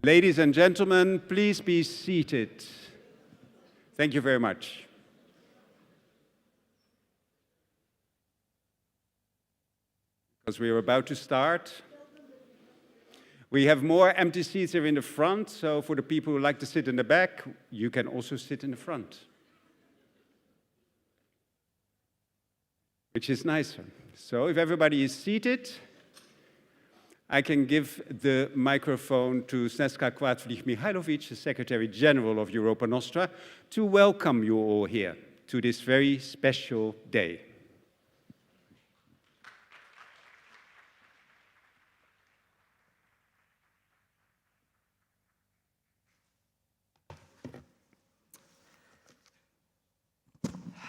Ladies and gentlemen, please be seated. Thank you very much. Because we are about to start. We have more empty seats here in the front, so for the people who like to sit in the back, you can also sit in the front. Which is nicer. So if everybody is seated, I can give the microphone to Sneška Quaedvlieg-Mihailović, the Secretary General of Europa Nostra, to welcome you all here to this very special day.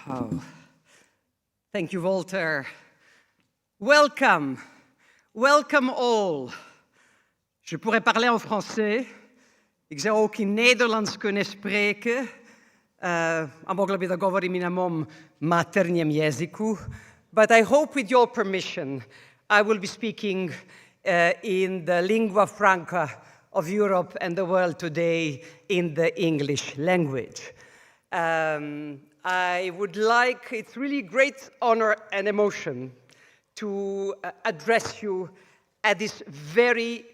Oh. Thank you, Walter. Welcome. Welcome all. Je pourrais parler en français. Ik zou ook in Nederlands kunnen spreken. A mogla bi da govorim i na mom maternjem jeziku. But I hope with your permission, I will be speaking in the lingua franca of Europe and the world today, in the English language. I would like, it's really great honor and emotion to address you at this very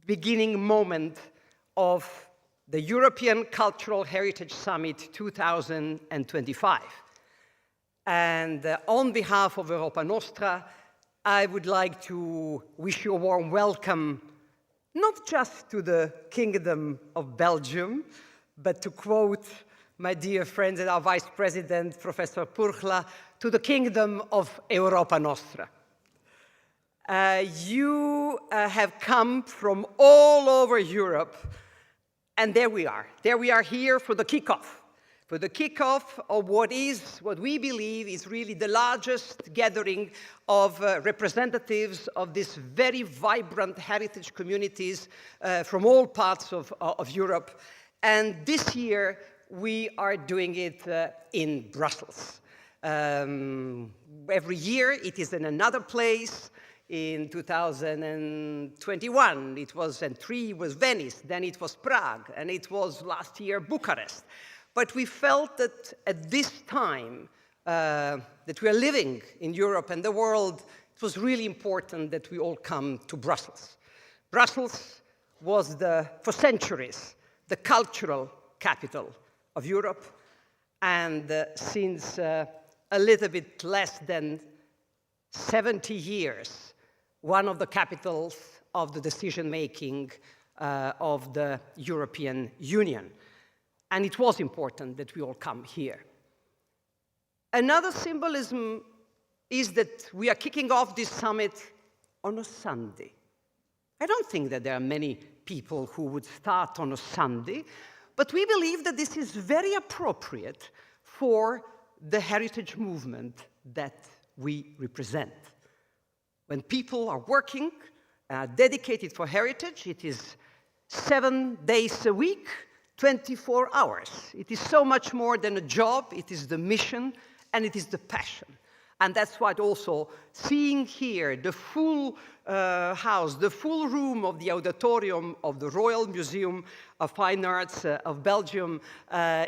beginning moment of the European Cultural Heritage Summit 2025. And on behalf of Europa Nostra, I would like to wish you a warm welcome, not just to the Kingdom of Belgium, but to quote my dear friend and our Vice President, Professor Purchla, to the Kingdom of Europa Nostra. You have come from all over Europe, and there we are. There we are here for the kickoff of what we believe is really the largest gathering of representatives of these very vibrant heritage communities from all parts of Europe. And this year, we are doing it in Brussels. Every year, it is in another place. In 2021, it was, and 3 was Venice, then it was Prague, and it was last year Bucharest. But we felt that at this time that we are living in Europe and the world, it was really important that we all come to Brussels. Brussels was for centuries, the cultural capital of Europe, and since a little bit less than 70 years, one of the capitals of the decision-making of the European Union. And it was important that we all come here. Another symbolism is that we are kicking off this summit on a Sunday. I don't think that there are many people who would start on a Sunday, but we believe that this is very appropriate for the heritage movement that we represent. When people are working, dedicated for heritage, it is 7 days a week, 24 hours. It is so much more than a job, it is the mission, and it is the passion. And that's what also seeing here the full house, the full room of the auditorium of the Royal Museum of Fine Arts of Belgium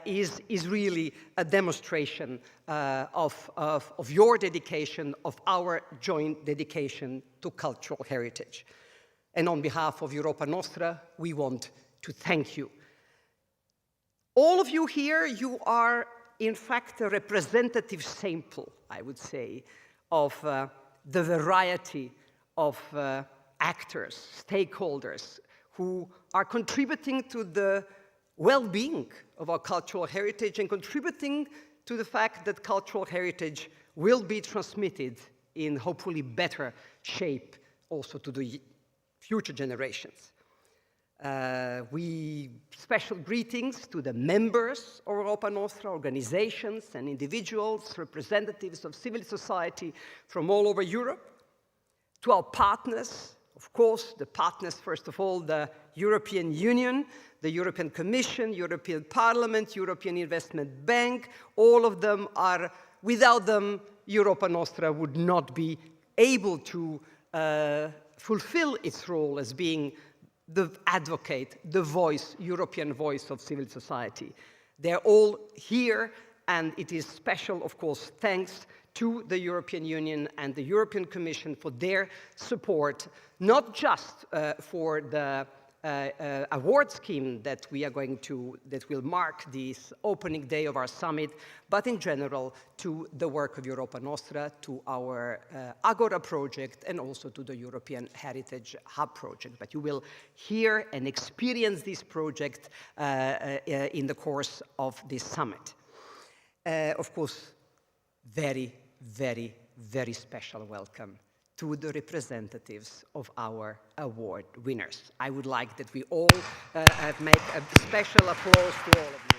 is really a demonstration of your dedication, of our joint dedication to cultural heritage. And on behalf of Europa Nostra, we want to thank you. All of you here, you are in fact a representative sample, I would say, of the variety of actors, stakeholders, who are contributing to the well-being of our cultural heritage and contributing to the fact that cultural heritage will be transmitted in hopefully better shape also to the future generations. Special greetings to the members of Europa Nostra, organizations and individuals, representatives of civil society from all over Europe. To our partners, of course, the partners, first of all, the European Union, the European Commission, European Parliament, European Investment Bank, all of them are, without them, Europa Nostra would not be able to fulfill its role as being advocate, the voice, European voice of civil society. They're all here, and it is special, of course, thanks to the European Union and the European Commission for their support, not just for the award scheme that will mark this opening day of our summit, but in general to the work of Europa Nostra, to our Agora project, and also to the European Heritage Hub project. But you will hear and experience this project in the course of this summit. Of course, very, very, very special welcome to the representatives of our award winners. I would like that we all make a special applause to all of you.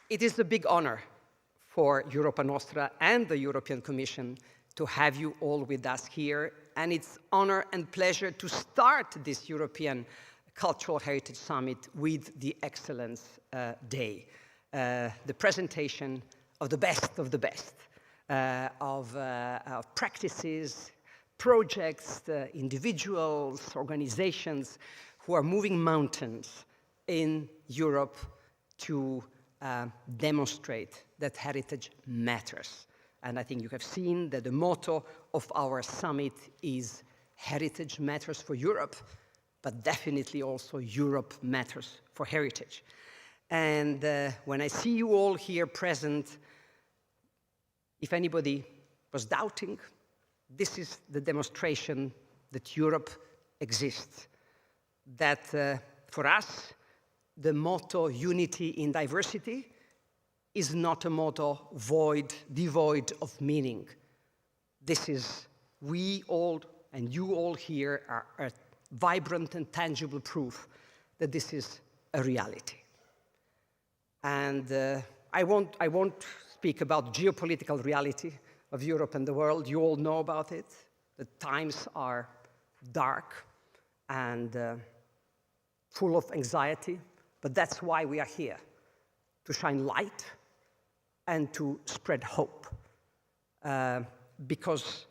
It is a big honor for Europa Nostra and the European Commission to have you all with us here, and it's honor and pleasure to start this European Cultural Heritage Summit with the Excellence Day, the presentation of the best of practices, projects, individuals, organizations who are moving mountains in Europe to demonstrate that heritage matters. And I think you have seen that the motto of our summit is Heritage Matters for Europe, but definitely also Europe matters for heritage. And when I see you all here present, if anybody was doubting, this is the demonstration that Europe exists. That for us, the motto unity in diversity is not a motto devoid of meaning. This is, we all and you all here are vibrant and tangible proof that this is a reality. And I won't speak about geopolitical reality of Europe and the world. You all know about it. The times are dark and full of anxiety, but that's why we are here, to shine light and to spread hope, because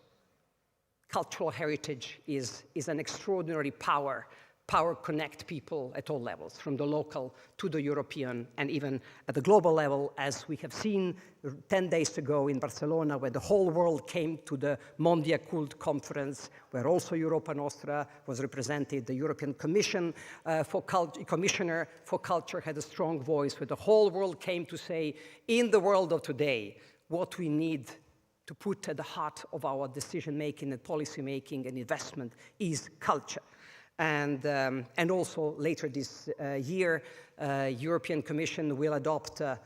cultural heritage is an extraordinary power. Power connect people at all levels, from the local to the European, and even at the global level, as we have seen 10 days ago in Barcelona, where the whole world came to the Mondia Cult conference, where also Europa Nostra was represented. The European Commissioner for Culture had a strong voice, where the whole world came to say, in the world of today, what we need to put at the heart of our decision-making and policy-making and investment is culture. And also later this year, European Commission will adopt a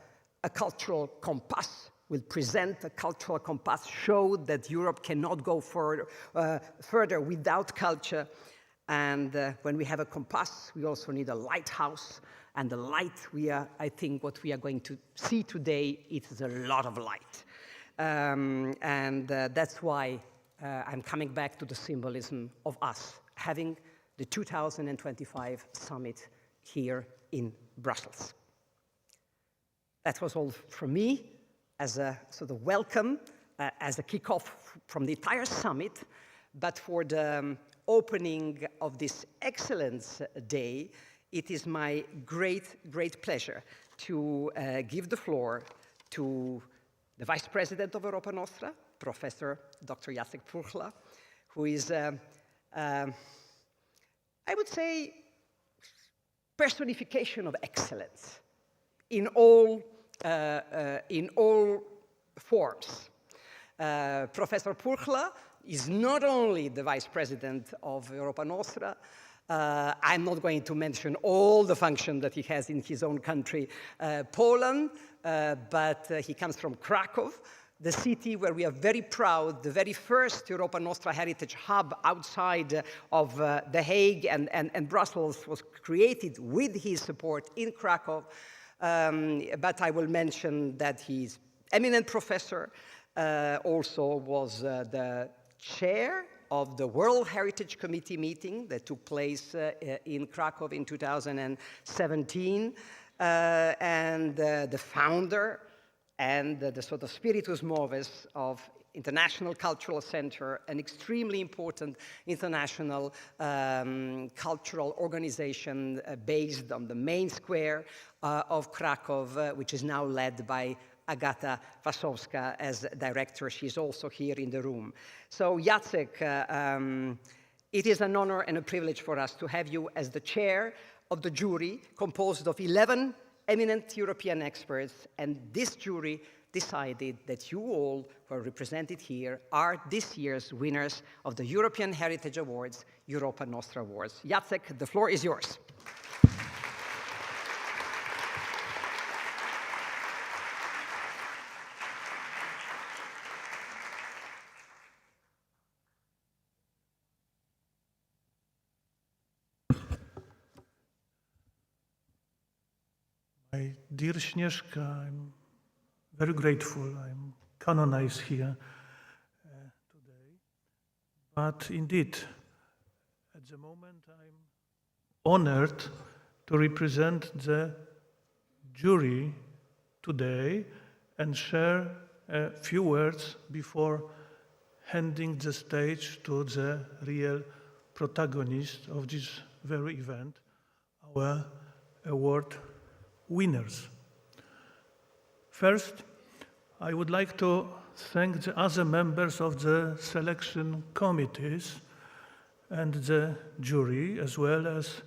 cultural compass, will present a cultural compass, show that Europe cannot go further without culture. And when we have a compass, we also need a lighthouse. And the light, I think what we are going to see today, it is a lot of light. That's why I'm coming back to the symbolism of us having the 2025 summit here in Brussels. That was all from me as a sort of welcome, as a kickoff from the entire summit. But for the opening of this Excellence Day, it is my great pleasure to give the floor to the Vice President of Europa Nostra, Professor Dr. Jacek Purchla, who is I would say, personification of excellence in all forms. Professor Purchla is not only the Vice President of Europa Nostra. I'm not going to mention all the functions that he has in his own country, Poland, but he comes from Krakow, the city where we are very proud, the very first Europa Nostra Heritage Hub outside of The Hague and Brussels was created with his support in Krakow. But I will mention that he's eminent professor, also was the chair of the World Heritage Committee meeting that took place in Krakow in 2017, and the founder and the sort of spiritus movens of International Cultural Center, an extremely important international cultural organization based on the main square of Krakow, which is now led by Agata Wasowska as director. She's also here in the room. So Jacek, it is an honor and a privilege for us to have you as the chair of the jury, composed of 11 eminent European experts, and this jury decided that you all who are represented here are this year's winners of the European Heritage Awards, Europa Nostra Awards. Jacek, the floor is yours. My dear Sneška, I'm very grateful I'm canonized here today. But indeed, at the moment I'm honored to represent the jury today and share a few words before handing the stage to the real protagonist of this very event, our award winners. First, I would like to thank the other members of the selection committees and the jury, as well as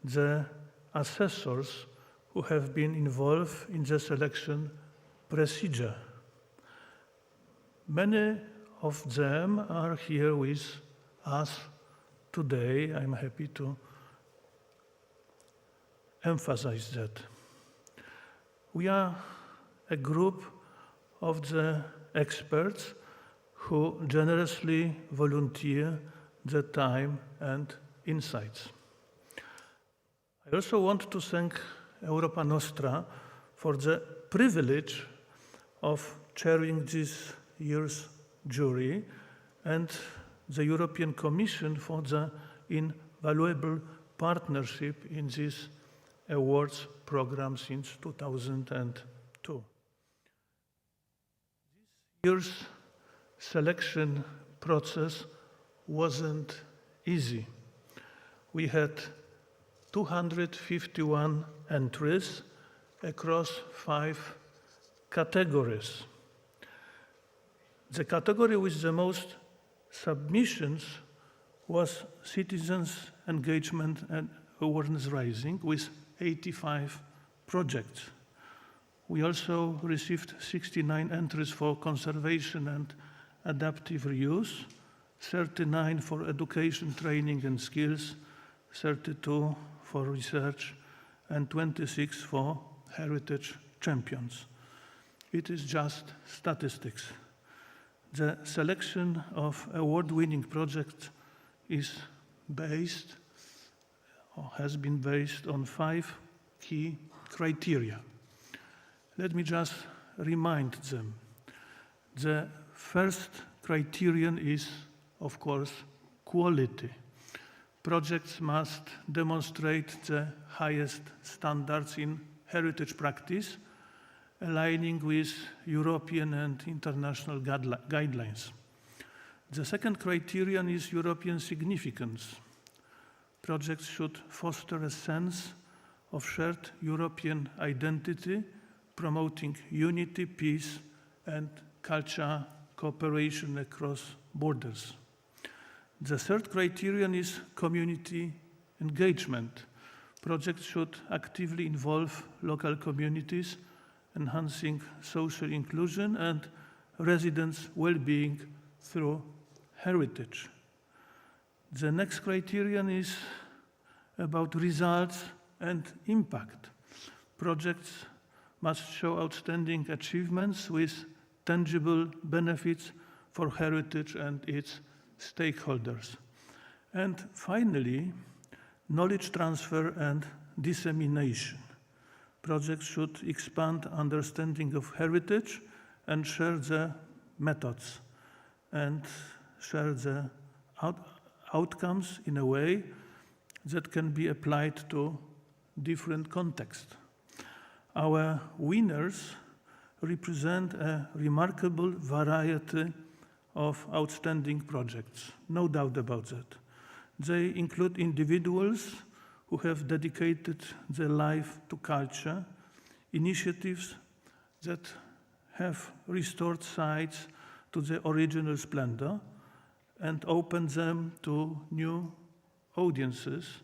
the assessors who have been involved in the selection procedure. Many of them are here with us today. I'm happy to emphasize that. We are a group of the experts who generously volunteer their time and insights. I also want to thank Europa Nostra for the privilege of chairing this year's jury and the European Commission for the invaluable partnership in this awards program since 2002. This year's selection process wasn't easy. We had 251 entries across 5 categories. The category with the most submissions was citizens' engagement and awareness raising, with 85 projects. We also received 69 entries for conservation and adaptive reuse, 39 for education, training and skills, 32 for research, and 26 for heritage champions. It is just statistics. The selection of award-winning projects is based, or has been based on 5 key criteria. Let me just remind them. The first criterion is, of course, quality. Projects must demonstrate the highest standards in heritage practice, aligning with European and international guidelines. The second criterion is European significance. Projects should foster a sense of shared European identity, promoting unity, peace, and cultural cooperation across borders. The third criterion is community engagement. Projects should actively involve local communities, enhancing social inclusion and residents' well-being through heritage. The next criterion is about results and impact. Projects must show outstanding achievements with tangible benefits for heritage and its stakeholders. And finally, knowledge transfer and dissemination. Projects should expand understanding of heritage and share the methods and share the outcomes in a way that can be applied to different contexts. Our winners represent a remarkable variety of outstanding projects, no doubt about that. They include individuals who have dedicated their life to culture, initiatives that have restored sites to their original splendor and opened them to new audiences,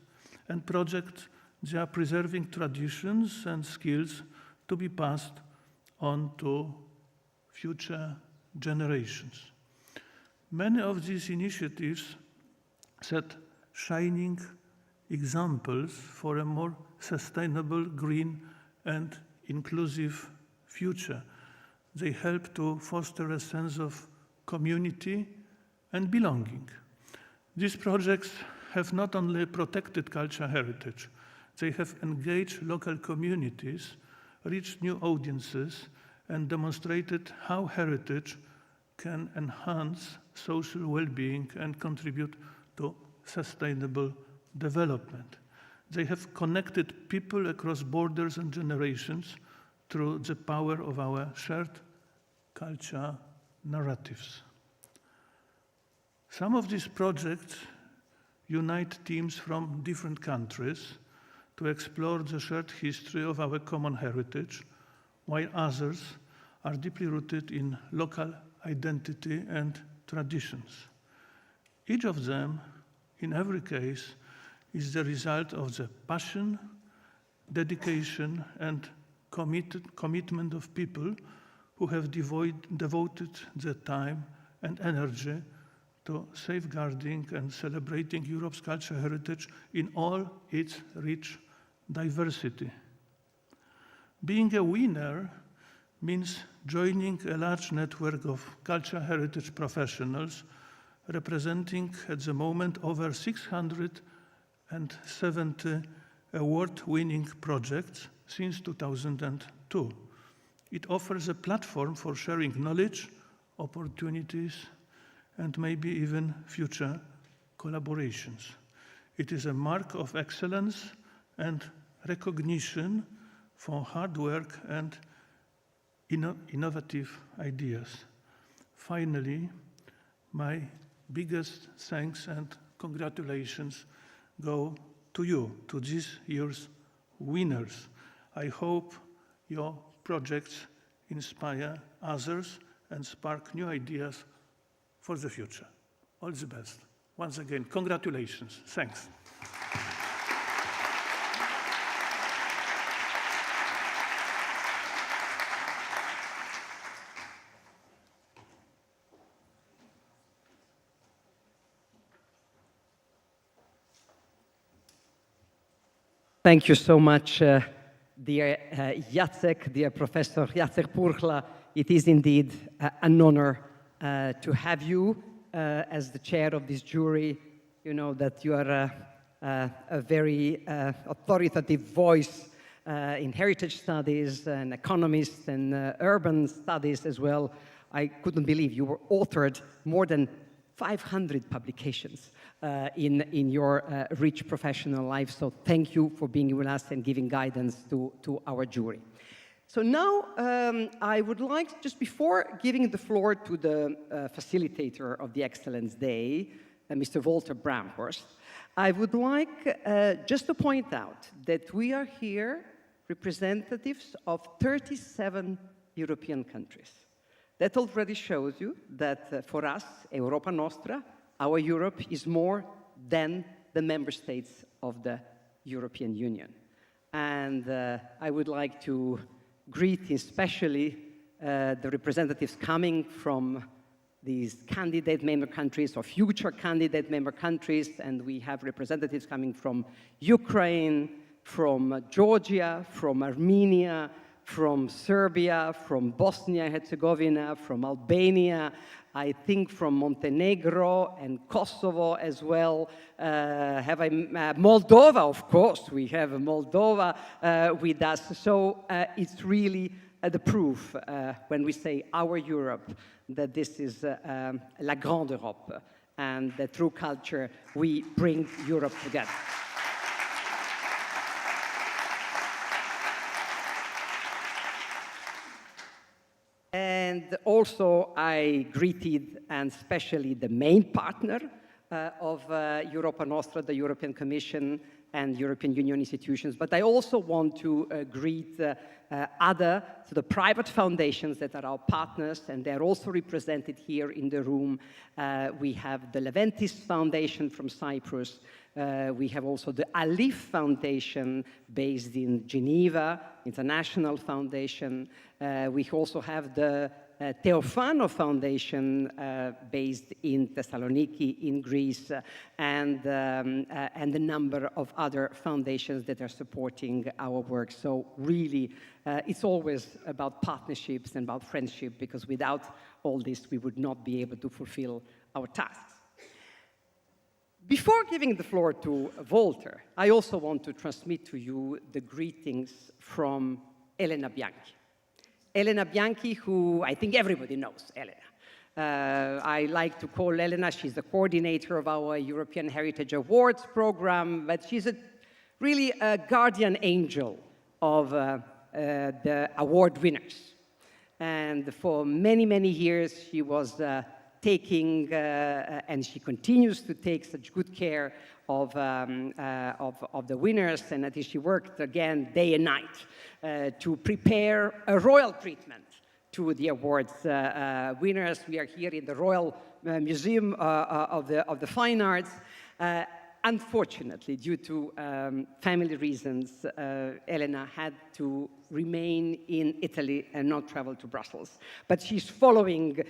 and projects that are preserving traditions and skills to be passed on to future generations. Many of these initiatives set shining examples for a more sustainable, green, and inclusive future. They help to foster a sense of community and belonging. These projects have not only protected cultural heritage, they have engaged local communities, reached new audiences, and demonstrated how heritage can enhance social well-being and contribute to sustainable development. They have connected people across borders and generations through the power of our shared culture narratives. Some of these projects unite teams from different countries to explore the shared history of our common heritage, while others are deeply rooted in local identity and traditions. Each of them, in every case, is the result of the passion, dedication, and commitment of people who have devoted their time and energy to safeguarding and celebrating Europe's cultural heritage in all its rich diversity. Being a winner means joining a large network of cultural heritage professionals representing at the moment over 670 award-winning projects since 2002. It offers a platform for sharing knowledge, opportunities, and maybe even future collaborations. It is a mark of excellence and recognition for hard work and innovative ideas. Finally, my biggest thanks and congratulations go to you, to this year's winners. I hope your projects inspire others and spark new ideas for the future. All the best. Once again, congratulations. Thanks. Thank you so much, dear Jacek, dear Professor Jacek Purchla. It is indeed an honor to have you as the chair of this jury. You know that you are a very authoritative voice in heritage studies and economists and urban studies as well. I couldn't believe you were authored more than 500 publications in your rich professional life. So thank you for being with us and giving guidance to our jury. So now I would like, just before giving the floor to the facilitator of the Excellence Day, Mr. Walter Bramhorst, I would like just to point out that we are here representatives of 37 European countries. That already shows you that for us, Europa Nostra, our Europe is more than the member states of the European Union. And I would like to greet especially the representatives coming from these candidate member countries or future candidate member countries. And we have representatives coming from Ukraine, from Georgia, from Armenia, from Serbia, from Bosnia and Herzegovina, from Albania, I think from Montenegro and Kosovo as well. Moldova, of course, we have Moldova with us. So it's really the proof when we say our Europe, that this is la grande Europe, and that through culture we bring Europe together. And also I greeted, and especially the main partner of Europa Nostra, the European Commission and European Union institutions. But I also want to greet other the private foundations that are our partners, and they're also represented here in the room. We have the Leventis Foundation from Cyprus. We have also the Alif Foundation based in Geneva, international foundation. We also have the Theophano Foundation based in Thessaloniki in Greece, and a number of other foundations that are supporting our work. So really, it's always about partnerships and about friendship, because without all this, we would not be able to fulfill our tasks. Before giving the floor to Walter, I also want to transmit to you the greetings from Elena Bianchi. Elena Bianchi, who I think everybody knows, Elena. I like to call Elena, she's the coordinator of our European Heritage Awards program, but she's really a guardian angel of the award winners. And for many, many years, she was taking, and she continues to take such good care of the winners, and that she worked again day and night to prepare a royal treatment to the awards winners. We are here in the Royal Museum of the Fine Arts. Unfortunately, due to family reasons, Elena had to remain in Italy and not travel to Brussels. But she's following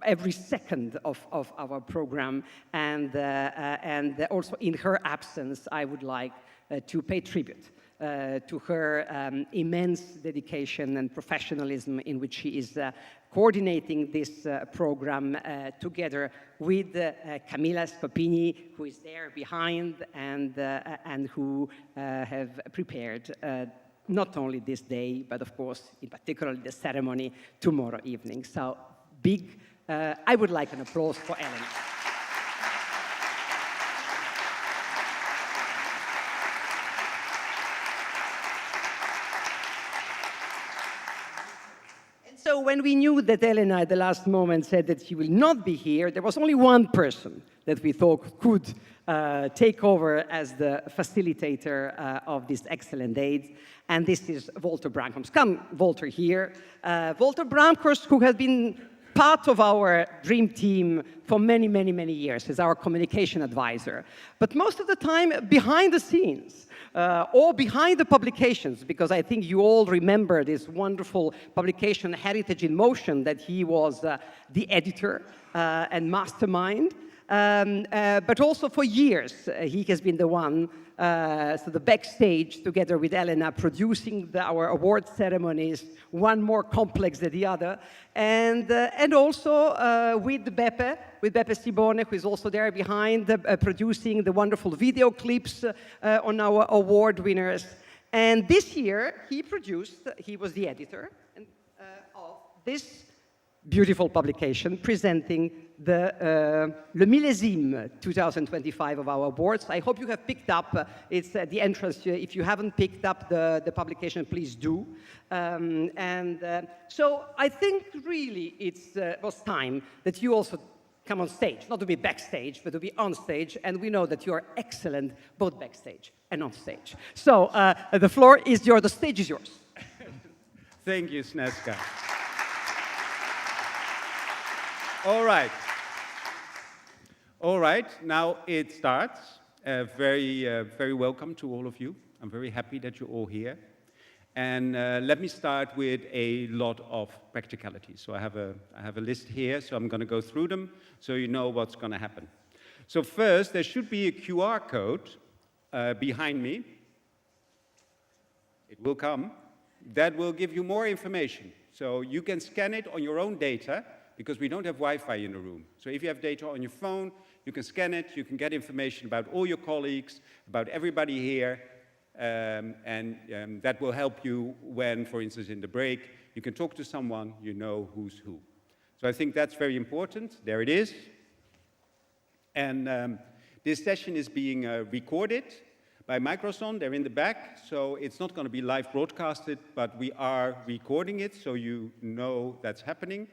every second of our program, and also in her absence, I would like to pay tribute to her immense dedication and professionalism in which she is coordinating this program together with Camilla Scopini, who is there behind, and who have prepared not only this day, but of course, in particular, the ceremony tomorrow evening. So big, I would like an applause for Elena. So when we knew that Elena at the last moment said that she will not be here, there was only one person that we thought could take over as the facilitator of this excellent day, and this is Walter Bramkhorst. Come, Walter, here. Walter Bramkhorst, who has been part of our dream team for many, many, many years as our communication advisor, but most of the time behind the scenes. Or behind the publications, because I think you all remember this wonderful publication, Heritage in Motion, that he was the editor and mastermind. But also for years, he has been the one, so the backstage, together with Elena, producing our award ceremonies, one more complex than the other, and also with Beppe Sibone, who is also there behind, producing the wonderful video clips on our award winners. And this year, he was the editor of this beautiful publication presenting the Le Millésime 2025 of our awards. I hope you have picked up, it's at the entrance. If you haven't picked up the publication, please do. So I think really it was time that you also come on stage, not to be backstage, but to be on stage, and we know that you are excellent both backstage and on stage. So the floor is yours, the stage is yours. Thank you, Sneška. All right. All right, now it starts. Very welcome to all of you. I'm very happy that you're all here. And let me start with a lot of practicalities. So I have a list here, so I'm going to go through them so you know what's going to happen. So first, there should be a QR code behind me. It will come. That will give you more information. So you can scan it on your own data, because we don't have Wi-Fi in the room. So if you have data on your phone, you can scan it, you can get information about all your colleagues, about everybody here, and that will help you when, for instance, in the break, you can talk to someone, you know who's who. So I think that's very important. There it is. And this session is being recorded by Microsoft. They're in the back, so it's not going to be live broadcasted, but we are recording it, so you know that's happening.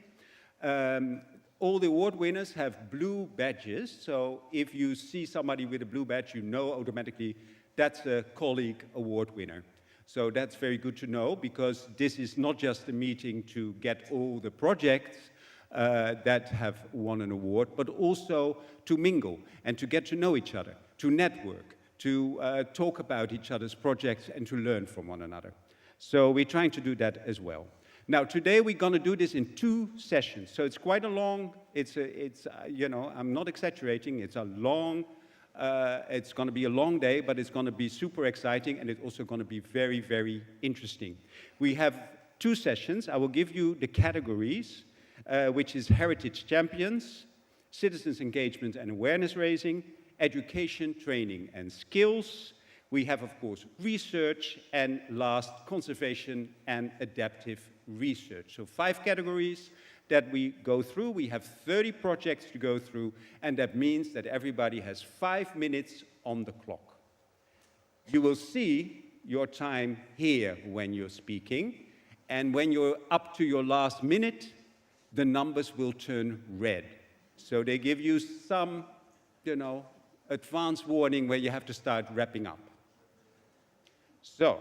All the award winners have blue badges, so if you see somebody with a blue badge, you know automatically that's a colleague award winner. So that's very good to know, because this is not just a meeting to get all the projects that have won an award, but also to mingle and to get to know each other, to network, to talk about each other's projects and to learn from one another. So we're trying to do that as well. Now, today we're going to do this in 2 sessions. So it's quite a long, you know, I'm not exaggerating, it's going to be a long day, but it's going to be super exciting, and it's also going to be very, very interesting. We have 2 sessions. I will give you the categories, which is Heritage Champions, Citizens Engagement and Awareness Raising, Education, Training and Skills. We have, of course, Research, and last, Conservation and Adaptive Research. So 5 categories that we go through. We have 30 projects to go through, and that means that everybody has 5 minutes on the clock. You will see your time here when you're speaking, and when you're up to your last minute, the numbers will turn red. So they give you some, you know, advance warning where you have to start wrapping up. So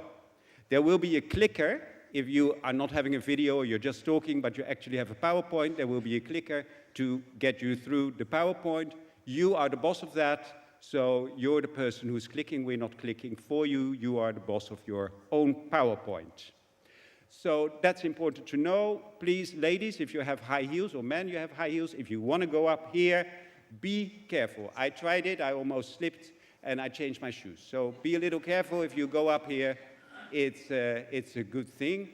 there will be a clicker. If you are not having a video or you're just talking, but you actually have a PowerPoint, there will be a clicker to get you through the PowerPoint. You are the boss of that, so you're the person who's clicking. We're not clicking for you. You are the boss of your own PowerPoint. So that's important to know. Please, ladies, if you have high heels, or men, you have high heels, if you want to go up here, be careful. I tried it, I almost slipped, and I changed my shoes. So be a little careful if you go up here. It's a good thing.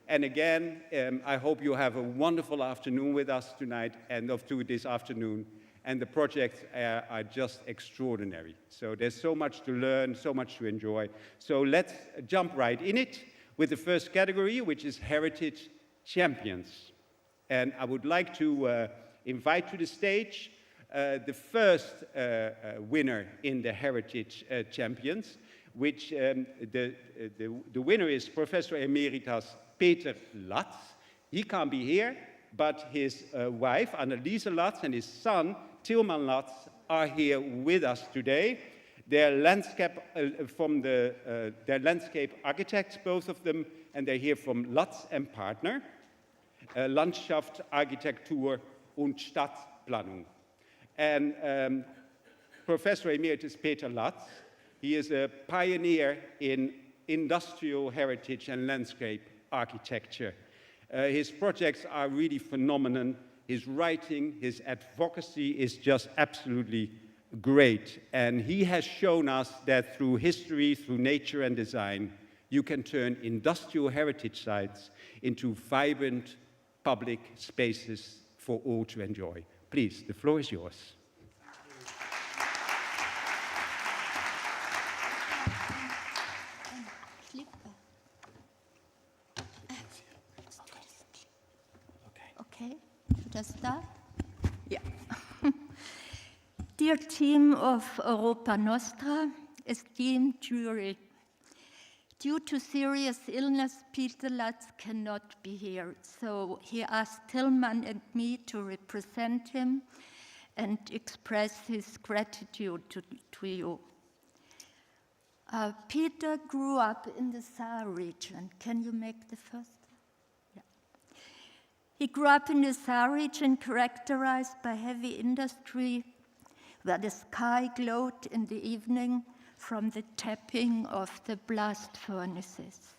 And again, I hope you have a wonderful afternoon with us tonight, and this afternoon. And the projects are just extraordinary. So there's so much to learn, so much to enjoy. So let's jump right in it with the first category, which is Heritage Champions. And I would like to invite to the stage the first winner in the Heritage Champions, which the winner is Professor Emeritus Peter Latz. He can't be here, but his wife, Anneliese Latz, and his son, Tilman Latz, are here with us today. They're landscape architects, both of them, and they're here from Latz and Partner, Landschaft, Architektur und Stadtplanung. And Professor Emeritus Peter Latz, he is a pioneer in industrial heritage and landscape architecture. His projects are really phenomenal. His writing, his advocacy is just absolutely great. And he has shown us that through history, through nature and design, you can turn industrial heritage sites into vibrant public spaces for all to enjoy. Please, the floor is yours. Okay, should I start? Yeah. Dear team of Europa Nostra, esteemed jury, due to serious illness, Peter Latz cannot be here, so he asked Tilman and me to represent him and express his gratitude to you. Peter grew up in the Saar region. Can you make the first? Yeah. He grew up in the Saar region characterized by heavy industry, where the sky glowed in the evening from the tapping of the blast furnaces.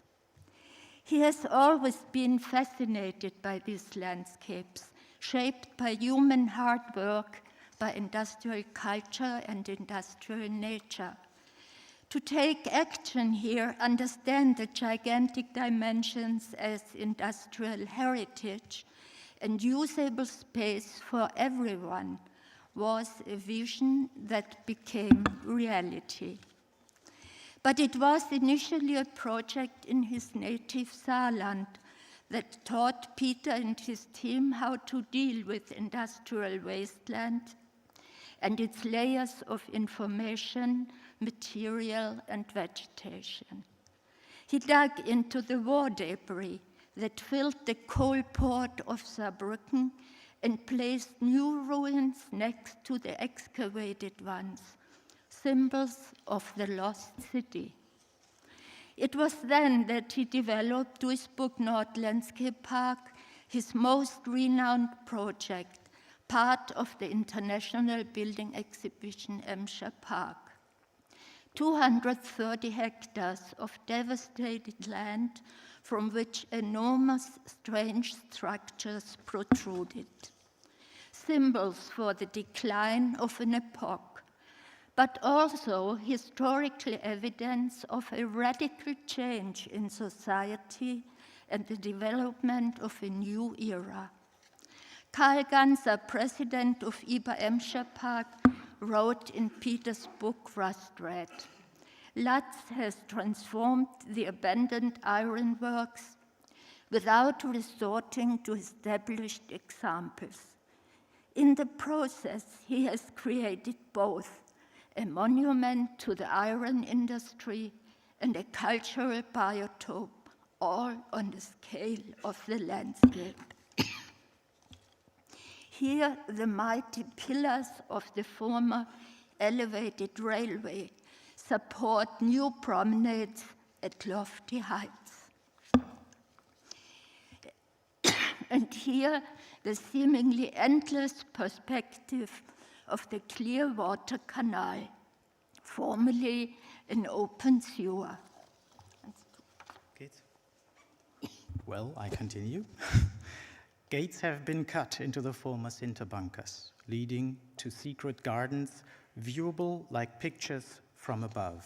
He has always been fascinated by these landscapes, shaped by human hard work, by industrial culture and industrial nature. To take action here, understand the gigantic dimensions as industrial heritage and usable space for everyone was a vision that became reality. But it was initially a project in his native Saarland that taught Peter and his team how to deal with industrial wasteland and its layers of information, material, and vegetation. He dug into the war debris that filled the coal port of Saarbrücken and placed new ruins next to the excavated ones, symbols of the lost city. It was then that he developed Duisburg Nord Landscape Park, his most renowned project, part of the International Building Exhibition Emscher Park. 230 hectares of devastated land from which enormous strange structures protruded. Symbols for the decline of an epoch, but also historical evidence of a radical change in society and the development of a new era. Karl Ganser, president of IBA Emscher Park, wrote in Peter's book Rust Red, Latz has transformed the abandoned ironworks without resorting to established examples. In the process, he has created both a monument to the iron industry and a cultural biotope, all on the scale of the landscape. Here, the mighty pillars of the former elevated railway support new promenades at lofty heights. And here, the seemingly endless perspective of the Clearwater Canal, formerly an open sewer. Gates? Well, I continue. Gates have been cut into the former cinder bunkers, leading to secret gardens viewable like pictures from above.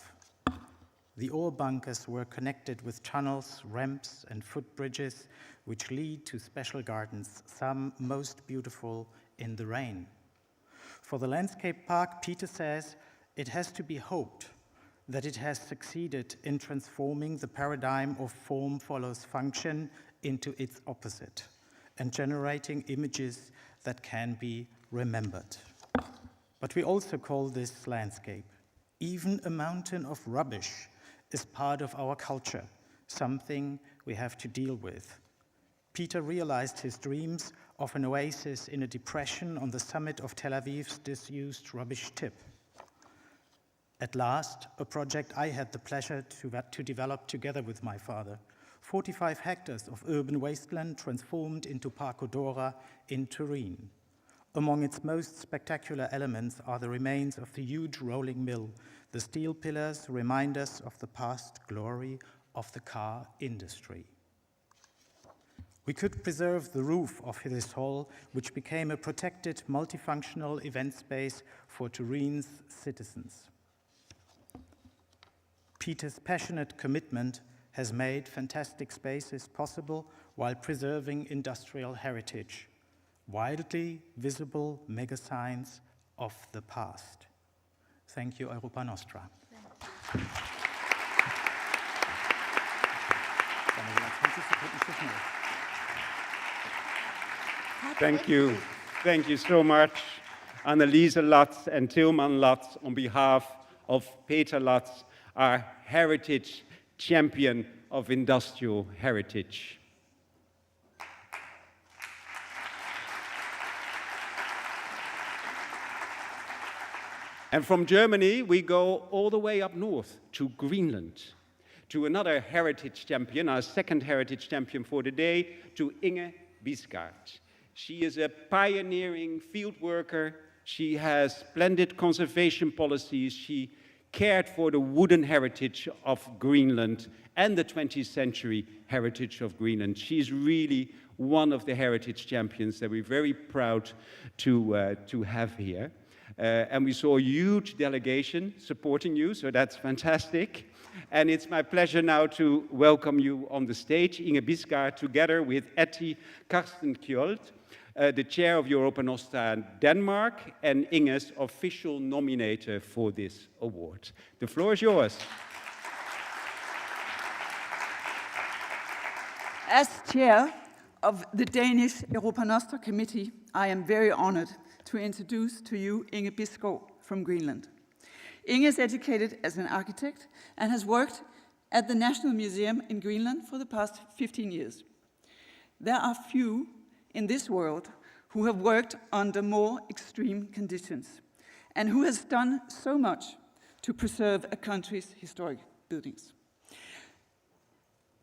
The ore bunkers were connected with tunnels, ramps, and footbridges, which lead to special gardens, some most beautiful in the rain. For the landscape park, Peter says, it has to be hoped that it has succeeded in transforming the paradigm of form follows function into its opposite and generating images that can be remembered. But we also call this landscape. Even a mountain of rubbish is part of our culture, something we have to deal with. Peter realized his dreams of an oasis in a depression on the summit of Tel Aviv's disused rubbish tip. At last, a project I had the pleasure to develop together with my father. 45 hectares of urban wasteland transformed into Parco d'Ora in Turin. Among its most spectacular elements are the remains of the huge rolling mill. The steel pillars remind us of the past glory of the car industry. We could preserve the roof of this hall, which became a protected multifunctional event space for Turin's citizens. Peter's passionate commitment has made fantastic spaces possible while preserving industrial heritage, widely visible megasigns of the past. Thank you, Europa Nostra. Thank you. Thank you so much, Anneliese Latz and Tilman Latz, on behalf of Peter Latz, our heritage champion of industrial heritage. And from Germany, we go all the way up north to Greenland, to another heritage champion, our second heritage champion for the day, to Inge Bisgaard. She is a pioneering field worker. She has splendid conservation policies. She cared for the wooden heritage of Greenland and the 20th century heritage of Greenland. She's really one of the heritage champions that we're very proud to have here. And we saw a huge delegation supporting you, so that's fantastic. And it's my pleasure now to welcome you on the stage, Inge Bisgaard, together with Etty Karstenkjold, the chair of Europa Nostra in Denmark, and Inge's official nominator for this award. The floor is yours. As chair of the Danish Europa Nostra Committee, I am very honored to introduce to you Inge Bisgaard from Greenland. Inge is educated as an architect and has worked at the National Museum in Greenland for the past 15 years. There are few in this world who have worked under more extreme conditions, and who has done so much to preserve a country's historic buildings.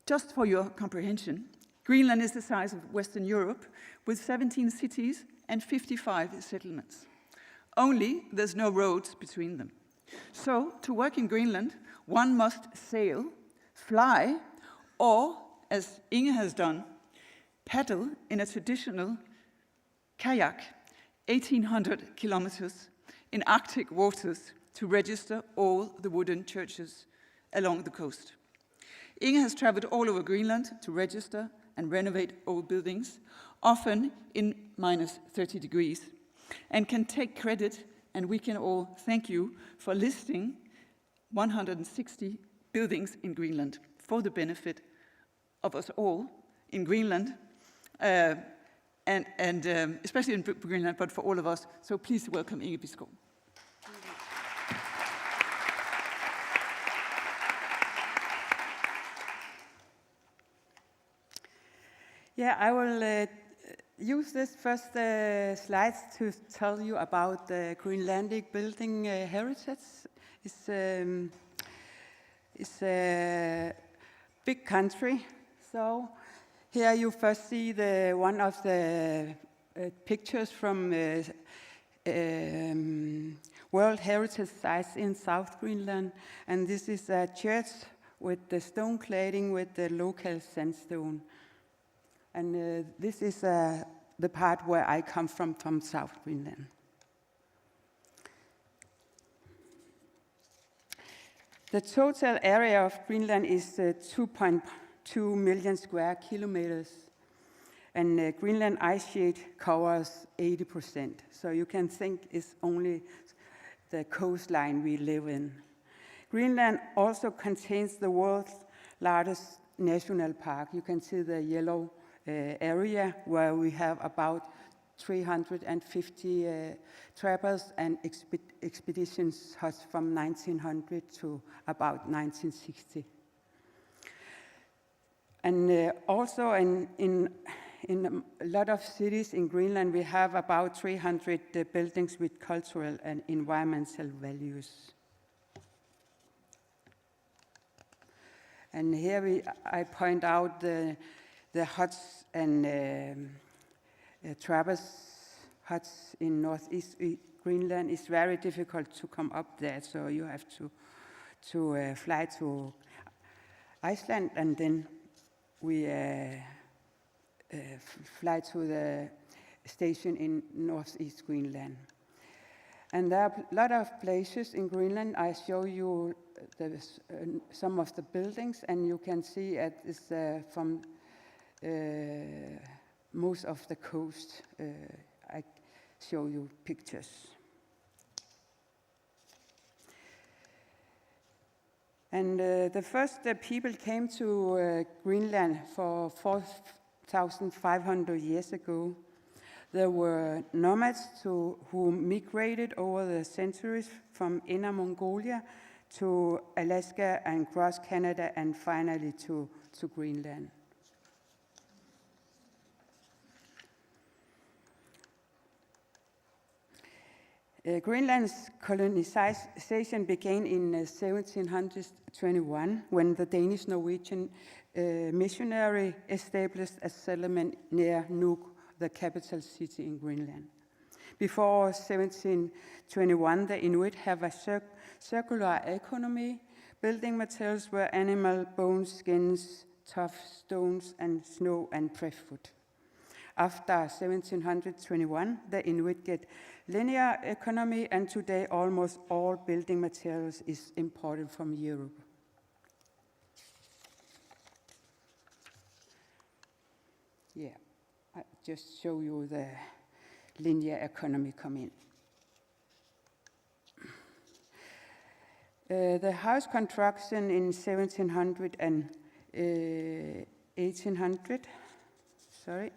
Just for your comprehension, Greenland is the size of Western Europe, with 17 cities and 55 settlements. Only there's no roads between them. So, to work in Greenland, one must sail, fly, or, as Inge has done, paddle in a traditional kayak 1,800 kilometers in Arctic waters to register all the wooden churches along the coast. Inge has traveled all over Greenland to register and renovate old buildings, often in minus 30 degrees, and can take credit, and we can all thank you for listing 160 buildings in Greenland for the benefit of us all in Greenland, and especially in Greenland, but for all of us. So please welcome Inge Bisgaard. Yeah, I will use this first slides to tell you about the Greenlandic building heritage. It's a big country. So here you first see one of the pictures from World Heritage Sites in South Greenland. And this is a church with the stone cladding with the local sandstone. And this is the part where I come from South Greenland. The total area of Greenland is 2.2 million square kilometers, and Greenland ice sheet covers 80%. So you can think it's only the coastline we live in. Greenland also contains the world's largest national park. You can see the yellow area where we have about 350 trappers and expeditions huts from 1900 to about 1960. And also in a lot of cities in Greenland, we have about 300 buildings with cultural and environmental values. And here I point out the huts and trappers huts in northeast Greenland. It's very difficult to come up there, so you have to fly to Iceland, and then we fly to the station in northeast Greenland. And there are a lot of places in Greenland. I show you some of the buildings, and you can see it's from most of the coast. I show you pictures. And the first people came to Greenland for 4,500 years ago. There were nomads who migrated over the centuries from Inner Mongolia to Alaska and across Canada and finally to Greenland. Greenland's colonization began in 1721 when the Danish-Norwegian missionary established a settlement near Nuuk, the capital city in Greenland. Before 1721, the Inuit have a circular economy. Building materials were animal bones, skins, tough stones, and snow and driftwood. After 1721, the Inuit get linear economy, and today almost all building materials is imported from Europe. Yeah, I just show you the linear economy come in. The house construction in 1700 and 1800, sorry.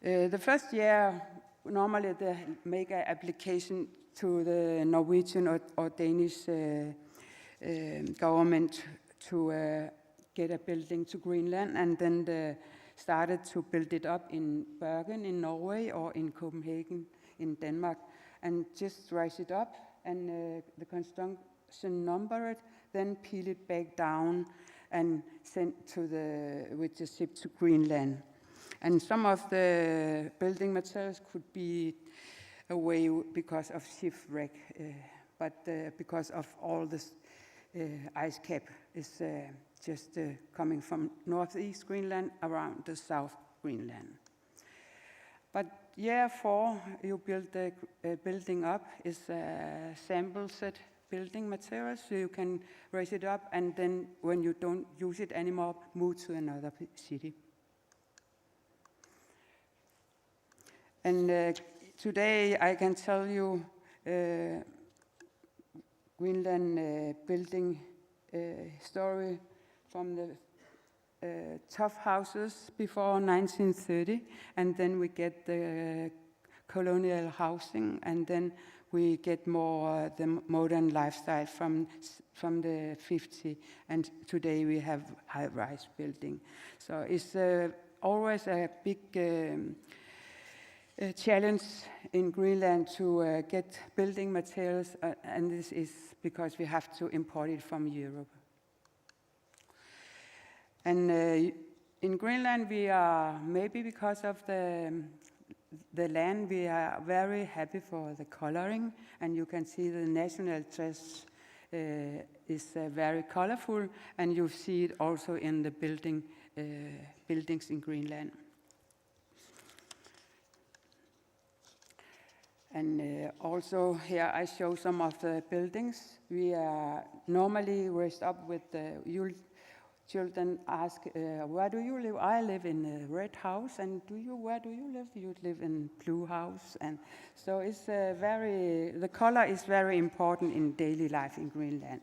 The first year, normally they make an application to the Norwegian or Danish government to get a building to Greenland, and then started to build it up in Bergen in Norway or in Copenhagen in Denmark, and just raise it up, and the construction number it, then peel it back down and sent with the ship to Greenland. And some of the building materials could be away because of shipwreck, but because of all this ice cap is just coming from northeast Greenland around the south Greenland. But year 4, you build the building up is a sample set building materials, so you can raise it up, and then when you don't use it anymore, move to another city. And today I can tell you Greenland building story from the tough houses before 1930, and then we get the colonial housing, and then we get more the modern lifestyle from the 50s, and today we have high-rise building. So it's always a big challenge in Greenland to get building materials, and this is because we have to import it from Europe. And in Greenland, we are, maybe because of the land, we are very happy for the coloring, and you can see the national dress is very colorful, and you see it also in the buildings in Greenland. And also here I show some of the buildings. We are normally raised up with the children ask, where do you live? I live in a red house, and where do you live? You live in blue house. And so it's the color is very important in daily life in Greenland.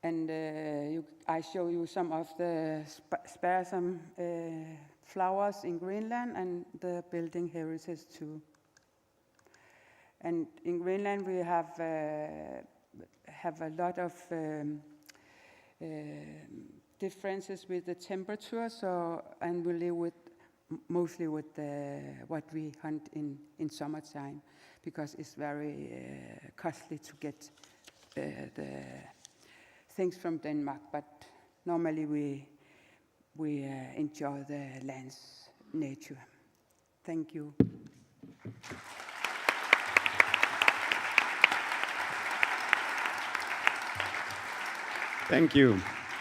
And I show you some of the sparsome flowers in Greenland and the building heritage too. And in Greenland we have a lot of differences with the temperature. And we live mostly with what we hunt in summertime, because it's very costly to get the things from Denmark. But normally we enjoy the land's nature. Thank you. Thank you.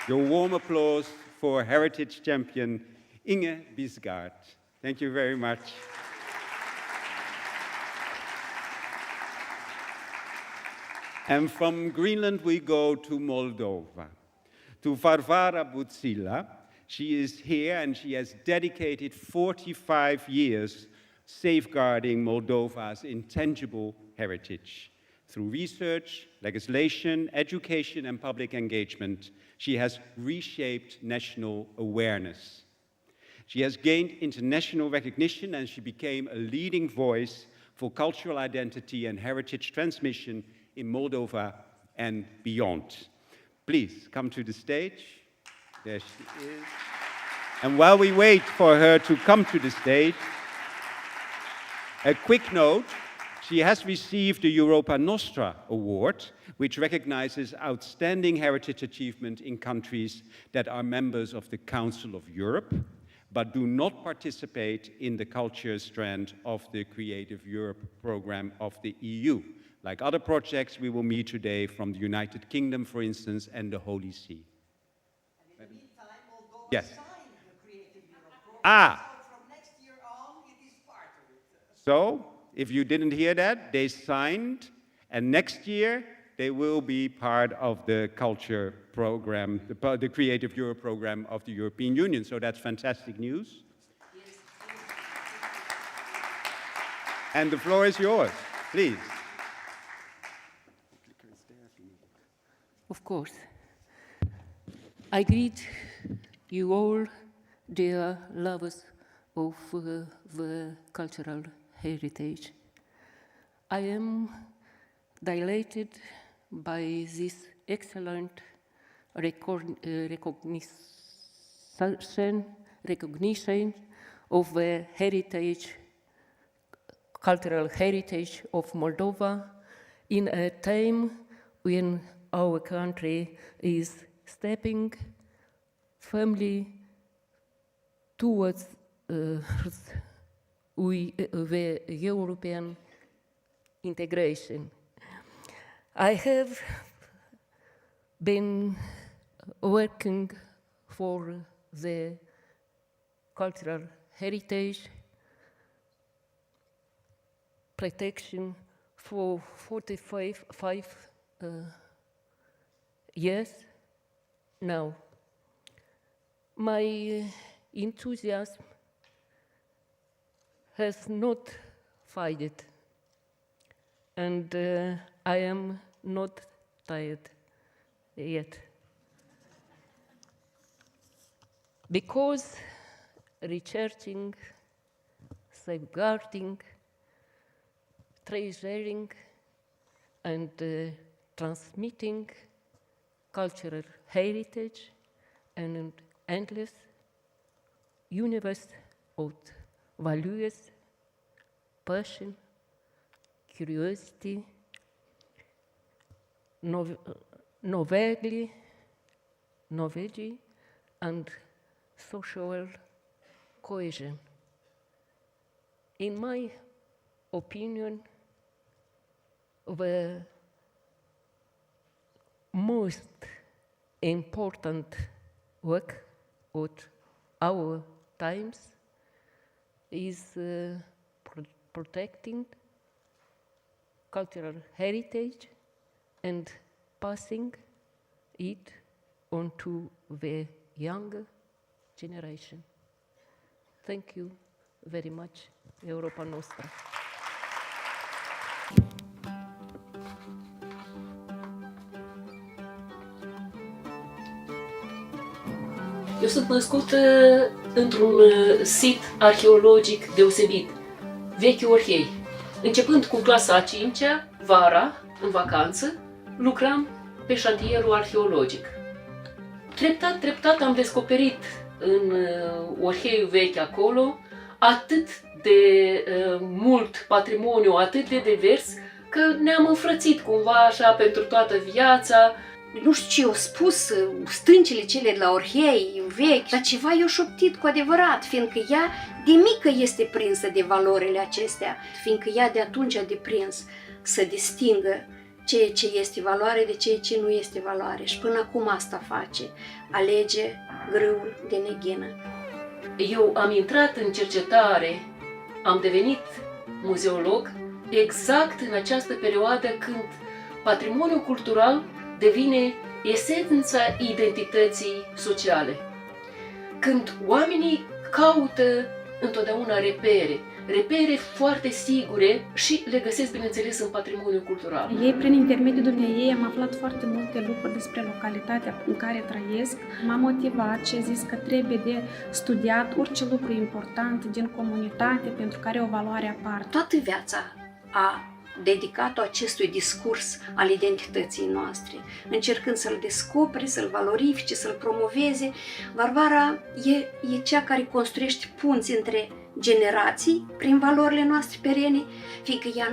Your warm applause for heritage champion Inge Bisgaard. Thank you very much. And from Greenland we go to Moldova, to Varvara Buzilă. She is here and she has dedicated 45 years safeguarding Moldova's intangible heritage. Through research, legislation, education, and public engagement, she has reshaped national awareness. She has gained international recognition, and she became a leading voice for cultural identity and heritage transmission in Moldova and beyond. Please come to the stage. There she is. And while we wait for her to come to the stage, a quick note. She has received the Europa Nostra award, which recognizes outstanding heritage achievement in countries that are members of the Council of Europe, but do not participate in the culture strand of the Creative Europe program of the EU, like other projects we will meet today from the United Kingdom, for instance, and the Holy See. And in the meantime, Moldova yes. signed the Creative Europe program, so from next year on, it is part of it. So, if you didn't hear that, they signed, and next year they will be part of the culture program, the Creative Europe program of the European Union. So that's fantastic news. Yes. And the floor is yours, please. Of course. I greet you all, dear lovers of the cultural heritage. I am delighted by this excellent recognition of the cultural heritage of Moldova in a time when our country is stepping firmly towards the European integration. I have been working for the cultural heritage protection for 45 years now. My enthusiasm has not faded, and I am not tired yet. Because researching, safeguarding, treasuring, and transmitting cultural heritage and an endless universe of values, passion, curiosity, knowledge, and social cohesion. In my opinion, the most important work of our times is protecting cultural heritage and passing it on to the younger generation. Thank you very much, Europa Nostra. Eu sunt născută într-un sit arheologic deosebit, Vechi Orhei. Începând cu clasa a 5-a, vara, în vacanță, lucram pe șantierul arheologic. Treptat am descoperit în Orheiul vechi acolo atât de mult patrimoniu, atât de divers, că ne-am înfrățit cumva așa pentru toată viața. Nu știu ce au spus stâncile cele de la Orhei vechi, dar ceva i-a șoptit cu adevărat, fiindcă ea de mică este prinsă de valorile acestea, fiindcă ea de atunci a deprins să distingă ceea ce este valoare de ceea ce nu este valoare și până acum asta face, alege grâul de neghină. Eu am intrat în cercetare, am devenit muzeolog exact în această perioadă când patrimoniul cultural devine esența identității sociale. Când oamenii caută întotdeauna repere foarte sigure și le găsesc, bineînțeles, în patrimoniul cultural. Ei, prin intermediul dumneavoastră, am aflat foarte multe lucruri despre localitatea în care trăiesc. M-a motivat și a zis că trebuie de studiat orice lucru important din comunitate pentru care o valoare aparte. Toată viața a dedicat-o acestui discurs al identității noastre, încercând să-l descopere, să-l valorifice, să-l promoveze. Varvara e cea care construiește punți între generații prin valorile noastre perene, fiindcă ea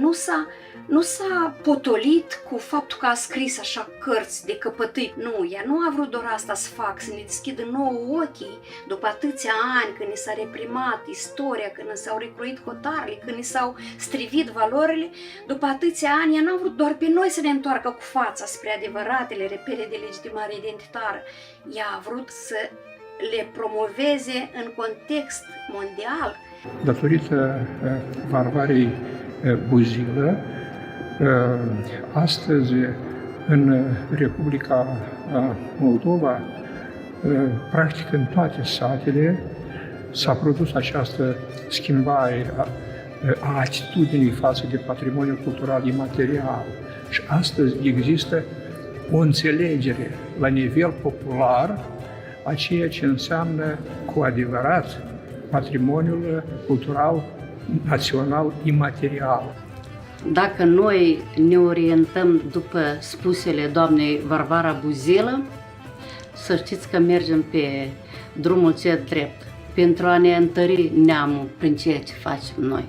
nu s-a potolit cu faptul că a scris așa cărți de căpătâi. Nu, ea nu a vrut doar asta să facă, să ne deschidă nouă ochii după atâția ani când ne s-a reprimat istoria, când ne s-au recruit hotarele, când ne s-au strivit valorile. După atâția ani, ea nu a vrut doar pe noi să ne întoarcă cu fața spre adevăratele repere de legitimare identitară. Ea a vrut să le promoveze în context mondial. Datorită Varvarei Buzilă, astăzi în Republica Moldova, practic în toate satele, s-a produs această schimbare a atitudinii față de patrimoniul cultural imaterial. Și astăzi există o înțelegere la nivel popular a ceea ce înseamnă cu adevărat patrimoniul cultural național imaterial. Dacă noi ne orientăm după spusele doamnei Varvara Buzilă, să știți că mergem pe drumul cel drept, pentru a ne întări neamul prin ceea ce facem noi.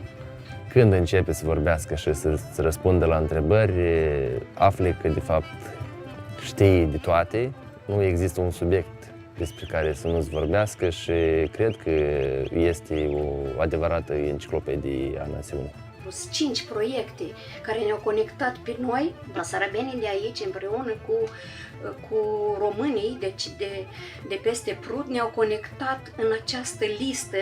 Când începe să vorbească și să răspundă la întrebări, afli că de fapt știi de toate, nu există un subiect despre care să nu-ți vorbească și cred că este o adevărată enciclopedie a națiunii. 5 proiecte care ne-au conectat pe noi, basarabenii de aici, împreună cu românii de peste Prut, ne-au conectat în această listă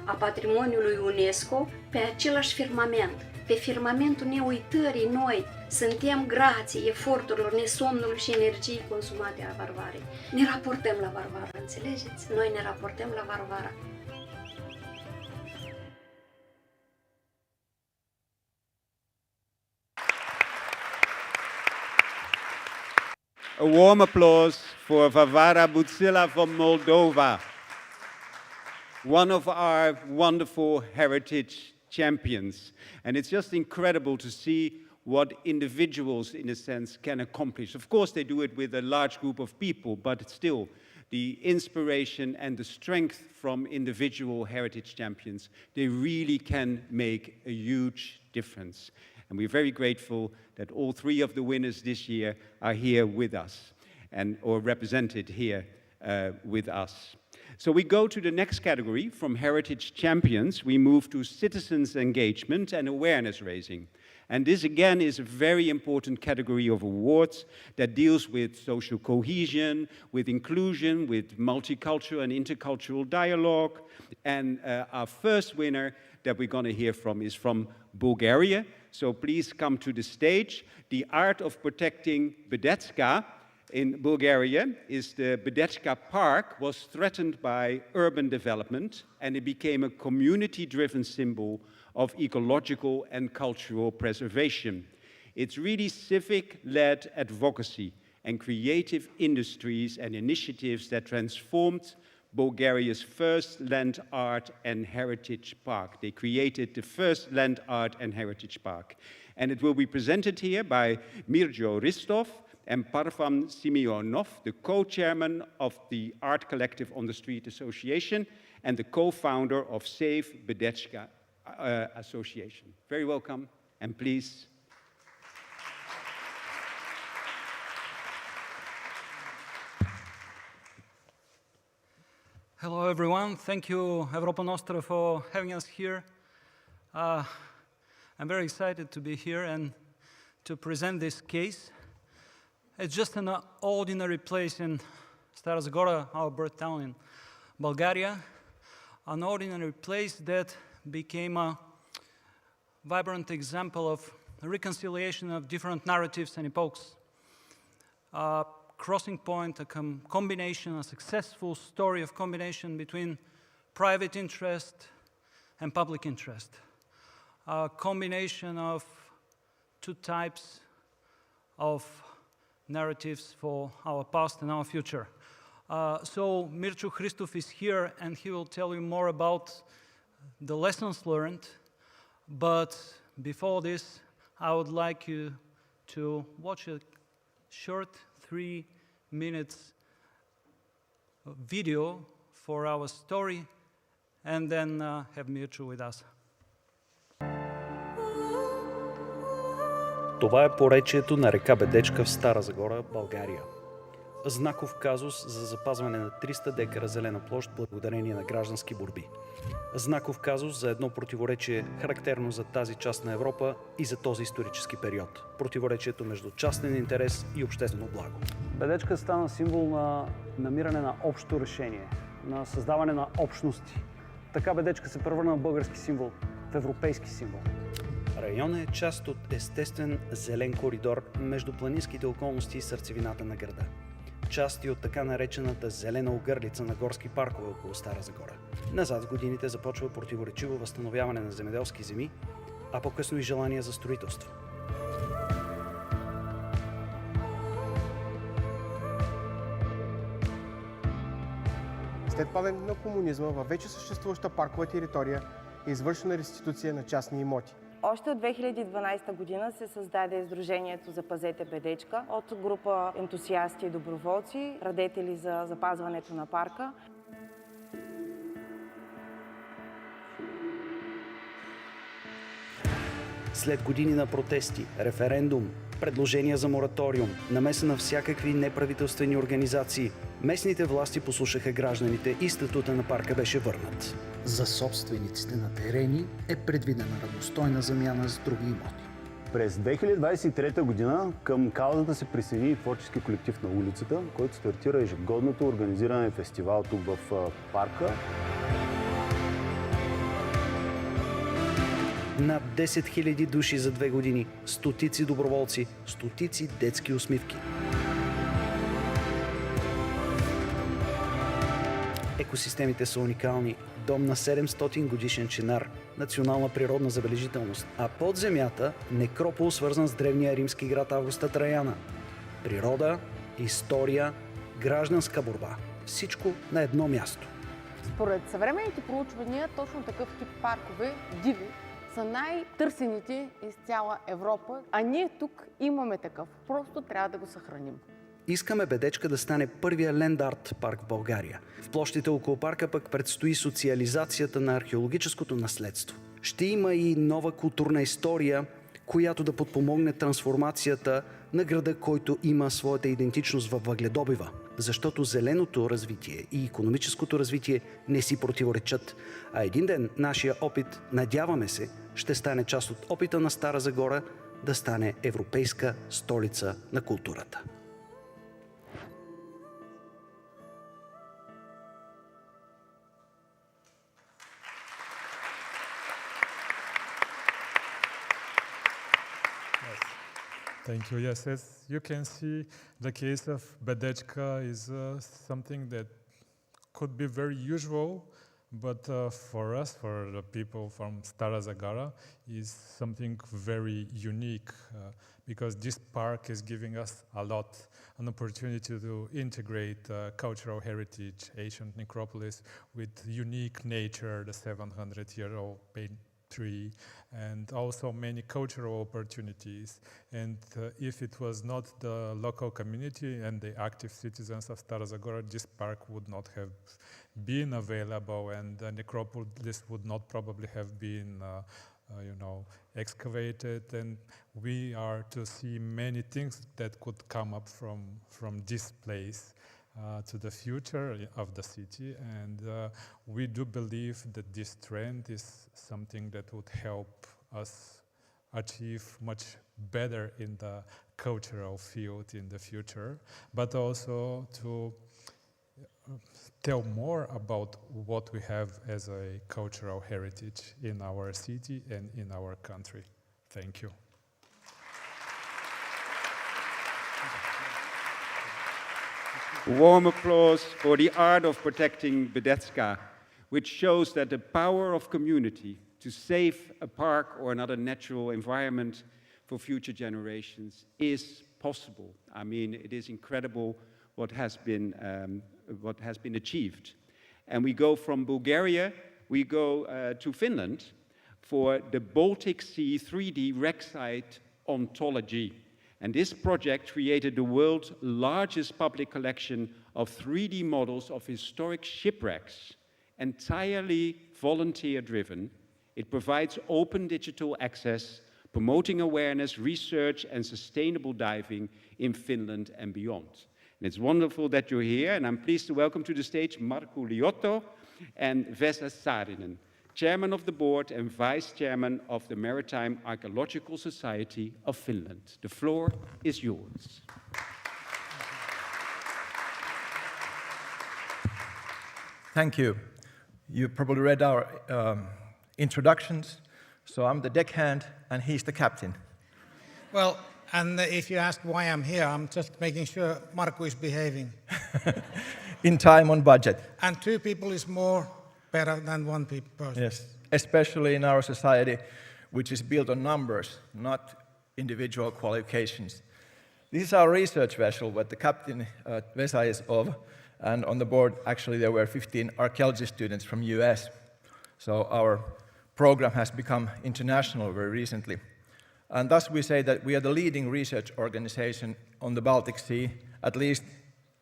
a patrimoniului UNESCO pe același firmament. Pe firmamentul neuitării noi suntem grație eforturilor, nesomnului și energiei consumate a Varvarei. Ne raportăm la Varvara, înțelegeți? Noi ne raportăm la Varvara. A warm applause for Varvara Buzilă from Moldova, one of our wonderful heritage champions. And it's just incredible to see what individuals, in a sense, can accomplish. Of course, they do it with a large group of people, but still, the inspiration and the strength from individual heritage champions, they really can make a huge difference. And we're very grateful that all 3 of the winners this year are here with us, or represented here with us. So we go to the next category. From heritage champions, we move to citizens' engagement and awareness raising. And this again is a very important category of awards that deals with social cohesion, with inclusion, with multicultural and intercultural dialogue. And our first winner that we're going to hear from is from Bulgaria. So please come to the stage. The art of protecting Bedechka in Bulgaria is the Bedechka Park was threatened by urban development, and it became a community-driven symbol of ecological and cultural preservation. It's really civic-led advocacy and creative industries and initiatives that transformed Bulgaria's first land art and heritage park. They created the first land art and heritage park. And it will be presented here by Mirjo Ristov and Parfam Simionov, the co-chairman of the Art Collective on the Street Association and the co-founder of Save Bedechka Association. Very welcome, and please. Hello, everyone. Thank you, Europa Nostra, for having us here. I'm very excited to be here and to present this case. It's just an ordinary place in Stara Zagora, our birth town in Bulgaria, an ordinary place that became a vibrant example of reconciliation of different narratives and epochs. A crossing point, a combination, a successful story of combination between private interest and public interest. A combination of 2 types of narratives for our past and our future. So Mirjo Ristov is here, and he will tell you more about the lessons learned. But before this, I would like you to watch a short 3 minutes video for our story, and then have Mirjo with us. Това е поречието на река Бедечка в Стара Загора, България. Знаков казус за запазване на 300 декара зелена площ благодарение на граждански борби. Знаков казус за едно противоречие, характерно за тази част на Европа и за този исторически период. Противоречието между частен интерес и обществено благо. Бедечка стана символ на намиране на общо решение, на създаване на общности. Така Бедечка се превърна в български символ, в европейски символ. Районът е част от естествен зелен коридор между планинските околности и сърцевината на града. Части от така наречената зелена огърлица на горски паркове около Стара Загора. Назад в годините започва противоречиво възстановяване на земеделски земи, а по-късно и желание за строителство. След падането на комунизма във вече съществуваща паркова територия е извършена реституция на частни имоти. Още от 2012 година се създаде Сдружението Запазете Bedechka от група ентусиасти и доброволци, радетели за запазването на парка. След години на протести, референдум, предложения за мораториум, намеса на всякакви неправителствени организации, местните власти послушаха гражданите и статута на парка беше върнат. За собствениците на терени е предвидена равностойна замяна с други имоти. През 2023 година към каузата се присъедини творчески колектив на улицата, който стартира ежегодното организиране фестивал тук в парка. Над 10 000 души за 2 години, стотици доброволци, стотици детски усмивки. Екосистемите са уникални. Дом на 700 годишен чинар, национална природна забележителност, а под земята некропол, свързан с древния римски град Августа Траяна. Природа, история, гражданска борба. Всичко на едно място. Според съвременните проучвания, точно такъв тип паркове, диви, са най-търсените из цяла Европа, а ние тук имаме такъв. Просто трябва да го съхраним. Искаме Bedechka да стане първия ленд-арт парк в България. В площите около парка пък предстои социализацията на археологическото наследство. Ще има и нова културна история, която да подпомогне трансформацията на града, който има своята идентичност във въгледобива. Защото зеленото развитие и икономическото развитие не си противоречат. А един ден нашия опит, надяваме се, ще стане част от опита на Стара Загора да стане европейска столица на културата. Thank you. Yes, as you can see, the case of Bedechka is something that could be very usual, but for us, for the people from Stara Zagora, is something very unique because this park is giving us a lot, an opportunity to integrate cultural heritage, ancient necropolis with unique nature, the 700-year-old tree, and also many cultural opportunities. And if it was not the local community and the active citizens of Stara Zagora, this park would not have been available, and the necropolis would not probably have been excavated. And we are to see many things that could come up from this place to the future of the city, and we do believe that this trend is something that would help us achieve much better in the cultural field in the future, but also to tell more about what we have as a cultural heritage in our city and in our country. Thank you. Warm applause for the art of protecting Bedechka, which shows that the power of community to save a park or another natural environment for future generations is possible. I mean, it is incredible what has been achieved. And we go from Bulgaria, we go to Finland for the Baltic Sea 3D Wrecksite Ontology. And this project created the world's largest public collection of 3D models of historic shipwrecks, entirely volunteer-driven. It provides open digital access, promoting awareness, research, and sustainable diving in Finland and beyond. And it's wonderful that you're here, and I'm pleased to welcome to the stage Markku Liotto and Vesa Saarinen, Chairman of the Board and Vice Chairman of the Maritime Archaeological Society of Finland. The floor is yours. Thank you. You probably read our introductions. So I'm the deckhand and he's the captain. Well, and if you ask why I'm here, I'm just making sure Markku is behaving. In time, on budget. And 2 people is more better than 1 person. Yes, especially in our society, which is built on numbers, not individual qualifications. This is our research vessel, what the captain Vesa is of, and on the board, actually, there were 15 archaeology students from US. So our program has become international very recently. And thus we say that we are the leading research organization on the Baltic Sea, at least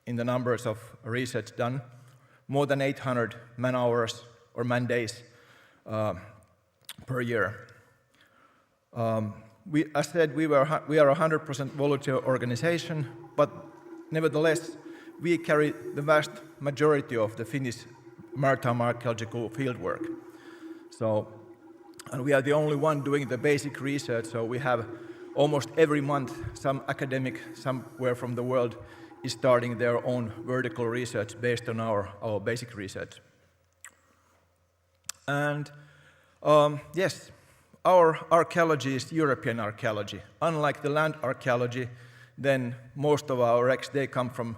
in the numbers of research done, more than 800 man-hours or man-days per year. As said, we are a 100% volunteer organization, but nevertheless, we carry the vast majority of the Finnish maritime archaeological fieldwork. And we are the only one doing the basic research, so we have almost every month some academic somewhere from the world is starting their own vertical research based on our basic research. And yes, our archaeology is European archaeology. Unlike the land archaeology, then most of our wrecks, they come from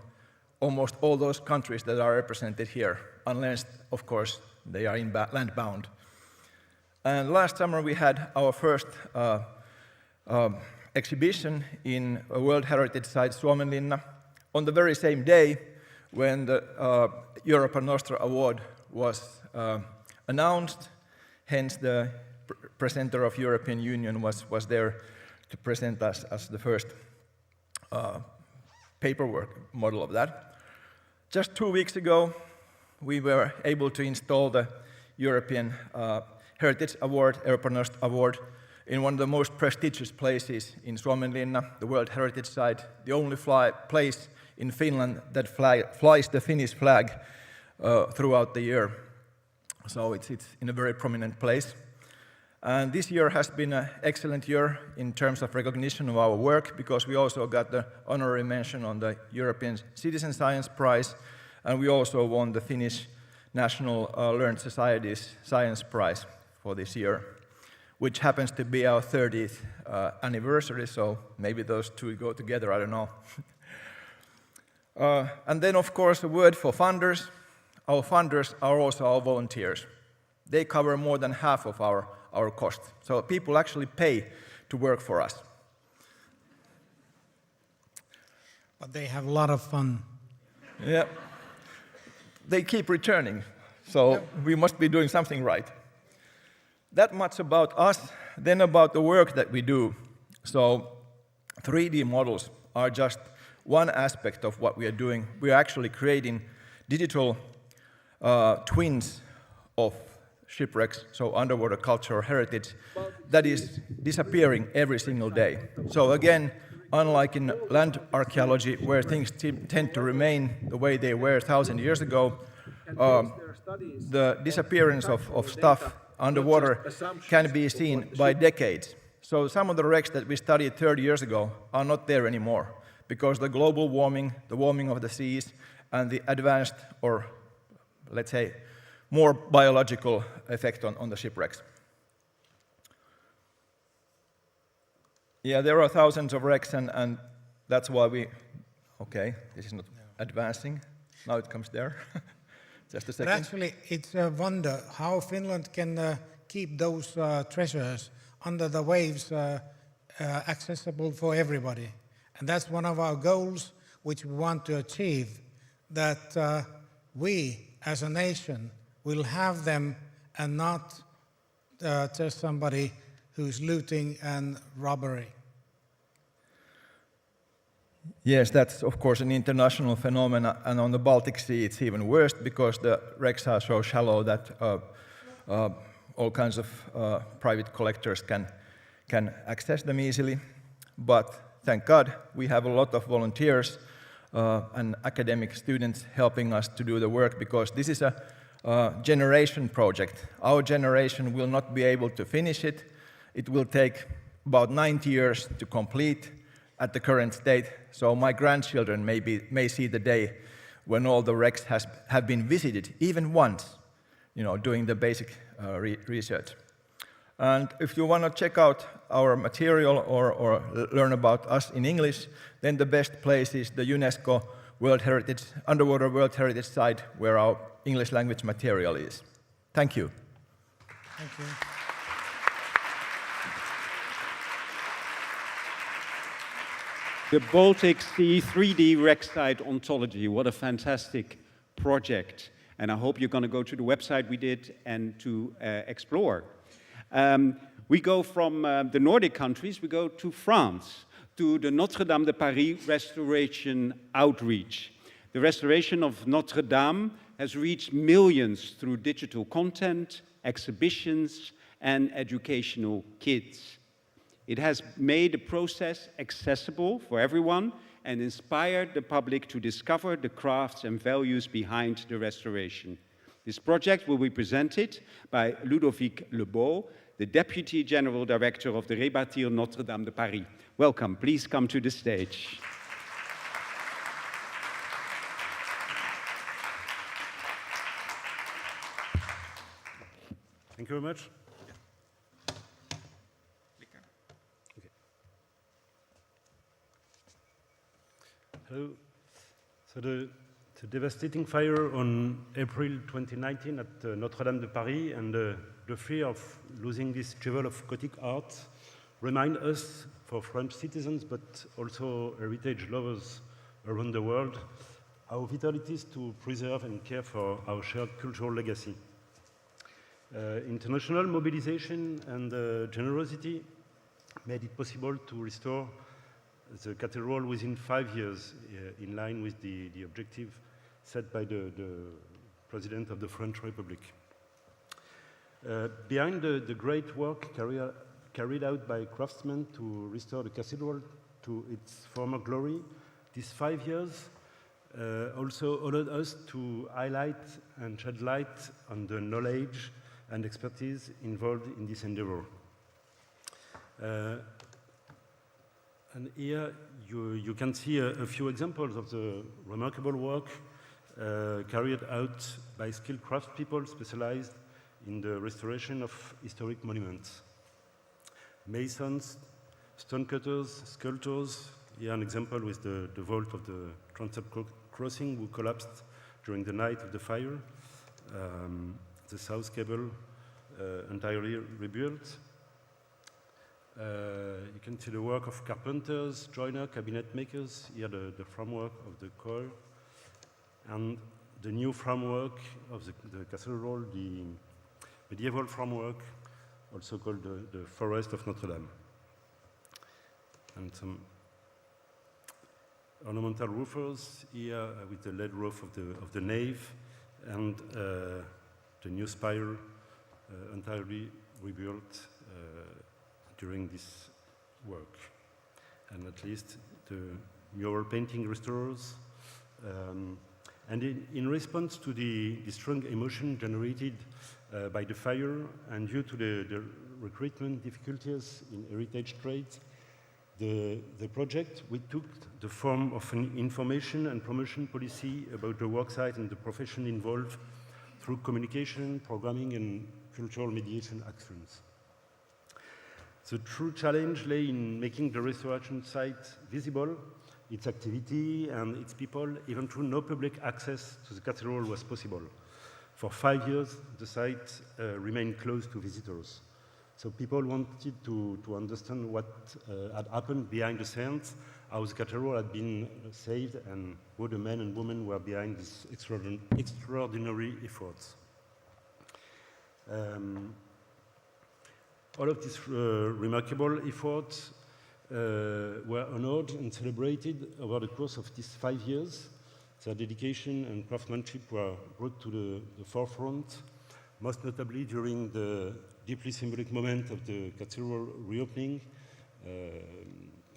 almost all those countries that are represented here, unless, of course, they are land-bound. And last summer we had our first exhibition in a World Heritage Site, Suomenlinna, on the very same day when the Europa Nostra Award was announced. Hence the presenter of European Union was there to present us as the first paperwork model of that. Just 2 weeks ago, we were able to install the European Heritage Award, Europa Nostra Award, in one of the most prestigious places in Suomenlinna, the World Heritage Site, the only place in Finland that flies the Finnish flag throughout the year. So it's in a very prominent place. And this year has been an excellent year in terms of recognition of our work, because we also got the honorary mention on the European Citizen Science Prize, and we also won the Finnish National Learned Society's Science Prize for this year, which happens to be our 30th anniversary, so maybe those two go together, I don't know. And then, of course, a word for funders. Our funders are also our volunteers. They cover more than half of our cost. So people actually pay to work for us. But they have a lot of fun. Yeah. They keep returning, so we must be doing something right. That much about us, then about the work that we do. So 3D models are just one aspect of what we are doing. We are actually creating digital twins of shipwrecks, so underwater cultural heritage, that is disappearing every single day. So again, unlike in land archaeology, where things tend to remain the way they were 1,000 years ago, the disappearance of stuff underwater can be seen by decades. So some of the wrecks that we studied 30 years ago are not there anymore, because the global warming, the warming of the seas, and the advanced, or let's say, more biological effect on the shipwrecks. Yeah, there are thousands of wrecks, and that's why we... Okay, this is not advancing. Now it comes there. Just a second. But actually, it's a wonder how Finland can keep those treasures under the waves accessible for everybody. And that's one of our goals, which we want to achieve, that we, as a nation, will have them and not just somebody who's looting and robbery. Yes, that's of course an international phenomenon, and on the Baltic Sea it's even worse because the wrecks are so shallow that all kinds of private collectors can access them easily. But thank God we have a lot of volunteers and academic students helping us to do the work, because this is a generation project. Our generation will not be able to finish it. It will take about 90 years to complete at the current state. So my grandchildren may see the day when all the wrecks have been visited, even once, doing the basic research. And if you want to check out our material or learn about us in English, then the best place is the UNESCO World Heritage, Underwater World Heritage Site, where our English language material is. Thank you. Thank you. The Baltic Sea 3D Wrecksite Ontology. What a fantastic project. And I hope you're going to go to the website we did and to explore. We go from the Nordic countries, we go to France, to the Notre-Dame de Paris restoration outreach. The restoration of Notre-Dame has reached millions through digital content, exhibitions, and educational kits. It has made the process accessible for everyone and inspired the public to discover the crafts and values behind the restoration. This project will be presented by Ludovic Lebeau, the Deputy General Director of the Rebâtir Notre-Dame de Paris. Welcome, please come to the stage. Thank you very much. Hello. So the devastating fire on April 2019 at Notre-Dame de Paris and the fear of losing this jewel of Gothic art remind us, for French citizens, but also heritage lovers around the world, how vital it is to preserve and care for our shared cultural legacy. International mobilization and generosity made it possible to restore the cathedral within 5 years, in line with the objective set by the President of the French Republic. Behind the great work carried out by craftsmen to restore the cathedral to its former glory, these 5 years also allowed us to highlight and shed light on the knowledge and expertise involved in this endeavor. And here you can see a few examples of the remarkable work carried out by skilled craftspeople specialized in the restoration of historic monuments. Masons, stonecutters, sculptors. Here an example with the vault of the transept crossing who collapsed during the night of the fire. The south gable entirely rebuilt. You can see the work of carpenters, joiner, cabinet makers. Here the framework of the choir. And the new framework of the cathedral, the medieval framework, also called the Forest of Notre-Dame. And some ornamental roofers here with the lead roof of the nave and the new spire entirely rebuilt during this work. And at least the mural painting restorers. And in response to the strong emotion generated by the fire and due to the recruitment difficulties in heritage trades, the project took the form of an information and promotion policy about the worksite and the profession involved through communication, programming, and cultural mediation actions. The true challenge lay in making the restoration site visible, its activity and its people, even though no public access to the cathedral was possible. For 5 years, the site remained closed to visitors. So people wanted to understand what had happened behind the scenes, how the cathedral had been saved, and who the men and women were behind these extraordinary efforts. All of these remarkable efforts were honored and celebrated over the course of these 5 years. Their dedication and craftsmanship were brought to the forefront, most notably during the deeply symbolic moment of the cathedral reopening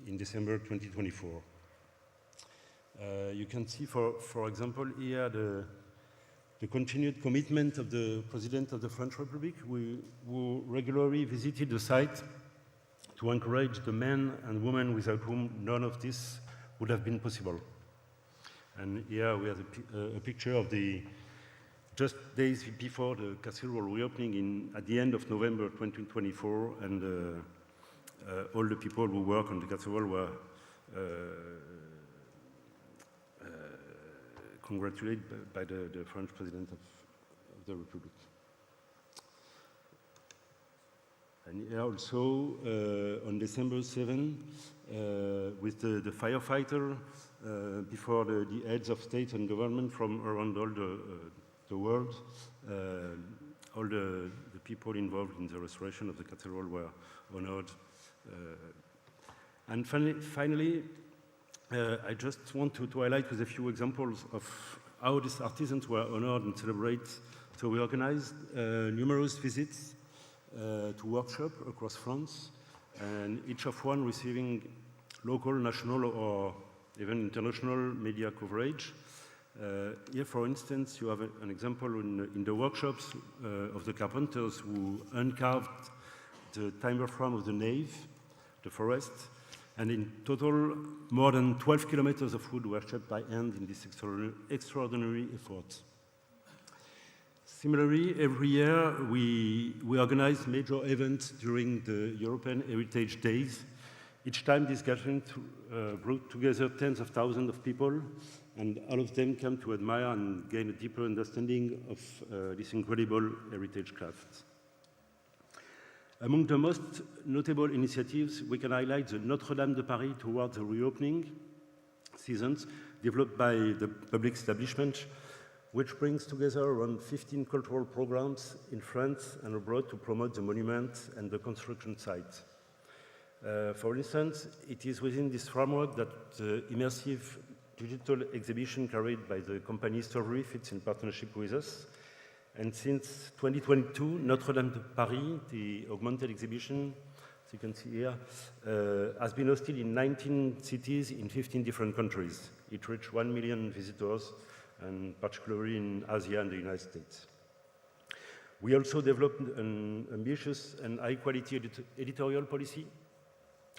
in December 2024. You can see, for example, here the continued commitment of the President of the French Republic, who regularly visited the site to encourage the men and women without whom none of this would have been possible. And here we have a picture of just days before the cathedral reopening at the end of November 2024, and all the people who work on the cathedral were congratulated by the French President of the Republic. And here also, on December 7, with the firefighter, before the heads of state and government from around all the world, all the people involved in the restoration of the cathedral were honored. And finally, I just want to highlight with a few examples of how these artisans were honored and celebrated. So we organized numerous visits to workshops across France, and each of one receiving local, national, or even international media coverage. Here, for instance, you have an example in the workshops of the carpenters who uncarved the timber frame of the nave, the forest, and in total, more than 12 kilometers of wood were shaped by hand in this extraordinary effort. Similarly, every year we organize major events during the European Heritage Days. Each time this gathering brought together tens of thousands of people, and all of them came to admire and gain a deeper understanding of this incredible heritage craft. Among the most notable initiatives, we can highlight the Notre-Dame de Paris towards the reopening seasons, developed by the public establishment, which brings together around 15 cultural programs in France and abroad to promote the monument and the construction site. For instance, it is within this framework that the immersive digital exhibition carried by the company Stara fits in partnership with us. And since 2022, Notre-Dame de Paris, the augmented exhibition, as you can see here, has been hosted in 19 cities in 15 different countries. It reached 1 million visitors, and particularly in Asia and the United States. We also developed an ambitious and high-quality editorial policy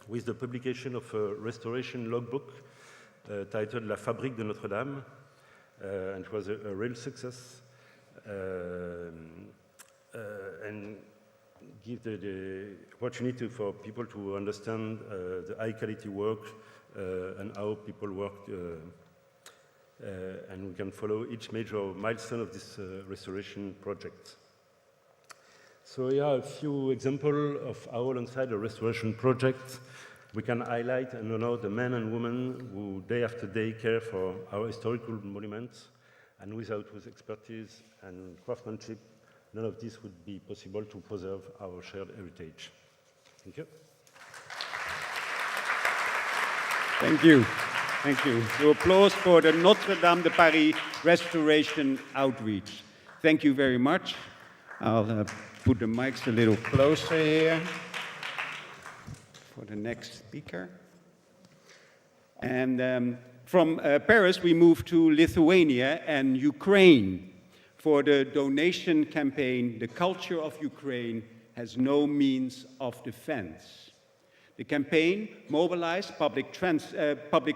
with the publication of a restoration logbook titled La Fabrique de Notre-Dame, and it was a real success. And give the opportunity for people to understand the high-quality work and how people work, and we can follow each major milestone of this restoration project. So here are a few examples of how, alongside the restoration project, we can highlight and honor the men and women who day after day care for our historical monuments, and without whose expertise and craftsmanship, none of this would be possible to preserve our shared heritage. Thank you. Thank you. Thank you. So applause for the Notre-Dame de Paris restoration outreach. Thank you very much. I'll put the mics a little closer here for the next speaker. And from Paris, we move to Lithuania and Ukraine for the donation campaign, The Culture of Ukraine Has No Means of Defense. The campaign mobilized public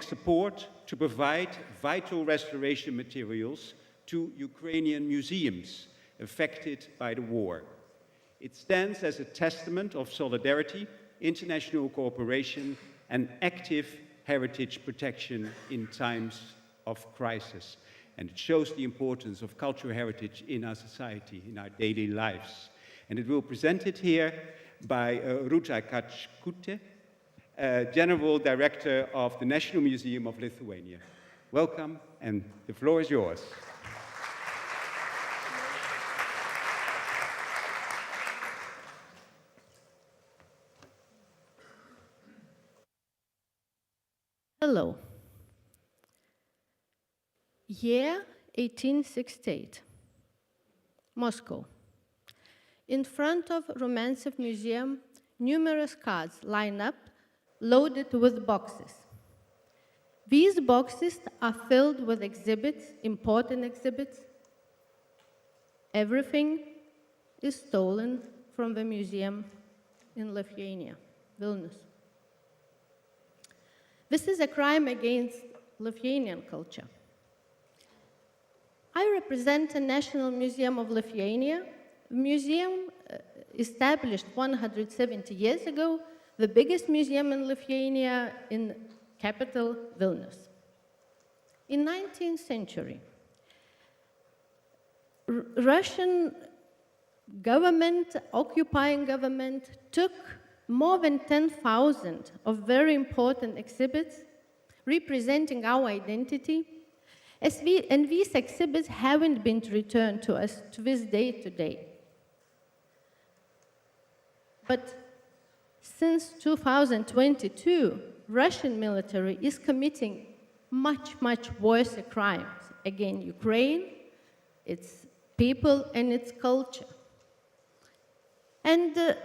support to provide vital restoration materials to Ukrainian museums affected by the war. It stands as a testament of solidarity, international cooperation, and active heritage protection in times of crisis. And it shows the importance of cultural heritage in our society, in our daily lives. And it will be presented here by Ruta Kačkutė, General Director of the National Museum of Lithuania. Welcome, and the floor is yours. Hello. Year 1868. Moscow. In front of Rumensev Museum, numerous cars line up, loaded with boxes. These boxes are filled with exhibits, important exhibits. Everything is stolen from the museum in Lithuania, Vilnius. This is a crime against Lithuanian culture. I represent the National Museum of Lithuania, a museum established 170 years ago, the biggest museum in Lithuania in capital Vilnius. In 19th century, Russian government, occupying government, took more than 10,000 of very important exhibits representing our identity, and these exhibits haven't been returned to us to this day today. But since 2022, Russian military is committing much, much worse crimes against Ukraine, its people, and its culture. And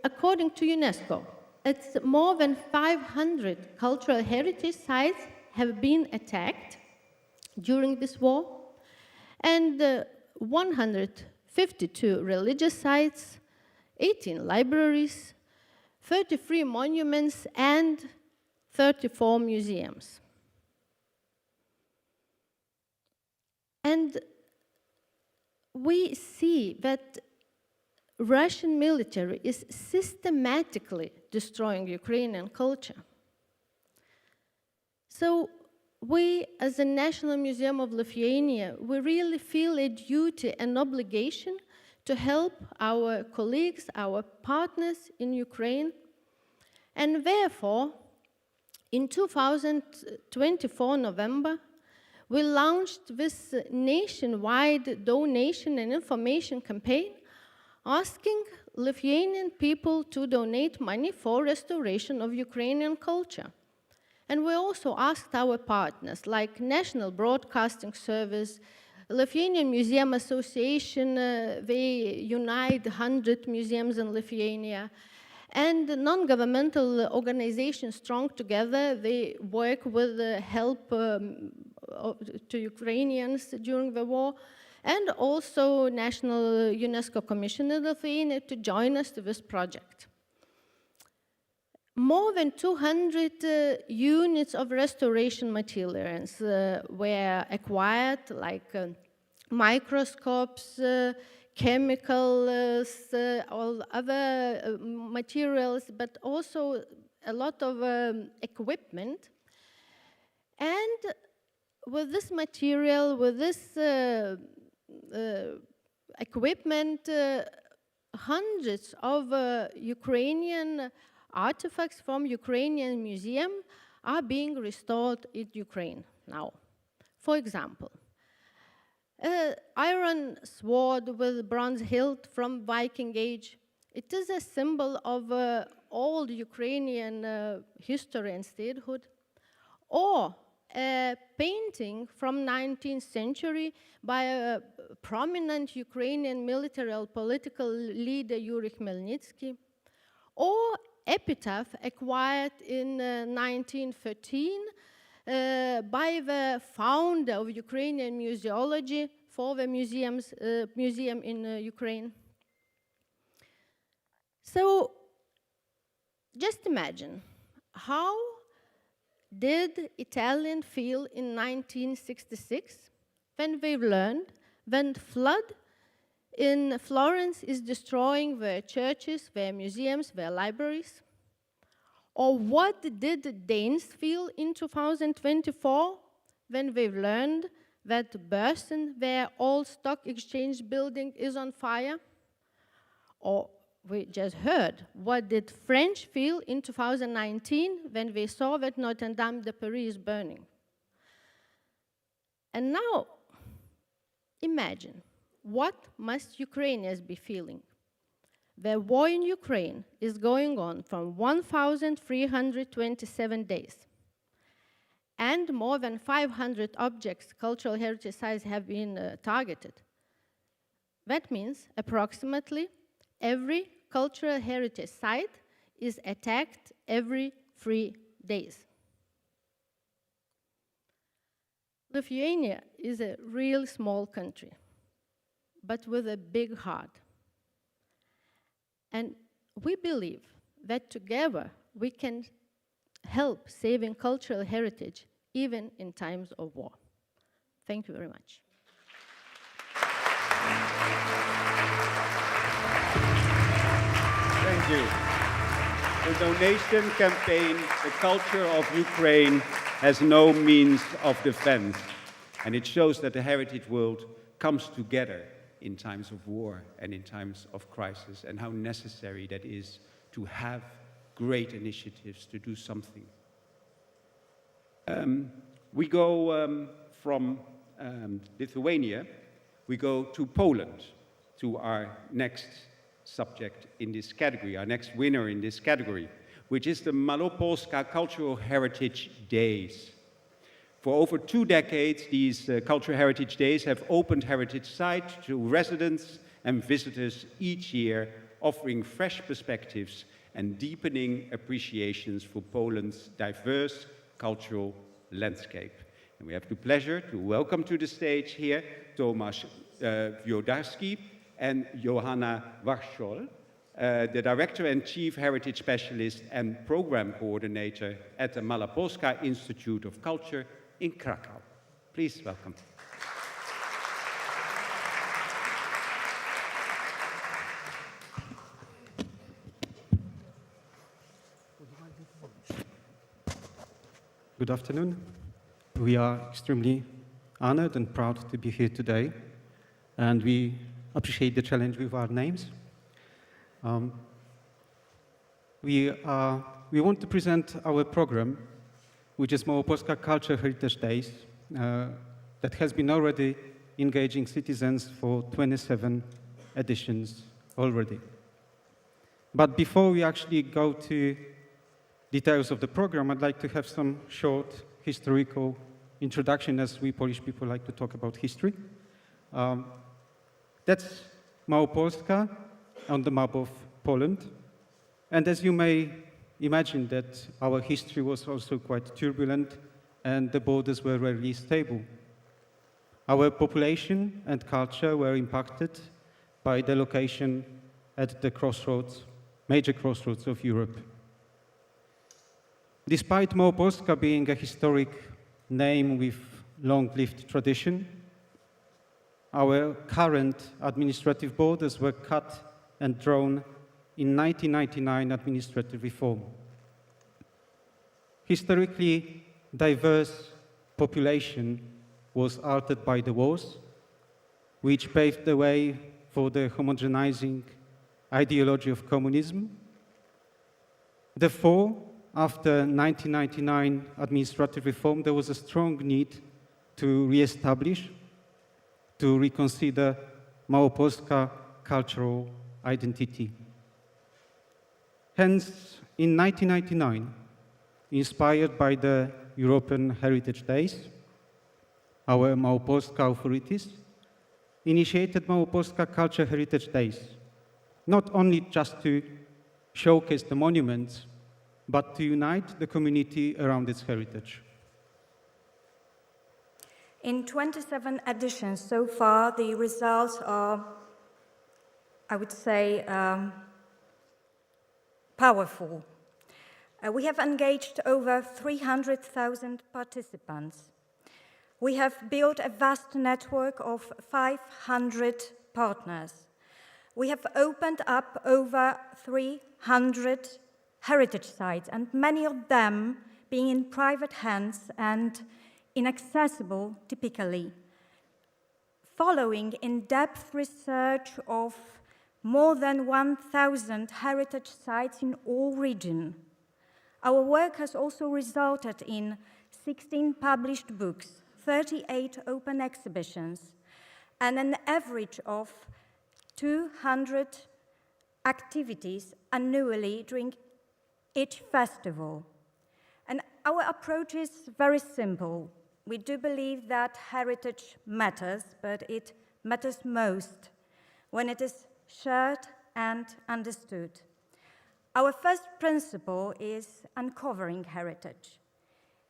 according to UNESCO, it's more than 500 cultural heritage sites have been attacked during this war, and 152 religious sites, 18 libraries, 33 monuments, and 34 museums. And we see that Russian military is systematically destroying Ukrainian culture. So we, as the National Museum of Lithuania, we really feel a duty and obligation to help our colleagues, our partners in Ukraine. And therefore, in 2024 November, we launched this nationwide donation and information campaign asking Lithuanian people to donate money for restoration of Ukrainian culture. And we also asked our partners, like National Broadcasting Service, Lithuanian Museum Association, they unite 100 museums in Lithuania, and non-governmental organizations Strong Together, they work with help to Ukrainians during the war, and also National UNESCO Commission in Lithuania to join us to this project. More than 200 units of restoration materials were acquired, like microscopes, chemicals, all other materials, but also a lot of equipment. And with this material, with this equipment, hundreds of Ukrainian artifacts from Ukrainian museum are being restored in Ukraine now. For example, iron sword with bronze hilt from Viking age. It is a symbol of old Ukrainian history and statehood. Or a painting from 19th century by a prominent Ukrainian military and political leader Yuri Khmelnytsky. Or epitaph acquired in 1913 by the founder of Ukrainian museology for the museum in Ukraine. So just imagine, how did Italians feel in 1966 when they learned when flood in Florence is destroying their churches, their museums, their libraries? Or what did the Danes feel in 2024 when they learned that Boston, their old stock exchange building, is on fire? Or we just heard, what did French feel in 2019 when they saw that Notre-Dame de Paris is burning? And now, imagine, what must Ukrainians be feeling? The war in Ukraine is going on from 1,327 days. And more than 500 objects, cultural heritage sites, have been targeted. That means approximately every cultural heritage site is attacked every 3 days. Lithuania is a real small country, but with a big heart. And we believe that together we can help saving cultural heritage even in times of war. Thank you very much. Thank you. The donation campaign, The Culture of Ukraine Has No Means of Defense. And it shows that the heritage world comes together in times of war and in times of crisis, and how necessary that is to have great initiatives to do something. We go from Lithuania, we go to Poland. to our next subject in this category, our next winner in this category, which is the Małopolska Cultural Heritage Days. For over 2 decades, these Cultural Heritage Days have opened heritage sites to residents and visitors each year, offering fresh perspectives and deepening appreciations for Poland's diverse cultural landscape. And we have the pleasure to welcome to the stage here Tomasz Wiodarski and Johanna Warszol, the Director and Chief Heritage Specialist and Program Coordinator at the Małopolska Institute of Culture in Krakow. Please welcome. Good afternoon. We are extremely honored and proud to be here today, and we appreciate the challenge with our names. We want to present our program, which is Małopolska Culture Heritage Days, that has been already engaging citizens for 27 editions already. But before we actually go to details of the program, I'd like to have some short historical introduction, as we Polish people like to talk about history. That's Małopolska on the map of Poland. And as you may imagine, that our history was also quite turbulent and the borders were rarely stable. Our population and culture were impacted by the location at the crossroads, major crossroads of Europe. Despite Małopolska being a historic name with long-lived tradition, our current administrative borders were cut and drawn in 1999 administrative reform. Historically diverse population was altered by the wars, which paved the way for the homogenizing ideology of communism. Therefore, after 1999 administrative reform, there was a strong need to re-establish, to reconsider Małopolska cultural identity. Hence, in 1999, inspired by the European Heritage Days, our Małopolska authorities initiated Małopolska Culture Heritage Days, not only just to showcase the monuments, but to unite the community around its heritage. In 27 editions so far, the results are, I would say, powerful. We have engaged over 300,000 participants. We have built a vast network of 500 partners. We have opened up over 300 heritage sites, and many of them being in private hands and inaccessible typically. Following in-depth research of more than 1,000 heritage sites in all regions, our work has also resulted in 16 published books, 38 open exhibitions, and an average of 200 activities annually during each festival. And our approach is very simple. We do believe that heritage matters, but it matters most when it is shared and understood. Our first principle is uncovering heritage.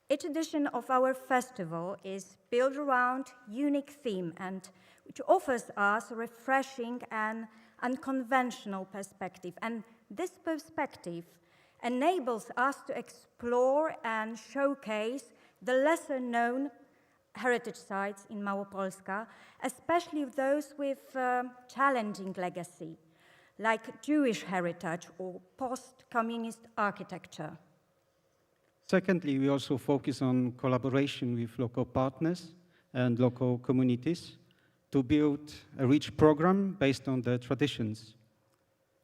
Each edition of our festival is built around a unique theme, and which offers us a refreshing and unconventional perspective. And this perspective enables us to explore and showcase the lesser-known heritage sites in Małopolska, especially those with challenging legacy, like Jewish heritage or post-communist architecture. Secondly, we also focus on collaboration with local partners and local communities to build a rich program based on the traditions.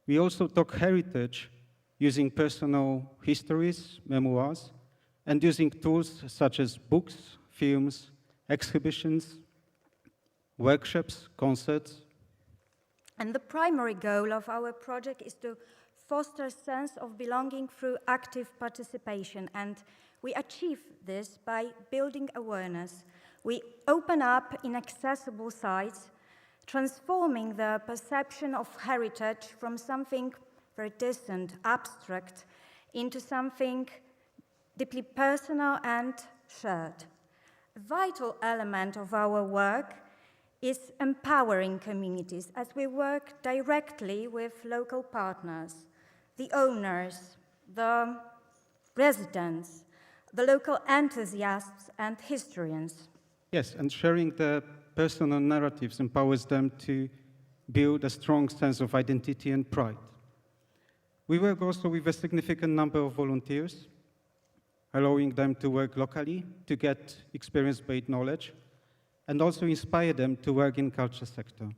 We also talk heritage using personal histories, memoirs, and using tools such as books, films, exhibitions, workshops, concerts. And the primary goal of our project is to foster a sense of belonging through active participation, and we achieve this by building awareness. We open up inaccessible sites, transforming the perception of heritage from something very distant, abstract, into something deeply personal and shared. A vital element of our work is empowering communities as we work directly with local partners, the owners, the residents, the local enthusiasts and historians. Yes, and sharing the personal narratives empowers them to build a strong sense of identity and pride. We work also with a significant number of volunteers, allowing them to work locally, to get experience-based knowledge, and also inspire them to work in culture sector.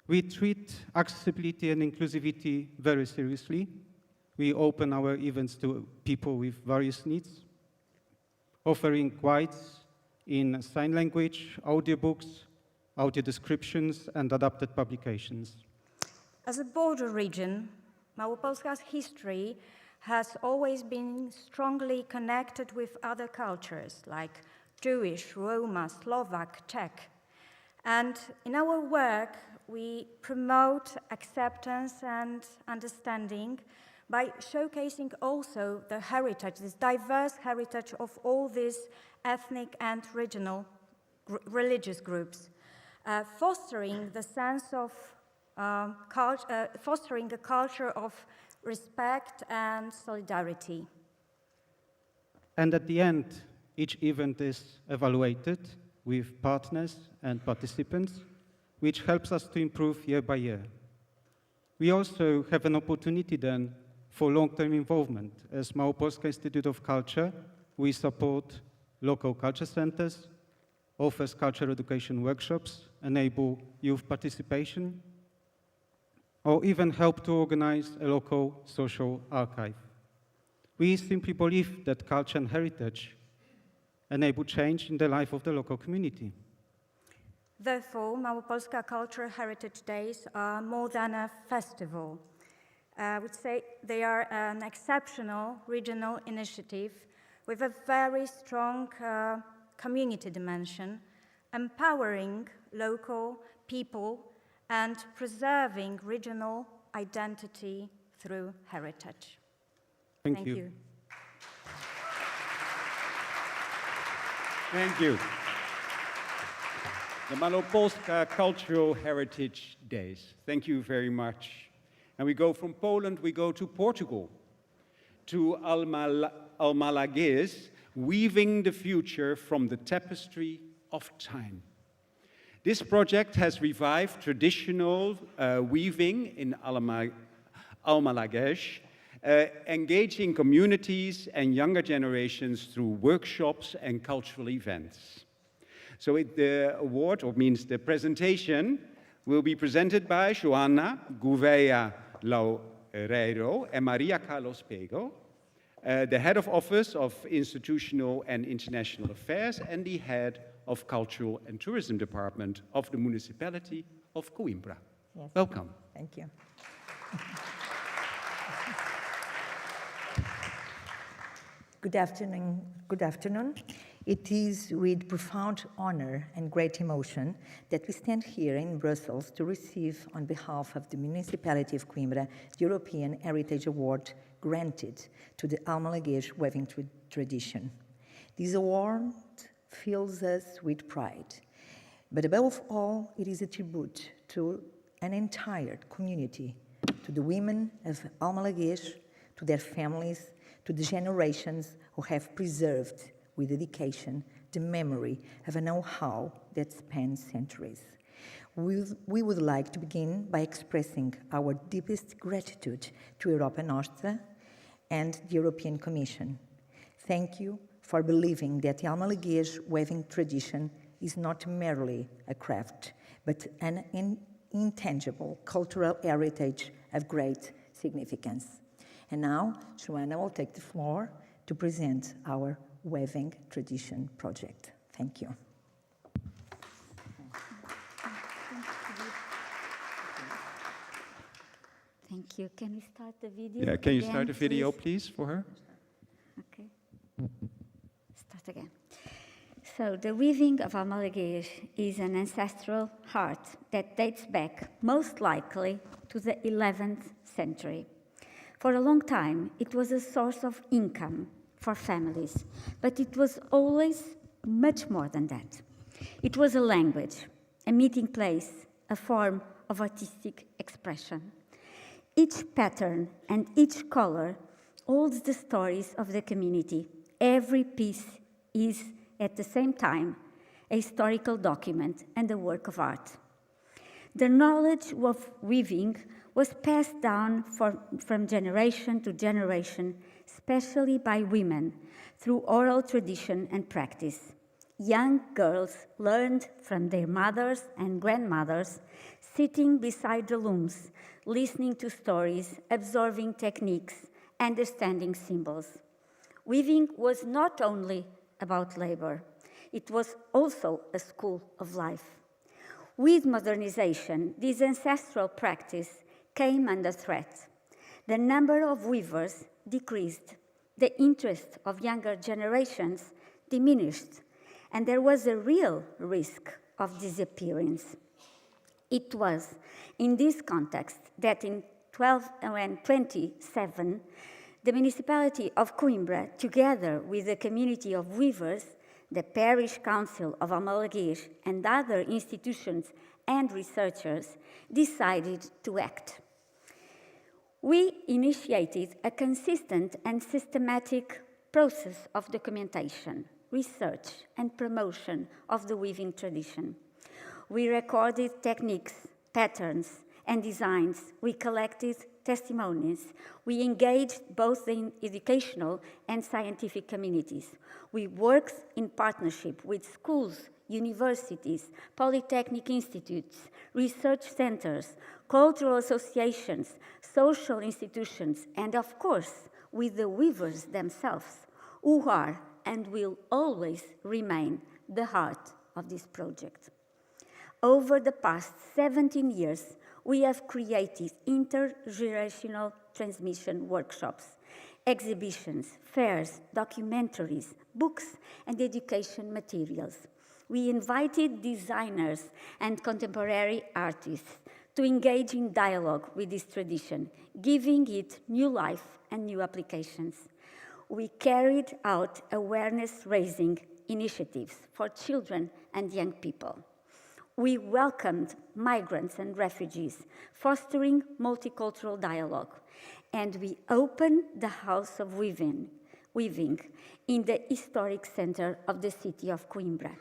We treat accessibility and inclusivity very seriously. We open our events to people with various needs, offering guides in sign language, audiobooks, audio descriptions, and adapted publications. As a border region, Małopolska's history has always been strongly connected with other cultures like Jewish, Roma, Slovak, Czech. And in our work, we promote acceptance and understanding by showcasing also the heritage, this diverse heritage of all these ethnic and regional religious groups, fostering the sense of fostering a culture of respect and solidarity. And at the end, each event is evaluated with partners and participants, which helps us to improve year by year. We also have an opportunity then for long-term involvement. As Małopolska Institute of Culture, we support local culture centers, offers cultural education workshops, enable youth participation, or even help to organize a local social archive. We simply believe that culture and heritage enable change in the life of the local community. Therefore, Małopolska Cultural Heritage Days are more than a festival. I would say they are an exceptional regional initiative with a very strong community dimension, empowering local people and preserving regional identity through heritage. Thank you. Thank you. The Małopolska Cultural Heritage Days. Thank you very much. And we go from Poland, we go to Portugal, to Almalaguês, weaving the future from the tapestry of time. This project has revived traditional weaving in Almalaguês, engaging communities and younger generations through workshops and cultural events. So the award, or means the presentation, will be presented by Joana Gouveia Loureiro and Maria Carlos Pego, the head of Office of Institutional and International Affairs and the head of Cultural and Tourism Department of the Municipality of Coimbra. Yes. Welcome. Thank you. Good afternoon. Good afternoon. It is with profound honor and great emotion that we stand here in Brussels to receive, on behalf of the Municipality of Coimbra, the European Heritage Award granted to the Almalaguês weaving tradition. This award fills us with pride, but above all, it is a tribute to an entire community, to the women of Almalaguês, to their families, to the generations who have preserved with dedication the memory of a know-how that spans centuries. We would like to begin by expressing our deepest gratitude to Europa Nostra and the European Commission. Thank you for believing that the Almalaguês weaving tradition is not merely a craft, but an intangible cultural heritage of great significance. And now, Joana will take the floor to present our weaving tradition project. Thank you. Thank you. Can we start the video? Yeah, can you again, start the video, please, for her? Okay. Start again. So the weaving of Almalaguês is an ancestral art that dates back most likely to the 11th century. For a long time, it was a source of income for families, but it was always much more than that. It was a language, a meeting place, a form of artistic expression. Each pattern and each color holds the stories of the community. Every piece is, at the same time, a historical document and a work of art. The knowledge of weaving was passed down from generation to generation, especially by women, through oral tradition and practice. Young girls learned from their mothers and grandmothers, sitting beside the looms, listening to stories, absorbing techniques, understanding symbols. Weaving was not only about labor, it was also a school of life. With modernization, this ancestral practice came under threat. The number of weavers decreased, the interest of younger generations diminished, and there was a real risk of disappearance. It was in this context that in 2007, the municipality of Coimbra, together with the community of weavers, the parish council of Almalaguês, and other institutions and researchers, decided to act. We initiated a consistent and systematic process of documentation, research, and promotion of the weaving tradition. We recorded techniques, patterns, and designs. We collected testimonies. We engaged both the educational and scientific communities. We worked in partnership with schools, universities, polytechnic institutes, research centers, cultural associations, social institutions, and of course, with the weavers themselves, who are and will always remain the heart of this project. Over the past 17 years, we have created intergenerational transmission workshops, exhibitions, fairs, documentaries, books, and education materials. We invited designers and contemporary artists to engage in dialogue with this tradition, giving it new life and new applications. We carried out awareness-raising initiatives for children and young people. We welcomed migrants and refugees, fostering multicultural dialogue, and we opened the House of Weaving in the historic center of the city of Coimbra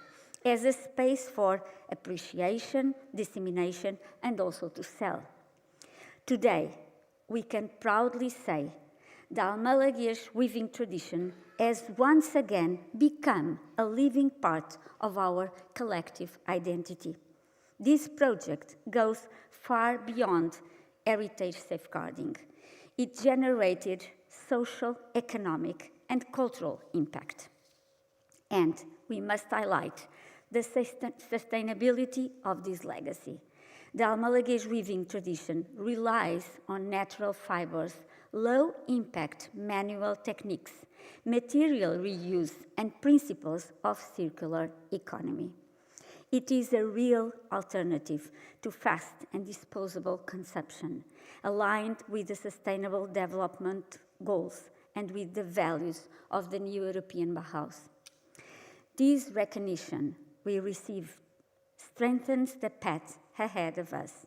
as a space for appreciation, dissemination, and also to sell. Today, we can proudly say the Almalaguês weaving tradition has once again become a living part of our collective identity. This project goes far beyond heritage safeguarding. It generated social, economic, and cultural impact. And we must highlight the sustainability of this legacy. The Almalaguês weaving tradition relies on natural fibers, low-impact manual techniques, material reuse, and principles of circular economy. It is a real alternative to fast and disposable consumption, aligned with the Sustainable Development Goals and with the values of the new European Bauhaus. This recognition we receive strengthens the path ahead of us.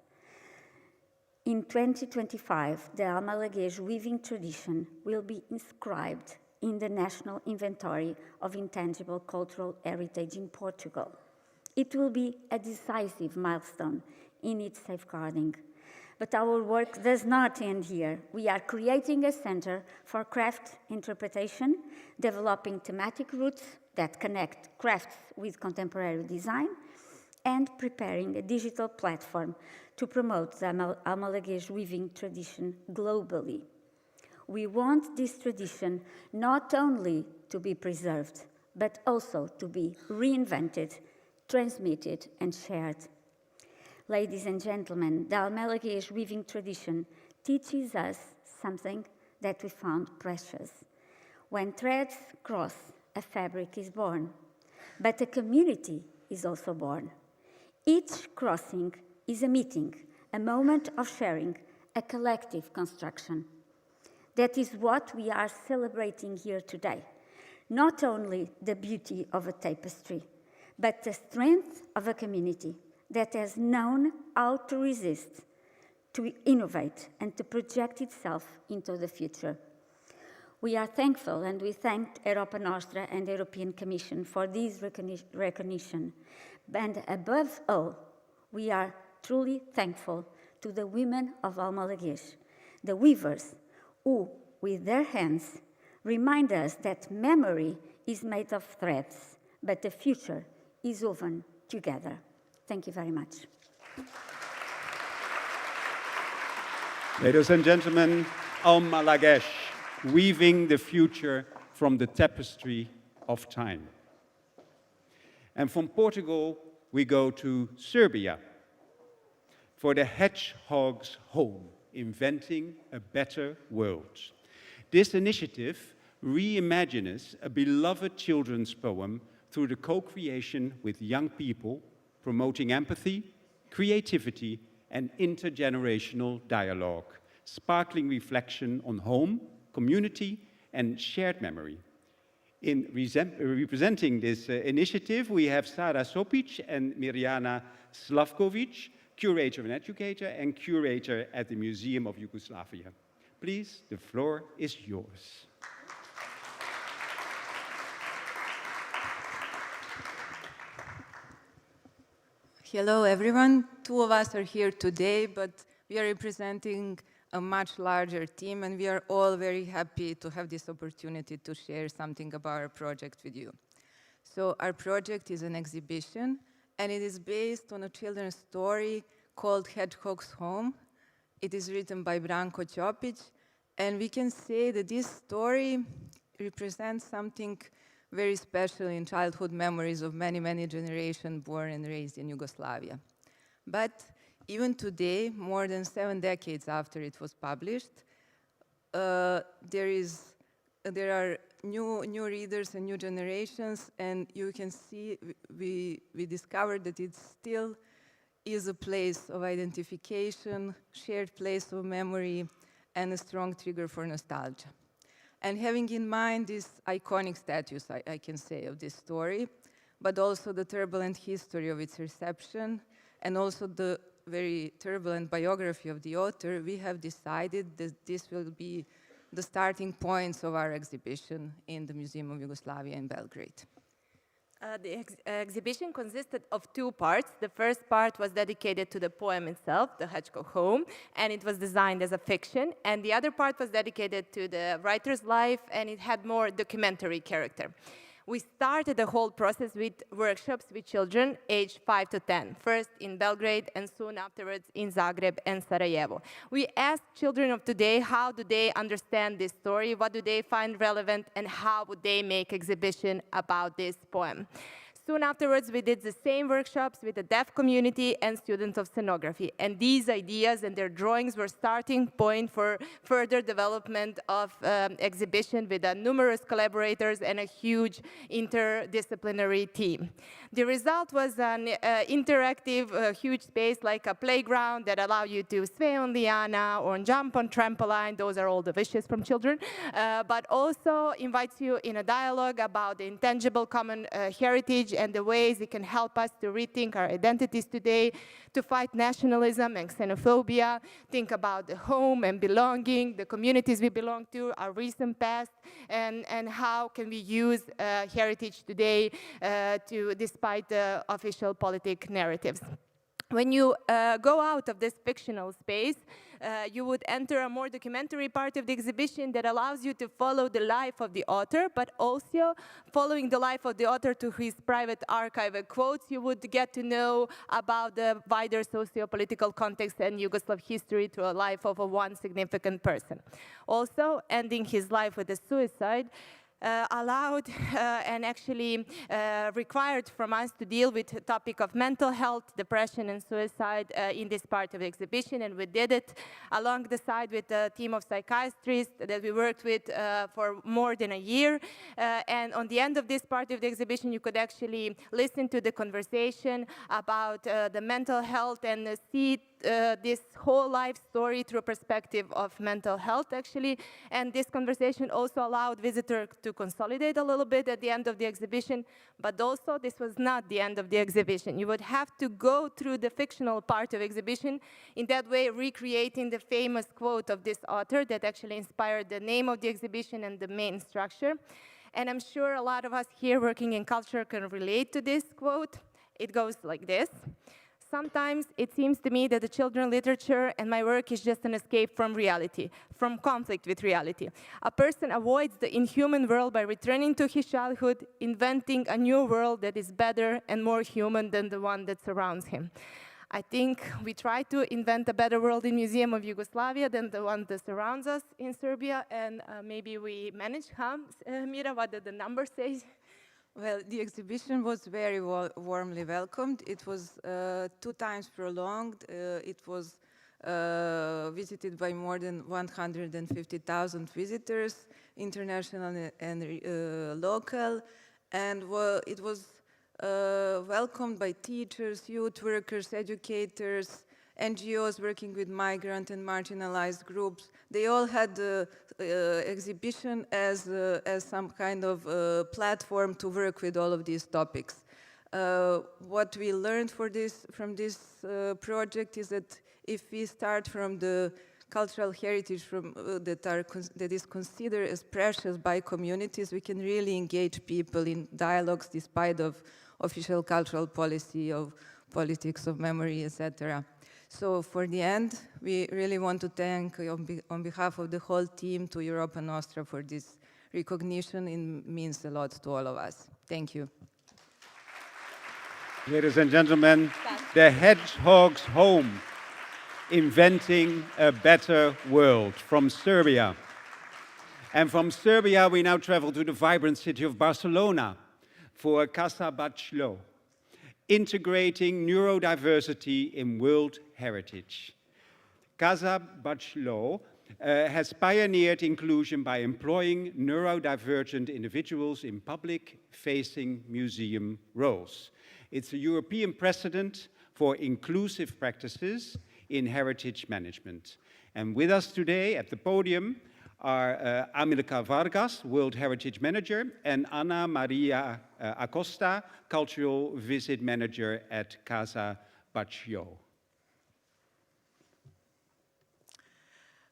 In 2025, the Almalaguês weaving tradition will be inscribed in the National Inventory of Intangible Cultural Heritage in Portugal. It will be a decisive milestone in its safeguarding. But our work does not end here. We are creating a center for craft interpretation, developing thematic routes that connect crafts with contemporary design, and preparing a digital platform to promote the Almalaguês weaving tradition globally. We want this tradition not only to be preserved, but also to be reinvented, transmitted, and shared. Ladies and gentlemen, the Almalaguês weaving tradition teaches us something that we found precious. When threads cross, a fabric is born, but a community is also born. Each crossing is a meeting, a moment of sharing, a collective construction. That is what we are celebrating here today. Not only the beauty of a tapestry, but the strength of a community that has known how to resist, to innovate, and to project itself into the future. We are thankful, and we thank Europa Nostra and the European Commission for this recognition. And above all, we are truly thankful to the women of Almalaguês, the weavers, who, with their hands, remind us that memory is made of threads, but the future is woven together. Thank you very much. Ladies and gentlemen, Almalaguês, weaving the future from the tapestry of time. And from Portugal, we go to Serbia for the Hedgehog's Home, Inventing a Better World. This initiative reimagines a beloved children's poem through the co-creation with young people, promoting empathy, creativity, and intergenerational dialogue, sparkling reflection on home, community, and shared memory. In representing this initiative, we have Sara Sopic and Mirjana Slavkovic, curator and educator, and curator at the Museum of Yugoslavia. Please, the floor is yours. Hello, everyone. Two of us are here today, but we are representing a much larger team, and we are all very happy to have this opportunity to share something about our project with you. So our project is an exhibition, and it is based on a children's story called Hedgehog's Home. It is written by Branko Ćopić, and we can say that this story represents something very special in childhood memories of many, many generations born and raised in Yugoslavia. But even today, more than 7 decades after it was published, there are new readers and new generations, and you can see we discovered that it still is a place of identification, shared place of memory, and a strong trigger for nostalgia. And having in mind this iconic status, I can say, of this story, but also the turbulent history of its reception, and also the very turbulent biography of the author, we have decided that this will be the starting points of our exhibition in the Museum of Yugoslavia in Belgrade. The exhibition consisted of 2 parts. The first part was dedicated to the poem itself, The Hedgehog Home, and it was designed as a fiction. And the other part was dedicated to the writer's life, and it had more documentary character. We started the whole process with workshops with children aged 5 to 10, first in Belgrade and soon afterwards in Zagreb and Sarajevo. We asked children of today, how do they understand this story, what do they find relevant, and how would they make exhibition about this poem. Soon afterwards, we did the same workshops with the deaf community and students of scenography. And these ideas and their drawings were starting point for further development of exhibition with numerous collaborators and a huge interdisciplinary team. The result was an interactive, huge space like a playground that allow you to sway on liana or jump on trampoline. Those are all the wishes from children. But also invites you in a dialogue about the intangible common heritage and the ways it can help us to rethink our identities today, to fight nationalism and xenophobia, think about the home and belonging, the communities we belong to, our recent past, and how can we use heritage today despite the official politic narratives. When you go out of this fictional space, you would enter a more documentary part of the exhibition that allows you to follow the life of the author, but also following the life of the author to his private archive and quotes, you would get to know about the wider socio-political context and Yugoslav history through a life of one significant person. Also, ending his life with a suicide, allowed and actually required from us to deal with the topic of mental health, depression, and suicide in this part of the exhibition, and we did it along the side with a team of psychiatrists that we worked with for more than a year. And on the end of this part of the exhibition, you could actually listen to the conversation about the mental health and see this whole life story through a perspective of mental health, actually. And this conversation also allowed visitors to consolidate a little bit at the end of the exhibition, but also this was not the end of the exhibition. You would have to go through the fictional part of the exhibition, in that way recreating the famous quote of this author that actually inspired the name of the exhibition and the main structure. And I'm sure a lot of us here working in culture can relate to this quote. It goes like this. Sometimes it seems to me that the children's literature and my work is just an escape from reality, from conflict with reality. A person avoids the inhuman world by returning to his childhood, inventing a new world that is better and more human than the one that surrounds him. I think we try to invent a better world in Museum of Yugoslavia than the one that surrounds us in Serbia, and maybe we managed, huh? Mira, what did the number say? Well, the exhibition was very warmly welcomed. It was 2 times prolonged. It was visited by more than 150,000 visitors, international and local. And it was welcomed by teachers, youth workers, educators, NGOs working with migrant and marginalized groups. They all had the exhibition as some kind of platform to work with all of these topics. What we learned from this project is that if we start from the cultural heritage that is considered as precious by communities, we can really engage people in dialogues despite of official cultural policy, of politics of memory, etc. So for the end, we really want to thank, on behalf of the whole team, to Europa Nostra for this recognition. It means a lot to all of us. Thank you. Ladies and gentlemen, the Hedgehog's Home, Inventing a Better World, from Serbia. And from Serbia, we now travel to the vibrant city of Barcelona for Casa Batlló, integrating neurodiversity in world heritage. Casa Batlló has pioneered inclusion by employing neurodivergent individuals in public-facing museum roles. It's a European precedent for inclusive practices in heritage management. And with us today at the podium are Amilcar Vargas, World Heritage Manager, and Ana Maria Acosta, Cultural Visit Manager at Casa Batlló.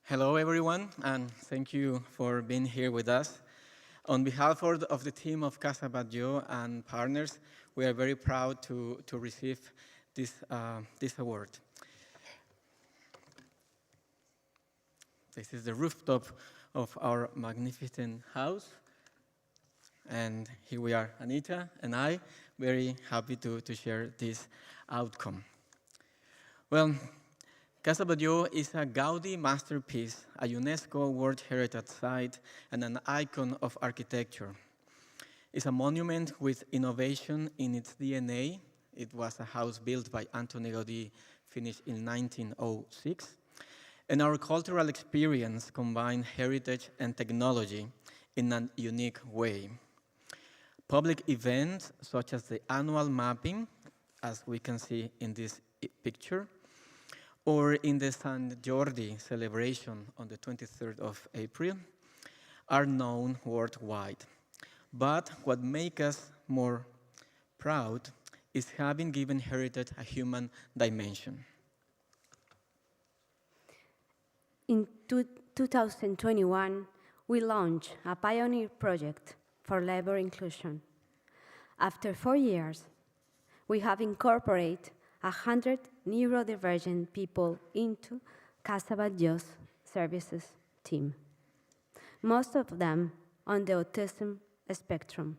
Hello, everyone, and thank you for being here with us. On behalf of the team of Casa Batlló and partners, we are very proud to receive this award. This is the rooftop of our magnificent house. And here we are, Anita and I, very happy to share this outcome. Well, Casa Batlló is a Gaudi masterpiece, a UNESCO World Heritage Site, and an icon of architecture. It's a monument with innovation in its DNA. It was a house built by Antoni Gaudí, finished in 1906. And our cultural experience combined heritage and technology in a unique way. Public events such as the annual mapping, as we can see in this picture, or in the Sant Jordi celebration on the 23rd of April, are known worldwide. But what makes us more proud is having given heritage a human dimension. In 2021, we launched a pioneer project for labor inclusion. After 4 years, we have incorporated 100 neurodivergent people into Casa Batlló's services team, most of them on the autism spectrum.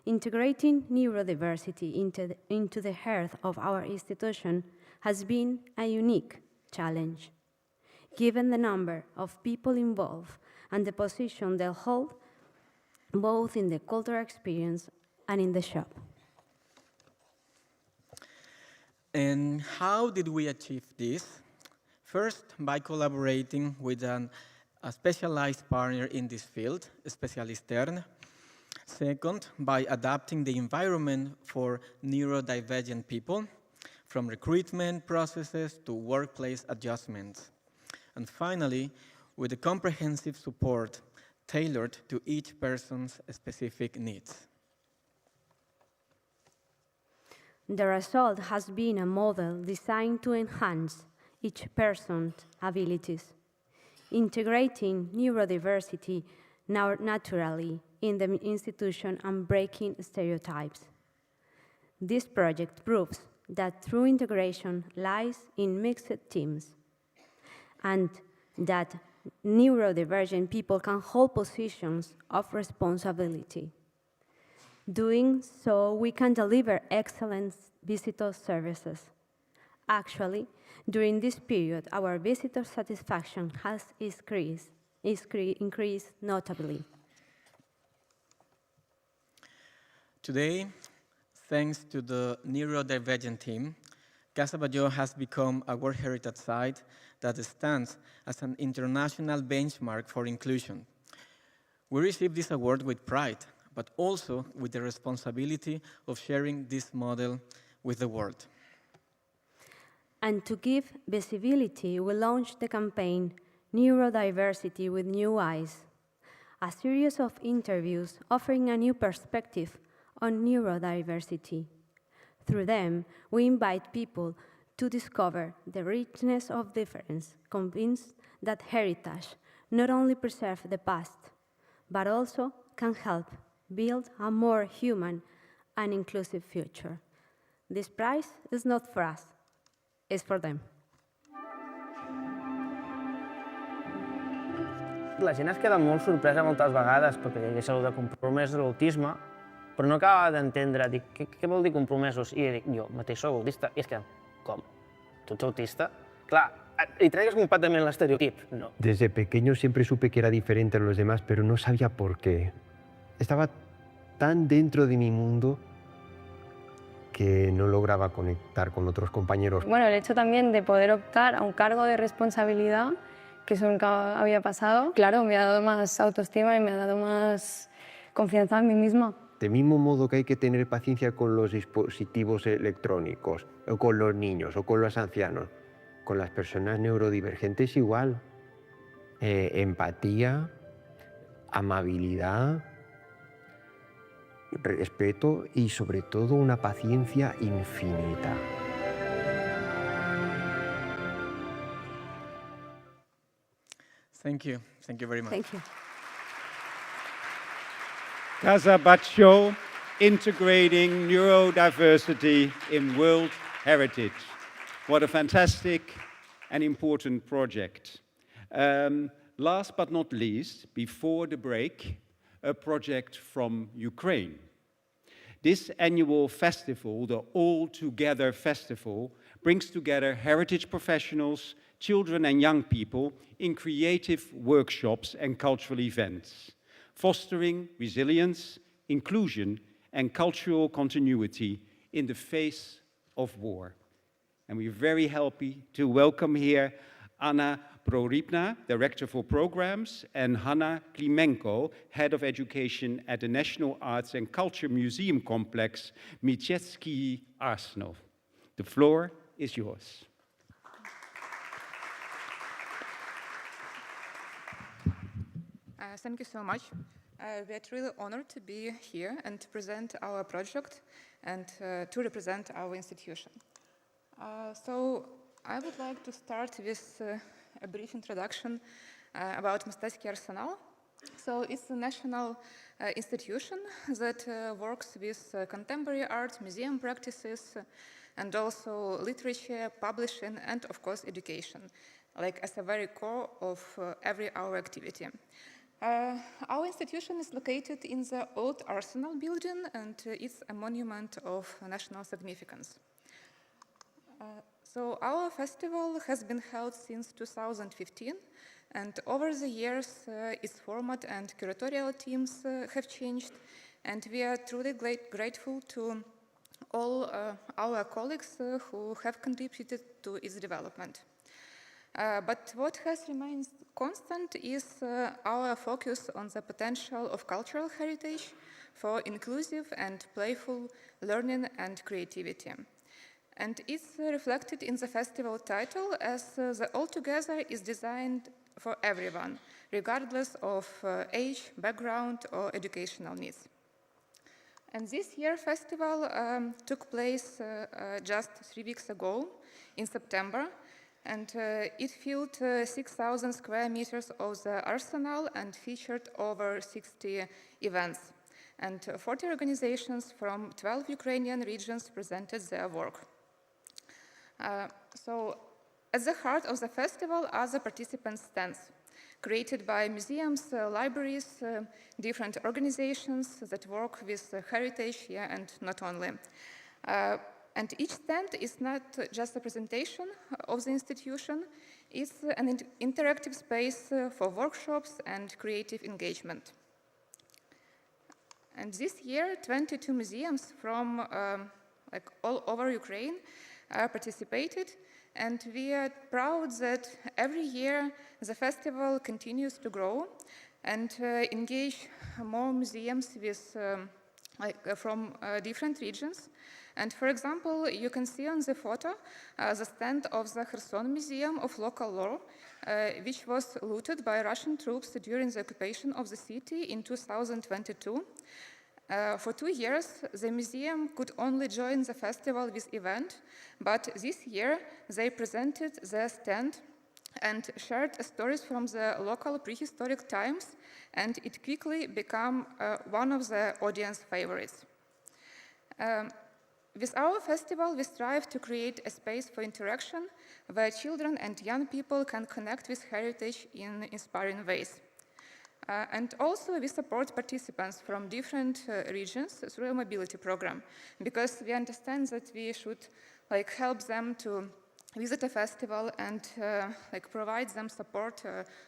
Integrating neurodiversity into the heart of our institution has been a unique challenge, given the number of people involved and the position they hold both in the cultural experience and in the shop. And how did we achieve this? First, by collaborating with a specialized partner in this field, a specialist externe. Second, by adapting the environment for neurodivergent people, from recruitment processes to workplace adjustments. And finally, with a comprehensive support tailored to each person's specific needs. The result has been a model designed to enhance each person's abilities, integrating neurodiversity naturally in the institution and breaking stereotypes. This project proves that true integration lies in mixed teams, and that neurodivergent people can hold positions of responsibility. Doing so, we can deliver excellent visitor services. Actually, during this period, our visitor satisfaction has increased notably. Today, thanks to the neurodivergent team, Casa Batlló has become a World Heritage Site that stands as an international benchmark for inclusion. We receive this award with pride, but also with the responsibility of sharing this model with the world. And to give visibility, we launched the campaign Neurodiversity with New Eyes, a series of interviews offering a new perspective on neurodiversity. Through them, we invite people to discover the richness of difference, convinced that heritage not only preserves the past, but also can help build a more human and inclusive future. This prize is not for us, it's for them. La gent es queda molt sorpresa moltes vegades perquè hi ha de compromès de l'autisme, però no acaba d'entendre, dic, què vol dir compromesos? I dic, jo mateix soc autista. I es queda, com? Tu ets autista? Clar, y traigas completamente el estereotipo. No. Desde pequeño siempre supe que era diferente a los demás, pero no sabía por qué. Estaba tan dentro de mi mundo que no lograba conectar con otros compañeros. Bueno, el hecho también de poder optar a un cargo de responsabilidad, que eso nunca había pasado, claro, me ha dado más autoestima y me ha dado más confianza en mí misma. Del mismo modo que hay que tener paciencia con los dispositivos electrónicos, o con los niños, o con los ancianos, con las personas neurodivergentes igual. Empatía, amabilidad, respeto y sobre todo una paciencia infinita. Thank you very much. Thank you. Casa Batlló, integrating neurodiversity in World Heritage. What a fantastic and important project. Last but not least, before the break, a project from Ukraine. This annual festival, the All Together Festival, brings together heritage professionals, children and young people in creative workshops and cultural events, fostering resilience, inclusion, and cultural continuity in the face of war. And we're very happy to welcome here Anna Prorybna, Director for Programs, and Hanna Klimenko, Head of Education at the National Arts and Culture Museum Complex, Mieczycki Arsenal. The floor is yours. Thank you so much. We are really honored to be here and to present our project and to represent our institution. So I would like to start with a brief introduction about Mostecki Arsenal. So it's a national institution that works with contemporary art, museum practices, and also literature, publishing, and of course education, like as a very core of every our activity. Our institution is located in the old Arsenal building, and it's a monument of national significance. So our festival has been held since 2015, And over the years, its format and curatorial teams have changed, and we are truly grateful to all our colleagues who have contributed to its development. But what has remained constant is our focus on the potential of cultural heritage for inclusive and playful learning and creativity. And it's reflected in the festival title, as the All Together is designed for everyone, regardless of age, background, or educational needs. And this year's festival took place just 3 weeks ago in September, and it filled 6,000 square meters of the arsenal and featured over 60 events. And 40 organizations from 12 Ukrainian regions presented their work. So, at the heart of the festival are the participant stands, created by museums, libraries, different organizations that work with heritage here and not only. And each stand is not just a presentation of the institution, it's an interactive space for workshops and creative engagement. And this year, 22 museums from all over Ukraine participated, and we are proud that every year the festival continues to grow and engage more museums with, from different regions. And for example, you can see on the photo the stand of the Kherson Museum of Local Law, which was looted by Russian troops during the occupation of the city in 2022. For 2 years, the museum could only join the festival with event, but this year they presented their stand and shared stories from the local prehistoric times, and it quickly became one of the audience favorites. With our festival, we strive to create a space for interaction where children and young people can connect with heritage in inspiring ways. And also we support participants from different regions through a mobility program, because we understand that we should help them to visit a festival and provide them support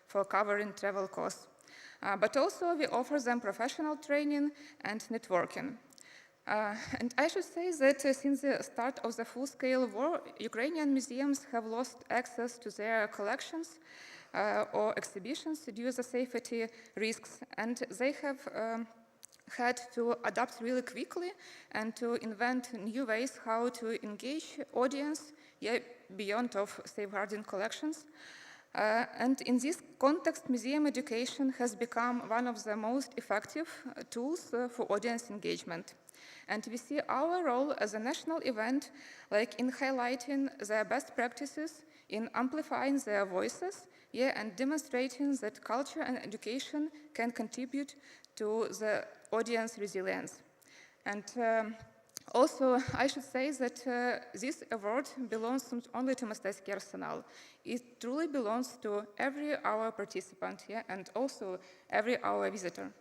for covering travel costs. But also we offer them professional training and networking. And I should say that since the start of the full-scale war, Ukrainian museums have lost access to their collections or exhibitions due to the safety risks, and they have had to adapt really quickly and to invent new ways how to engage audience beyond of safeguarding collections. And in this context, museum education has become one of the most effective tools for audience engagement. And we see our role as a national event in highlighting their best practices, in amplifying their voices, and demonstrating that culture and education can contribute to the audience resilience. And also, I should say that this award belongs not only to Mostecki Arsenal. It truly belongs to every our participant and also every our visitor.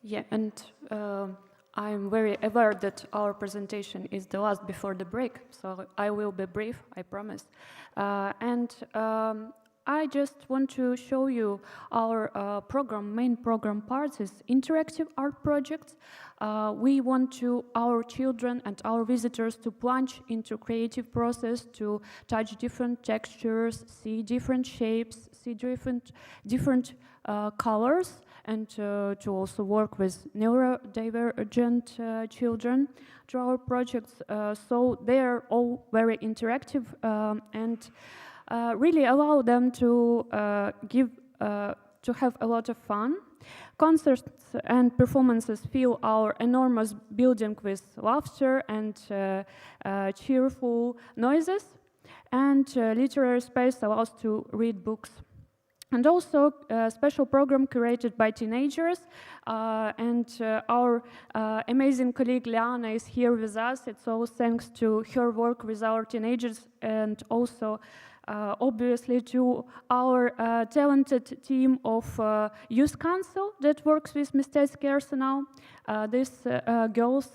Yeah, and I'm very aware that our presentation is the last before the break, so I will be brief, I promise. I just want to show you our main program parts is interactive art projects. We want our children and our visitors to plunge into creative process, to touch different textures, see different shapes, see different colors, and to also work with neurodivergent children through our projects. So they are all very interactive and really allow them to have a lot of fun. Concerts and performances fill our enormous building with laughter and cheerful noises, and literary space allows to read books. And also a special program curated by teenagers, and our amazing colleague Liana is here with us. It's all thanks to her work with our teenagers, and also obviously to our talented team of Youth Council that works with Mostecki Arsenal. These girls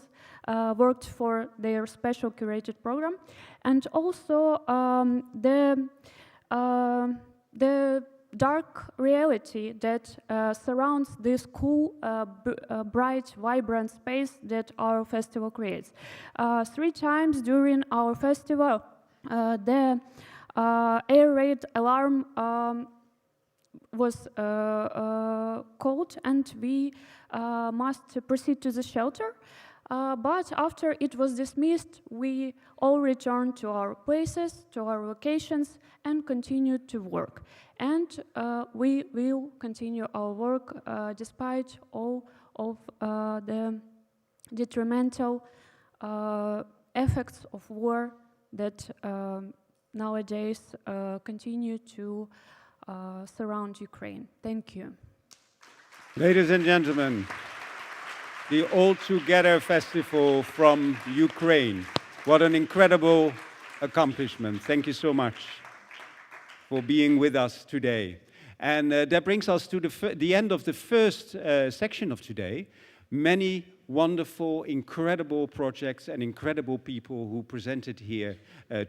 worked for their special curated program. And also the the dark reality that surrounds this cool, bright, vibrant space that our festival creates. 3 times during our festival, the air raid alarm was called, and we must proceed to the shelter. But after it was dismissed, we all returned to our places, to our locations, and continued to work. And we will continue our work despite all of the detrimental effects of war that nowadays continue to surround Ukraine. Thank you. Ladies and gentlemen, the All Together Festival from Ukraine. What an incredible accomplishment. Thank you so much for being with us today. And that brings us to the end of the first section of today. Many wonderful, incredible projects and incredible people who presented here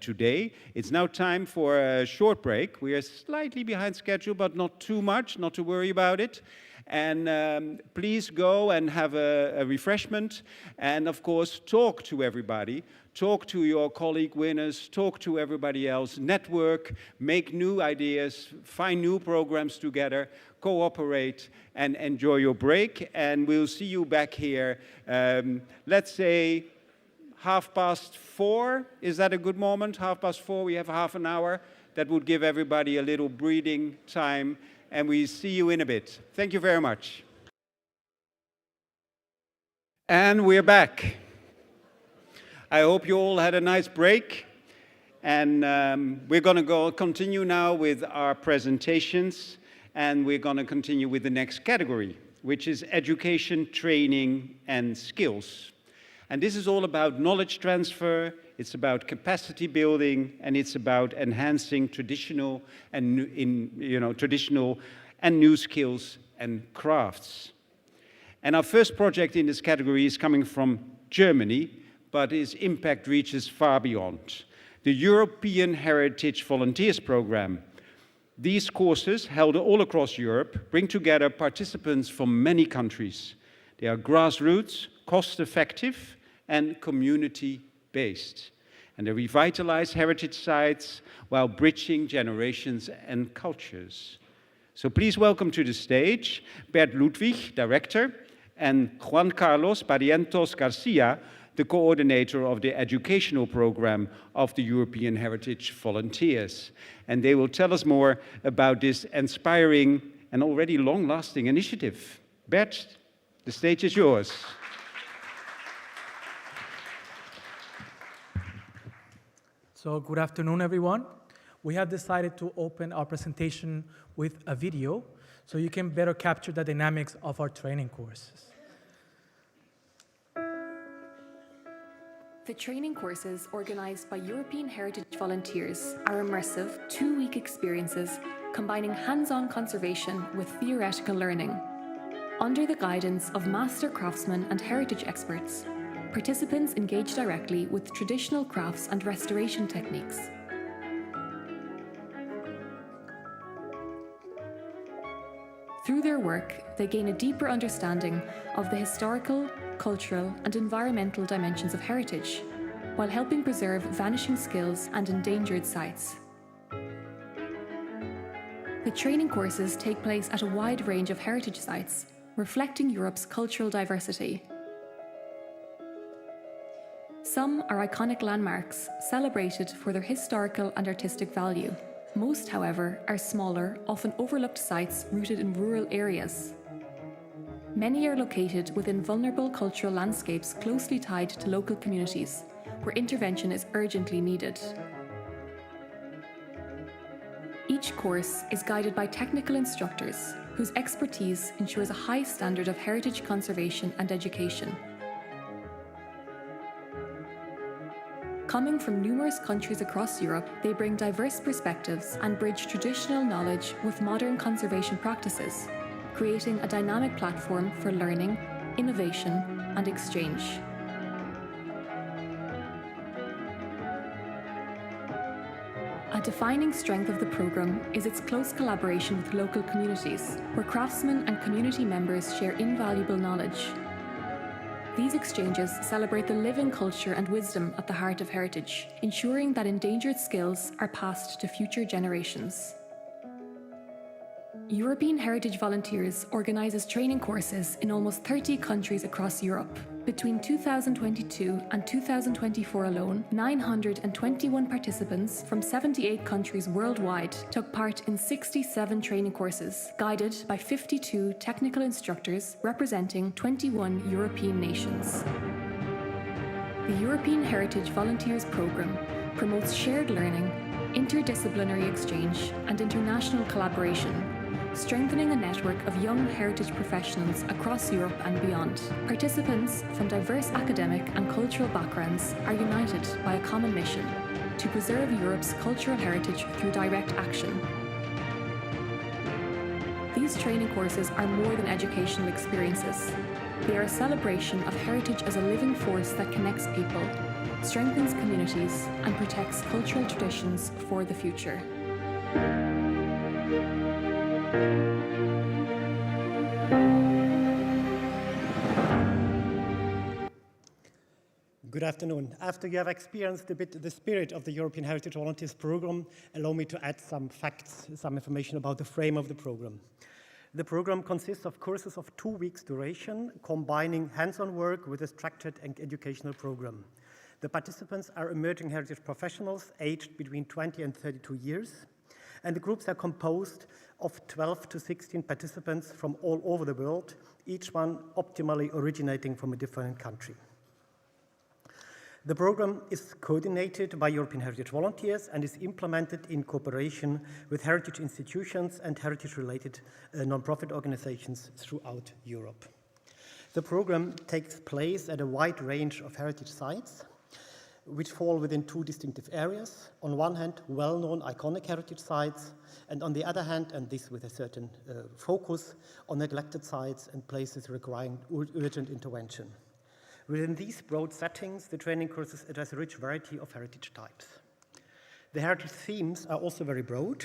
today. It's now time for a short break. We are slightly behind schedule, but not too much, not to worry about it. And please go and have a refreshment, and of course talk to everybody, talk to your colleague winners, talk to everybody else, network, make new ideas, find new programs together, cooperate, and enjoy your break. And we'll see you back here, let's say 4:30. Is that a good moment? 4:30, we have half an hour. That would give everybody a little breathing time. And we see you in a bit. Thank you very much. And we're back. I hope you all had a nice break. And we're going to continue now with our presentations. And we're going to continue with the next category, which is education, training, and skills. And this is all about knowledge transfer. It's about capacity building, and it's about enhancing traditional and new skills and crafts. And our first project in this category is coming from Germany, but its impact reaches far beyond. The European Heritage Volunteers Program. These courses, held all across Europe, bring together participants from many countries. They are grassroots, cost-effective, and community-based. And they revitalize heritage sites while bridging generations and cultures. So please welcome to the stage Bert Ludwig, Director, and Juan Carlos Barrientos Garcia, the coordinator of the educational program of the European Heritage Volunteers. And they will tell us more about this inspiring and already long-lasting initiative. Bert, the stage is yours. So good afternoon, everyone. We have decided to open our presentation with a video so you can better capture the dynamics of our training courses. The training courses organized by European Heritage Volunteers are immersive, 2-week experiences combining hands-on conservation with theoretical learning. Under the guidance of master craftsmen and heritage experts, participants engage directly with traditional crafts and restoration techniques. Through their work, they gain a deeper understanding of the historical, cultural, and environmental dimensions of heritage, while helping preserve vanishing skills and endangered sites. The training courses take place at a wide range of heritage sites, reflecting Europe's cultural diversity. Some are iconic landmarks, celebrated for their historical and artistic value. Most, however, are smaller, often overlooked sites rooted in rural areas. Many are located within vulnerable cultural landscapes closely tied to local communities, where intervention is urgently needed. Each course is guided by technical instructors, whose expertise ensures a high standard of heritage conservation and education. Coming from numerous countries across Europe, they bring diverse perspectives and bridge traditional knowledge with modern conservation practices, creating a dynamic platform for learning, innovation, and exchange. A defining strength of the programme is its close collaboration with local communities, where craftsmen and community members share invaluable knowledge. These exchanges celebrate the living culture and wisdom at the heart of heritage, ensuring that endangered skills are passed to future generations. European Heritage Volunteers organises training courses in almost 30 countries across Europe. Between 2022 and 2024 alone, 921 participants from 78 countries worldwide took part in 67 training courses, guided by 52 technical instructors representing 21 European nations. The European Heritage Volunteers Programme promotes shared learning, interdisciplinary exchange, and international collaboration, strengthening a network of young heritage professionals across Europe and beyond. Participants from diverse academic and cultural backgrounds are united by a common mission: to preserve Europe's cultural heritage through direct action. These training courses are more than educational experiences. They are a celebration of heritage as a living force that connects people, strengthens communities, and protects cultural traditions for the future. Good afternoon. After you have experienced a bit the spirit of the European Heritage Volunteers Programme, allow me to add some facts, some information about the frame of the programme. The programme consists of courses of 2 weeks duration, combining hands-on work with a structured and educational programme. The participants are emerging heritage professionals aged between 20 and 32 years, and the groups are composed of 12 to 16 participants from all over the world, each one optimally originating from a different country. The program is coordinated by European Heritage Volunteers and is implemented in cooperation with heritage institutions and heritage-related non-profit organizations throughout Europe. The program takes place at a wide range of heritage sites, which fall within 2 distinctive areas. On one hand, well-known iconic heritage sites, and on the other hand, and this with a certain focus, on neglected sites and places requiring urgent intervention. Within these broad settings, the training courses address a rich variety of heritage types. The heritage themes are also very broad.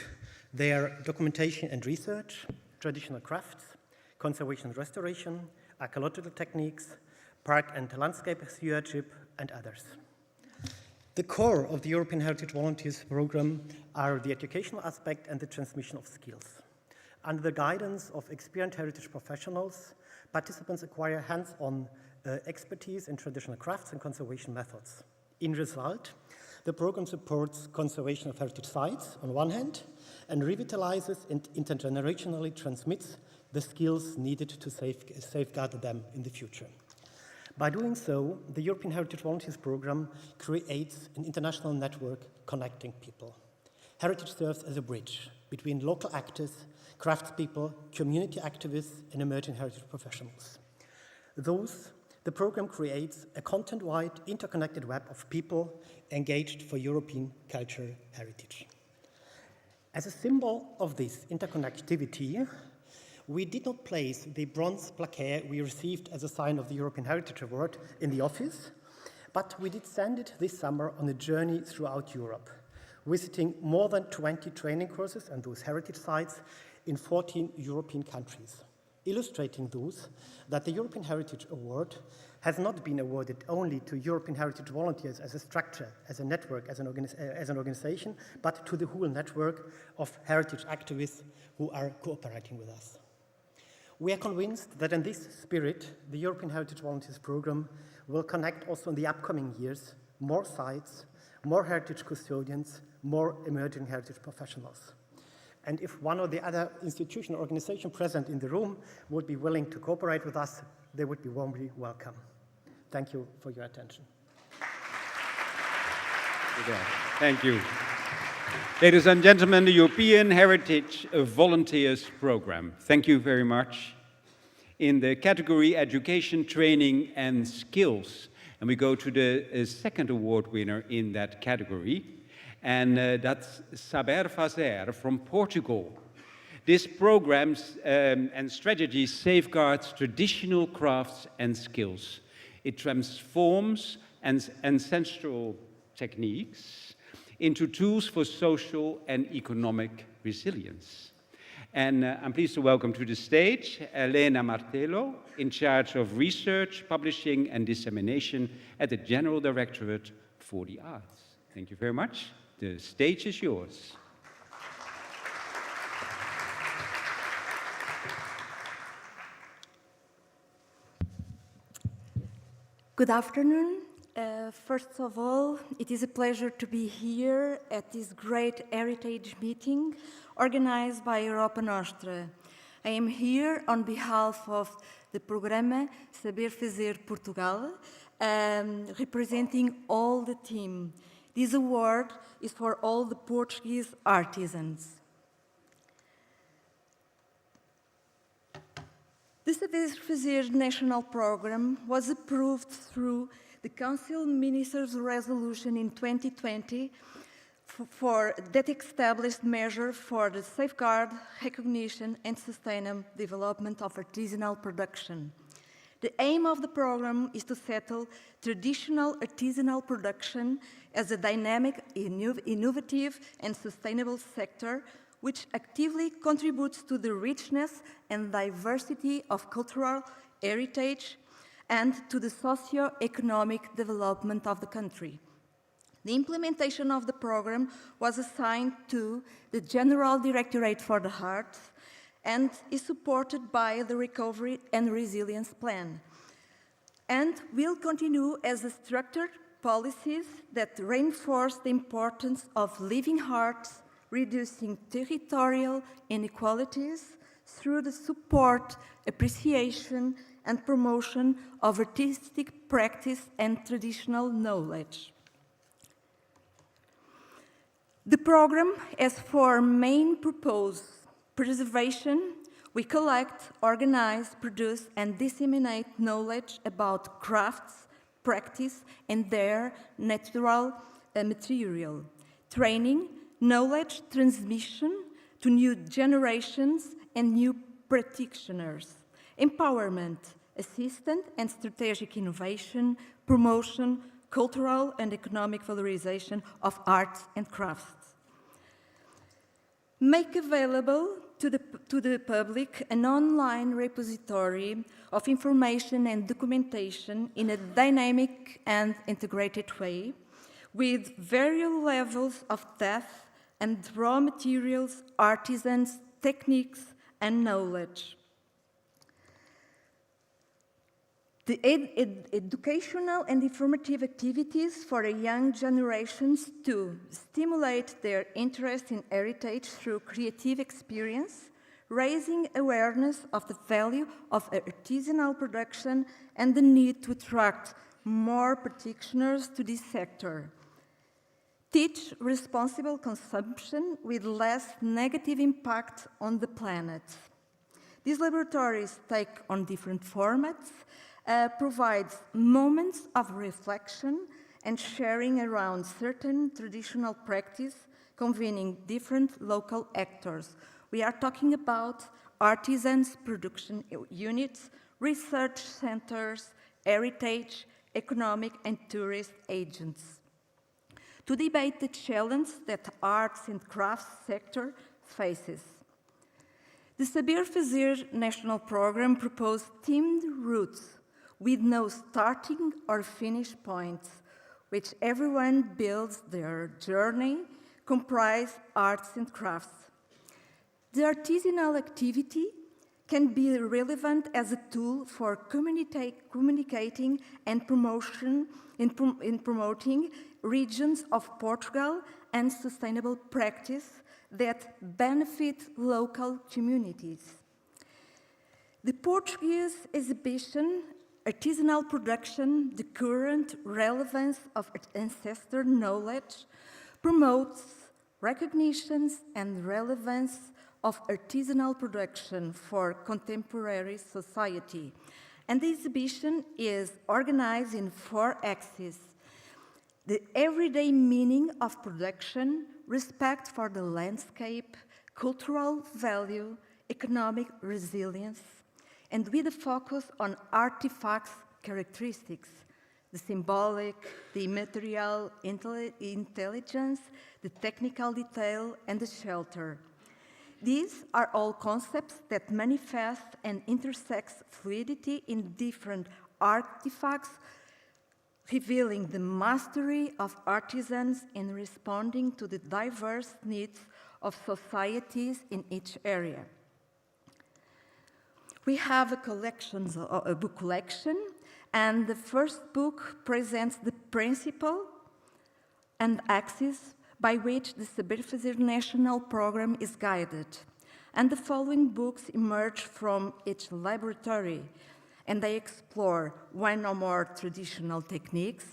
They are documentation and research, traditional crafts, conservation and restoration, archaeological techniques, park and landscape stewardship, and others. The core of the European Heritage Volunteers Programme are the educational aspect and the transmission of skills. Under the guidance of experienced heritage professionals, participants acquire hands-on expertise in traditional crafts and conservation methods. In result, the program supports conservation of heritage sites on one hand and revitalizes and intergenerationally transmits the skills needed to safeguard them in the future. By doing so, the European Heritage Volunteers Programme creates an international network connecting people. Heritage serves as a bridge between local actors, craftspeople, community activists, and emerging heritage professionals. The program creates a content-wide, interconnected web of people engaged for European cultural heritage. As a symbol of this interconnectivity, we did not place the bronze plaque we received as a sign of the European Heritage Award in the office, but we did send it this summer on a journey throughout Europe, visiting more than 20 training courses and those heritage sites in 14 European countries, illustrating those that the European Heritage Award has not been awarded only to European Heritage Volunteers as a structure, as a network, as an organization, but to the whole network of heritage activists who are cooperating with us. We are convinced that in this spirit, the European Heritage Volunteers Programme will connect also in the upcoming years more sites, more heritage custodians, more emerging heritage professionals. And if one or the other institution or organization present in the room would be willing to cooperate with us, they would be warmly welcome. Thank you for your attention. Thank you. Ladies and gentlemen, the European Heritage Volunteers Programme. Thank you very much. In the category Education, Training and Skills, and we go to the second award winner in that category, and that's Saber Fazer from Portugal. This program and strategy safeguards traditional crafts and skills. It transforms ancestral techniques into tools for social and economic resilience. And I'm pleased to welcome to the stage Elena Martello, in charge of research, publishing, and dissemination at the General Directorate for the Arts. Thank you very much. The stage is yours. Good afternoon. First of all, it is a pleasure to be here at this great heritage meeting organized by Europa Nostra. I am here on behalf of the Programa Saber Fazer Portugal, representing all the team. This award is for all the Portuguese artisans. The Saber Fazer National Programme was approved through the Council Ministers' Resolution in 2020 that established measures for the safeguard, recognition, and sustainable development of artisanal production. The aim of the program is to settle traditional artisanal production as a dynamic, innovative, and sustainable sector which actively contributes to the richness and diversity of cultural heritage and to the socio-economic development of the country. The implementation of the program was assigned to the General Directorate for the Arts and is supported by the Recovery and Resilience Plan, and will continue as a structured policies that reinforce the importance of living arts, reducing territorial inequalities through the support, appreciation, and promotion of artistic practice and traditional knowledge. The program has four main purposes: preservation. We collect, organize, produce, and disseminate knowledge about crafts, practice, and their natural material. Training, knowledge transmission to new generations and new practitioners. Empowerment, assistance and strategic innovation, promotion, cultural and economic valorization of arts and crafts. Make available to the public an online repository of information and documentation in a dynamic and integrated way, with various levels of depth and raw materials, artisans, techniques, and knowledge. The educational and informative activities for the young generations to stimulate their interest in heritage through creative experience, raising awareness of the value of artisanal production and the need to attract more practitioners to this sector. Teach responsible consumption with less negative impact on the planet. These laboratories take on different formats, provides moments of reflection and sharing around certain traditional practice, convening different local actors. We are talking about artisans, production units, research centers, heritage, economic and tourist agents, to debate the challenge that the arts and crafts sector faces. The Saber Fazer National Programme proposed themed routes with no starting or finish points, which everyone builds their journey, comprise arts and crafts. The artisanal activity can be relevant as a tool for communicating and promoting regions of Portugal and sustainable practice that benefit local communities. The Portuguese exhibition, Artisanal Production, the Current Relevance of Ancestor Knowledge, promotes recognitions and relevance of artisanal production for contemporary society. And the exhibition is organized in 4 axes: the everyday meaning of production, respect for the landscape, cultural value, economic resilience, and with a focus on artifacts characteristics, the symbolic, the immaterial intelligence, the technical detail, and the shelter. These are all concepts that manifest and intersect fluidity in different artifacts, revealing the mastery of artisans in responding to the diverse needs of societies in each area. We have a book collection, and the first book presents the principle and axis by which the Subversive National Program is guided. And the following books emerge from each laboratory, and they explore one or more traditional techniques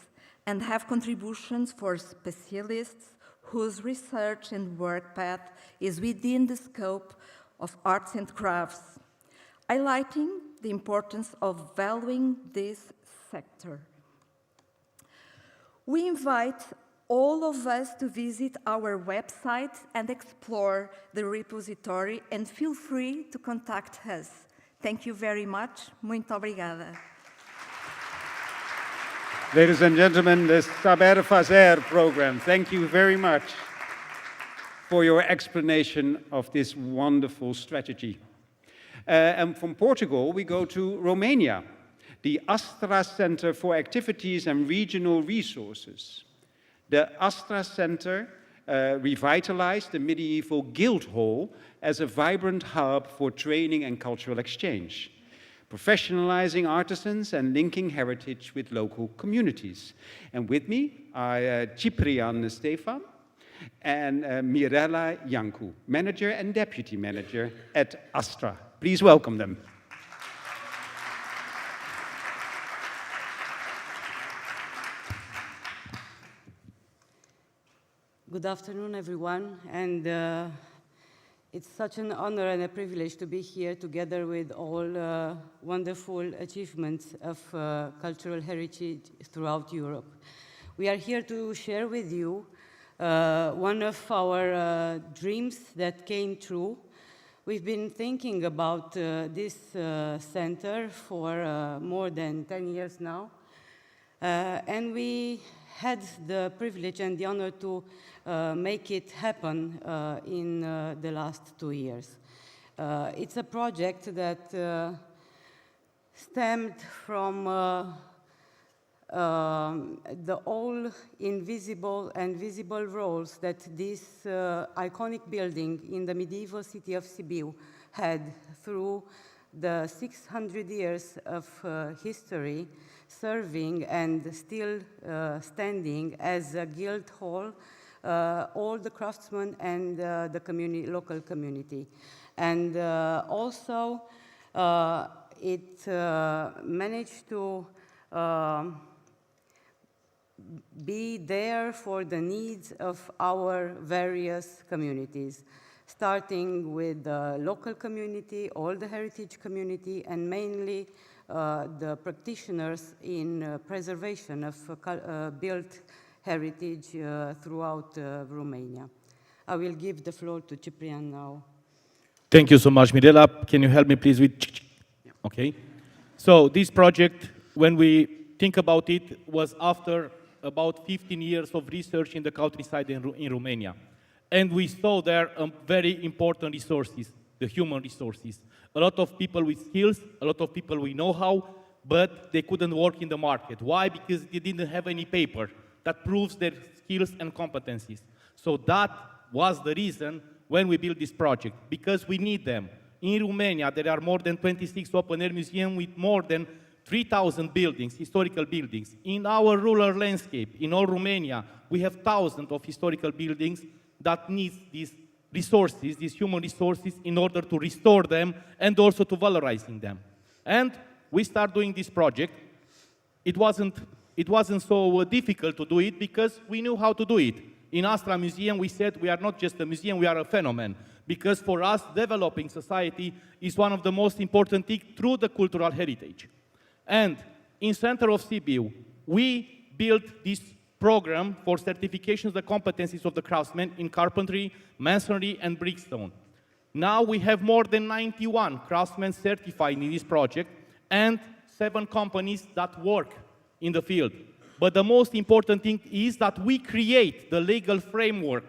and have contributions for specialists whose research and work path is within the scope of arts and crafts, highlighting the importance of valuing this sector. We invite all of us to visit our website and explore the repository, and feel free to contact us. Thank you very much. Muito obrigada. Ladies and gentlemen, the Saber Fazer program, thank you very much for your explanation of this wonderful strategy. And from Portugal, we go to Romania, the Astra Center for Activities and Regional Resources. The Astra Center revitalized the medieval guild hall as a vibrant hub for training and cultural exchange, professionalizing artisans and linking heritage with local communities. And with me are Ciprian Stefan and Mirela Iancu, manager and deputy manager at Astra. Please welcome them. Good afternoon, everyone, and it's such an honor and a privilege to be here together with all wonderful achievements of cultural heritage throughout Europe. We are here to share with you one of our dreams that came true. We've been thinking about this center for more than 10 years now, and we had the privilege and the honor to make it happen in the last 2 years. It's a project that stemmed from the all invisible and visible roles that this iconic building in the medieval city of Sibiu had through the 600 years of history, serving and still standing as a guild hall, all the craftsmen and the local community. And also, it managed to be there for the needs of our various communities, starting with the local community, all the heritage community, and mainly the practitioners in preservation of built heritage throughout Romania. I will give the floor to Ciprian now. Thank you so much, Mirela. Can you help me, please, with... Okay. So this project, when we think about it, was after about 15 years of research in the countryside in Romania. And we saw there very important resources, the human resources. A lot of people with skills, a lot of people with know-how, but they couldn't work in the market. Why? Because they didn't have any paper that proves their skills and competencies. So that was the reason when we built this project, because we need them. In Romania, there are more than 26 open-air museums with more than 3,000 buildings, historical buildings. In our rural landscape, in all Romania, we have thousands of historical buildings that need these resources, these human resources, in order to restore them and also to valorizing them. And we start doing this project. It wasn't so difficult to do it because we knew how to do it. In Astra Museum, we said we are not just a museum, we are a phenomenon. Because for us, developing society is one of the most important things through the cultural heritage. And in center of Sibiu, we built this program for certifications, the competencies of the craftsmen in carpentry, masonry, and brickstone. Now we have more than 91 craftsmen certified in this project and 7 companies that work in the field. But the most important thing is that we create the legal framework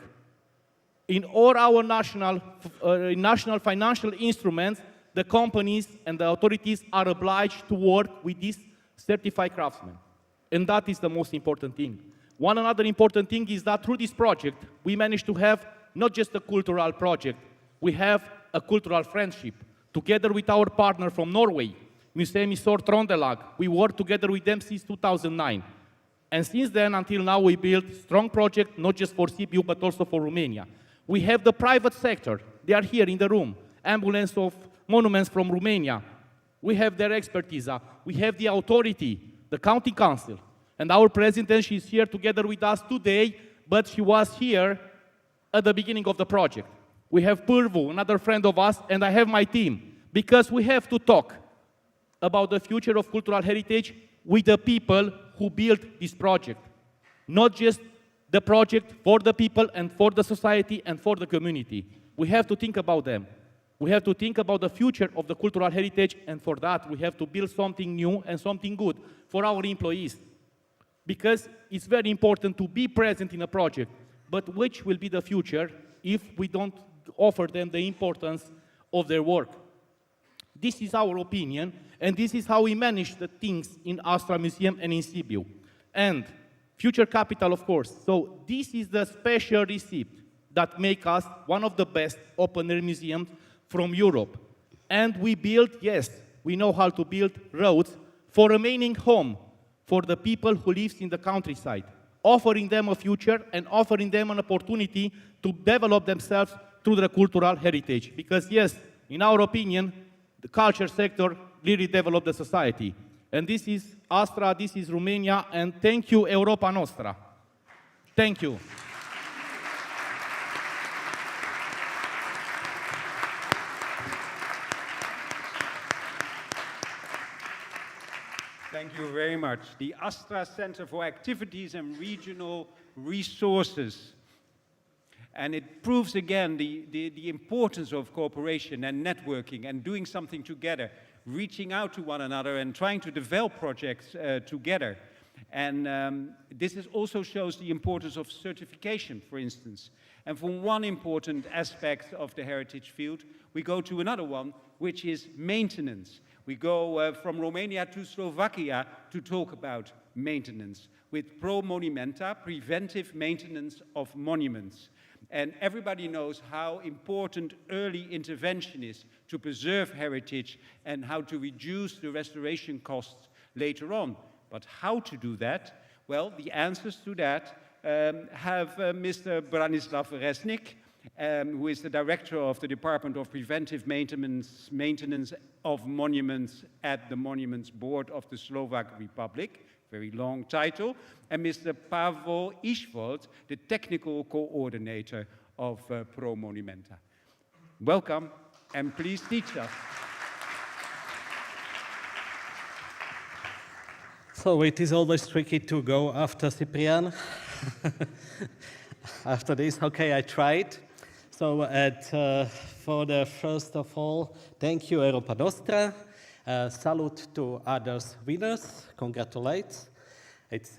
in all our national financial instruments. The companies and the authorities are obliged to work with these certified craftsmen. And that is the most important thing. One another important thing is that through this project, we managed to have not just a cultural project, we have a cultural friendship. Together with our partner from Norway, Museum Trøndelag, we worked together with them since 2009. And since then until now, we built strong project, not just for Sibiu, but also for Romania. We have the private sector. They are here in the room. Ambulance of Monuments from Romania. We have their expertise. We have the authority, the county council. And our president, she's here together with us today, but she was here at the beginning of the project. We have Purvu, another friend of us, and I have my team, because we have to talk about the future of cultural heritage with the people who built this project. Not just the project for the people and for the society and for the community. We have to think about them. We have to think about the future of the cultural heritage, and for that we have to build something new and something good for our employees. Because it's very important to be present in a project, but which will be the future if we don't offer them the importance of their work? This is our opinion, and this is how we manage the things in Astra Museum and in Sibiu. And future capital, of course. So this is the special receipt that makes us one of the best open-air museums from Europe. And we build, yes, we know how to build roads for remaining home for the people who live in the countryside, offering them a future and offering them an opportunity to develop themselves through the cultural heritage. Because yes, in our opinion, the culture sector really developed the society. And this is Astra, this is Romania, and thank you, Europa Nostra. Thank you. Thank you very much. The Astra Center for Activities and Regional Resources. And it proves again the importance of cooperation and networking and doing something together, reaching out to one another and trying to develop projects together. And this also shows the importance of certification, for instance. And from one important aspect of the heritage field, we go to another one, which is maintenance. We go from Romania to Slovakia to talk about maintenance with Pro Monumenta, preventive maintenance of monuments. And everybody knows how important early intervention is to preserve heritage and how to reduce the restoration costs later on. But how to do that? Well, the answers to that have Mr. Branislav Resnik, who is the director of the Department of Preventive Maintenance of Monuments at the Monuments Board of the Slovak Republic, very long title, and Mr. Pavel Išvold, the technical coordinator of Pro Monumenta. Welcome, and please teach us. So it is always tricky to go after Cyprian. After this, okay, I tried. So for the first of all, thank you, Europa Nostra. Salute to others winners. Congratulations.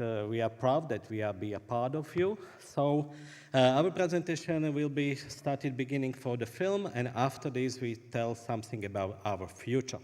We are proud that we are be a part of you. So our presentation will be started beginning for the film, and after this we tell something about our future.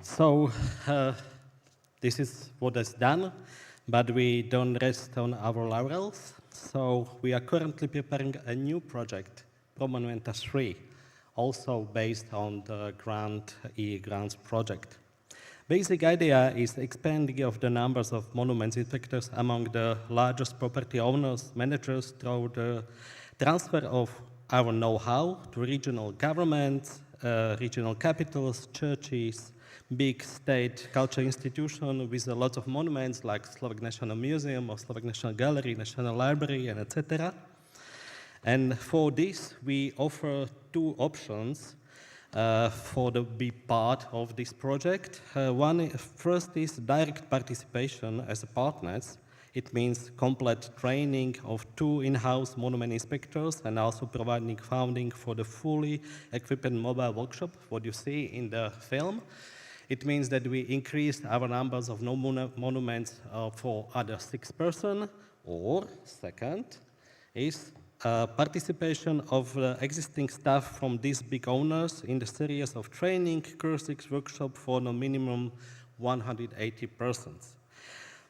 So this is what is done, but we don't rest on our laurels. So we are currently preparing a new project, Promonumenta 3, also based on the grants project. Basic idea is expanding of the numbers of monuments inspectors among the largest property owners, managers through the transfer of our know-how to regional governments, regional capitals, churches, big state culture institutions with a lot of monuments like Slovak National Museum or Slovak National Gallery, National Library, and etc. And for this, we offer two options for the be part of this project. First is direct participation as partners. It means complete training of 2 in-house monument inspectors and also providing funding for the fully equipped mobile workshop, what you see in the film. It means that we increased our numbers of monuments for other 6 persons, or second is participation of existing staff from these big owners in the series of training, courses, workshops for no minimum 180 persons.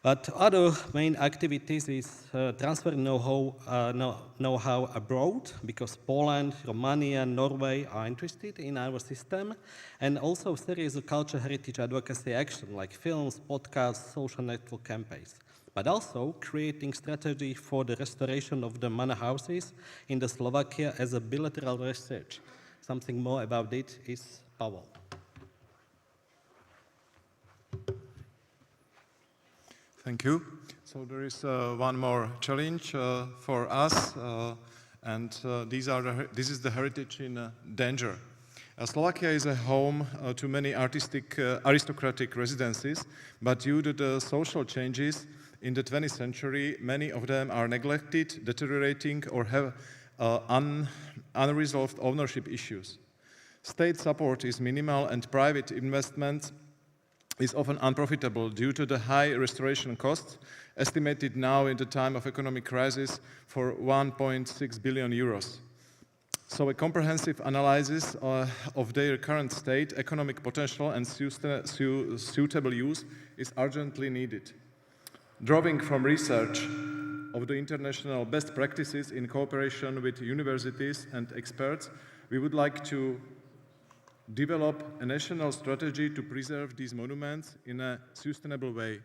But other main activities is transfer know-how abroad, because Poland, Romania, Norway are interested in our system, and also series of culture heritage advocacy action like films, podcasts, social network campaigns. But also creating strategy for the restoration of the manor houses in the Slovakia as a bilateral research. Something more about it is Pavel. Thank you. So there is one more challenge for us, and this is the heritage in danger. Slovakia is a home to many aristocratic residences, but due to the social changes in the 20th century, many of them are neglected, deteriorating, or have unresolved ownership issues. State support is minimal, and private investment is often unprofitable due to the high restoration costs, estimated now in the time of economic crisis for 1.6 billion euros. So a comprehensive analysis of their current state, economic potential, and suitable use is urgently needed. Drawing from research of the international best practices in cooperation with universities and experts, we would like to develop a national strategy to preserve these monuments in a sustainable way.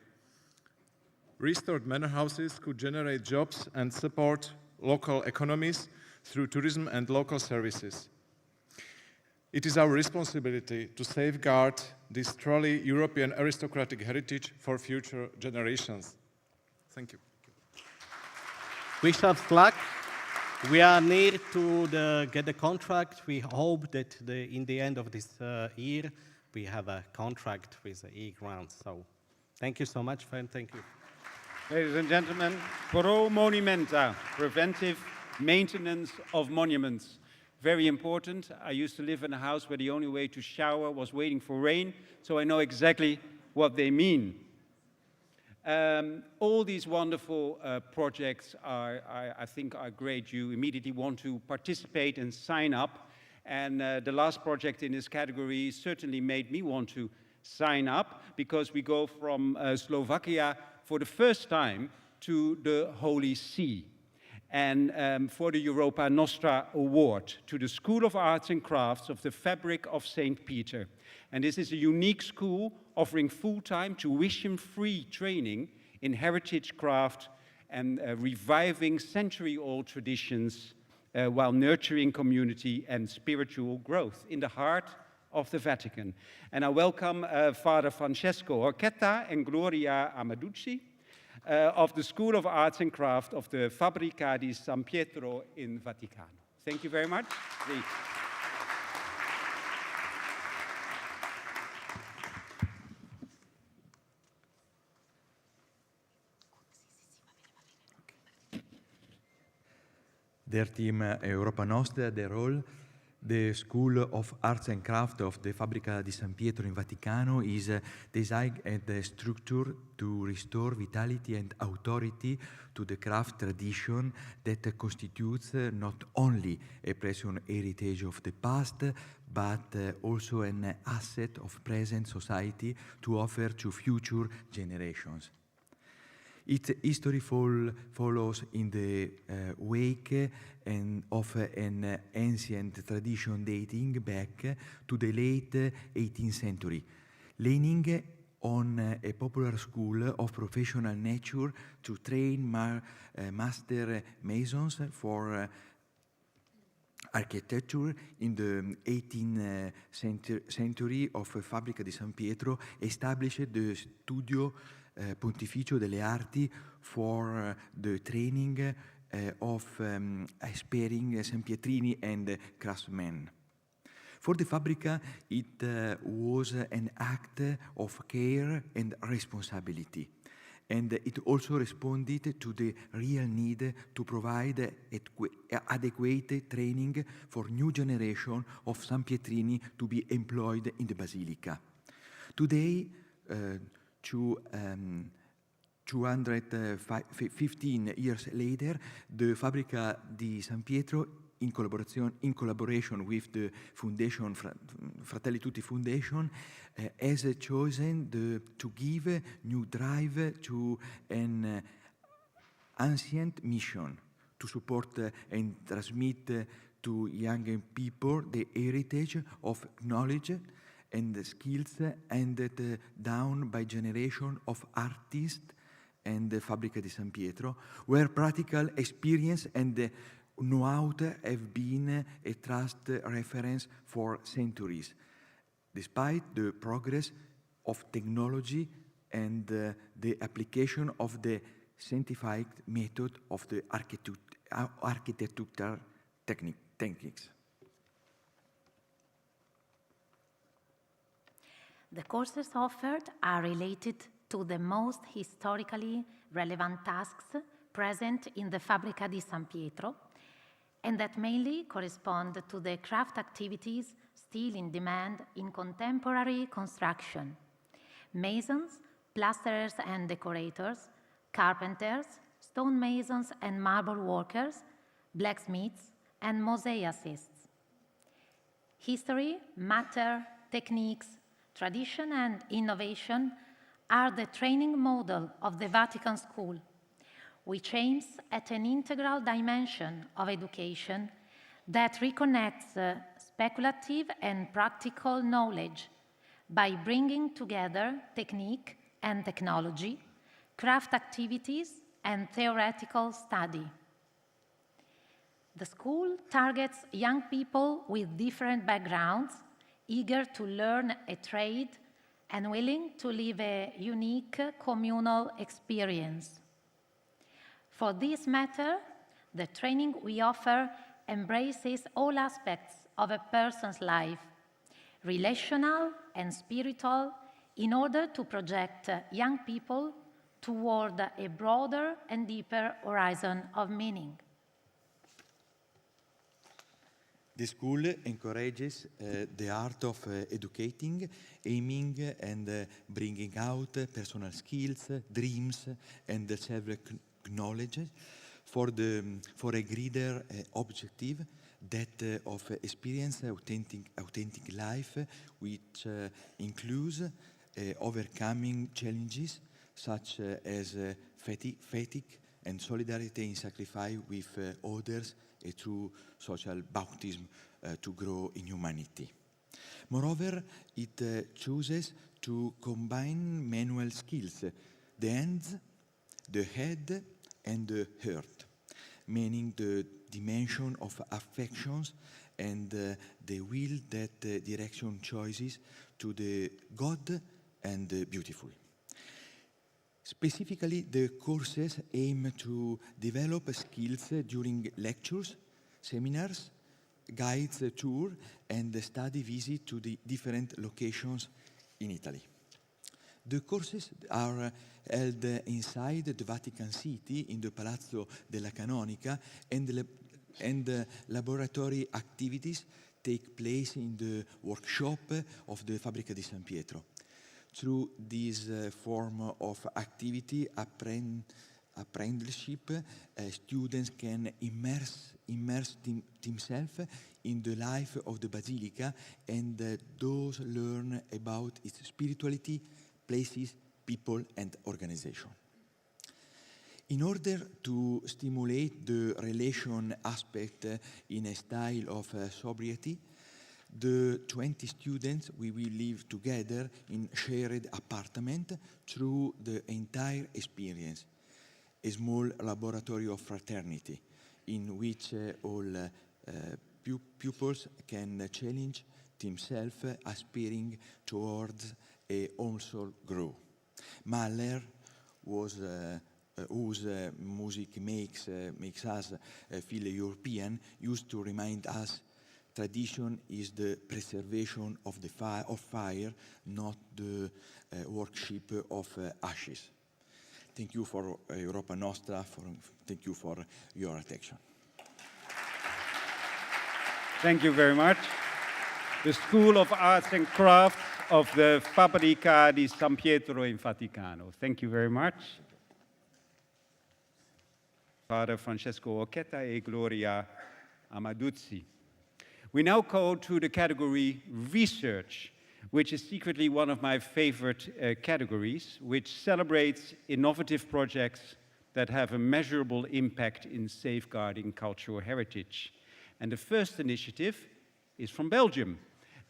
Restored manor houses could generate jobs and support local economies through tourism and local services. It is our responsibility to safeguard this truly European aristocratic heritage for future generations. Thank you. Wish us luck. We are near to get the contract. We hope that in the end of this year, we have a contract with the E-grant. So thank you so much, friend. Thank you. Ladies and gentlemen, Pro Monumenta, preventive maintenance of monuments. Very important. I used to live in a house where the only way to shower was waiting for rain, so I know exactly what they mean. All these wonderful projects I think are great. You immediately want to participate and sign up. And the last project in this category certainly made me want to sign up, because we go from Slovakia for the first time to the Holy See. And for the Europa Nostra Award to the School of Arts and Crafts of the Fabric of St. Peter. And this is a unique school offering full-time, tuition-free training in heritage craft and reviving century-old traditions while nurturing community and spiritual growth in the heart of the Vatican. And I welcome Father Francesco Orchetta and Gloria Amaducci of the School of Arts and Craft of the Fabbrica di San Pietro in Vaticano. Thank you very much. Please. Dear team Europa Nostra, dear all, The School of Arts and Craft of the Fabbrica di San Pietro in Vaticano is designed and structured to restore vitality and authority to the craft tradition that constitutes not only a precious heritage of the past, but also an asset of present society to offer to future generations. Its history follows in the wake of an ancient tradition dating back to the late 18th century, leaning on a popular school of professional nature to train master masons for architecture. In the 18th century of Fabbrica di San Pietro established the Studio Pontificio delle Arti for the training of aspiring Sanpietrini and craftsmen. For the Fabbrica, it was an act of care and responsibility, and it also responded to the real need to provide adequate training for new generation of Sanpietrini to be employed in the Basilica. Today, 215 years later, the Fabbrica di San Pietro, in collaboration with the Foundation, Fratelli Tutti Foundation, has chosen to give new drive to an ancient mission to support and transmit to young people the heritage of knowledge and the skills handed down by generation of artists and the Fabbrica di San Pietro, where practical experience and know-how have been a trust reference for centuries, despite the progress of technology and the application of the scientific method of the architectural techniques. The courses offered are related to the most historically relevant tasks present in the Fabbrica di San Pietro, and that mainly correspond to the craft activities still in demand in contemporary construction: masons, plasterers and decorators, carpenters, stonemasons and marble workers, blacksmiths, and mosaicists. History, matter, techniques, tradition and innovation are the training model of the Vatican School, which aims at an integral dimension of education that reconnects speculative and practical knowledge by bringing together technique and technology, craft activities, and theoretical study. The school targets young people with different backgrounds, eager to learn a trade and willing to live a unique communal experience. For this matter, the training we offer embraces all aspects of a person's life, relational and spiritual, in order to project young people toward a broader and deeper horizon of meaning. The school encourages the art of educating, aiming and bringing out personal skills, dreams, and self-knowledge for a greater objective, that of experience authentic life, which includes overcoming challenges such as fatigue and solidarity in sacrifice with others, a true social baptism to grow in humanity. Moreover, it chooses to combine manual skills, the hands, the head, and the heart, meaning the dimension of affections and the will that direction choices to the God and the beautiful. Specifically, the courses aim to develop skills during lectures, seminars, guides tour, and study visit to the different locations in Italy. The courses are held inside the Vatican City in the Palazzo della Canonica, and laboratory activities take place in the workshop of the Fabbrica di San Pietro. Through this form of activity, apprenticeship, students can immerse themselves in the life of the Basilica and those learn about its spirituality, places, people and organization. In order to stimulate the relation aspect in a style of sobriety, the 20 students will live together in shared apartment through the entire experience, a small laboratory of fraternity in which all pupils can challenge themselves, aspiring towards a wholesome growth. Mahler was whose music makes us feel European, used to remind us tradition is the preservation of the fire, not the worship of ashes. Thank you for Europa Nostra. Thank you for your attention. Thank you very much. The School of Arts and Crafts of the Fabbrica di San Pietro in Vaticano. Thank you very much. Father Francesco Occhetta e Gloria Amaduzzi. We now go to the category research, which is secretly one of my favorite categories, which celebrates innovative projects that have a measurable impact in safeguarding cultural heritage. And the first initiative is from Belgium,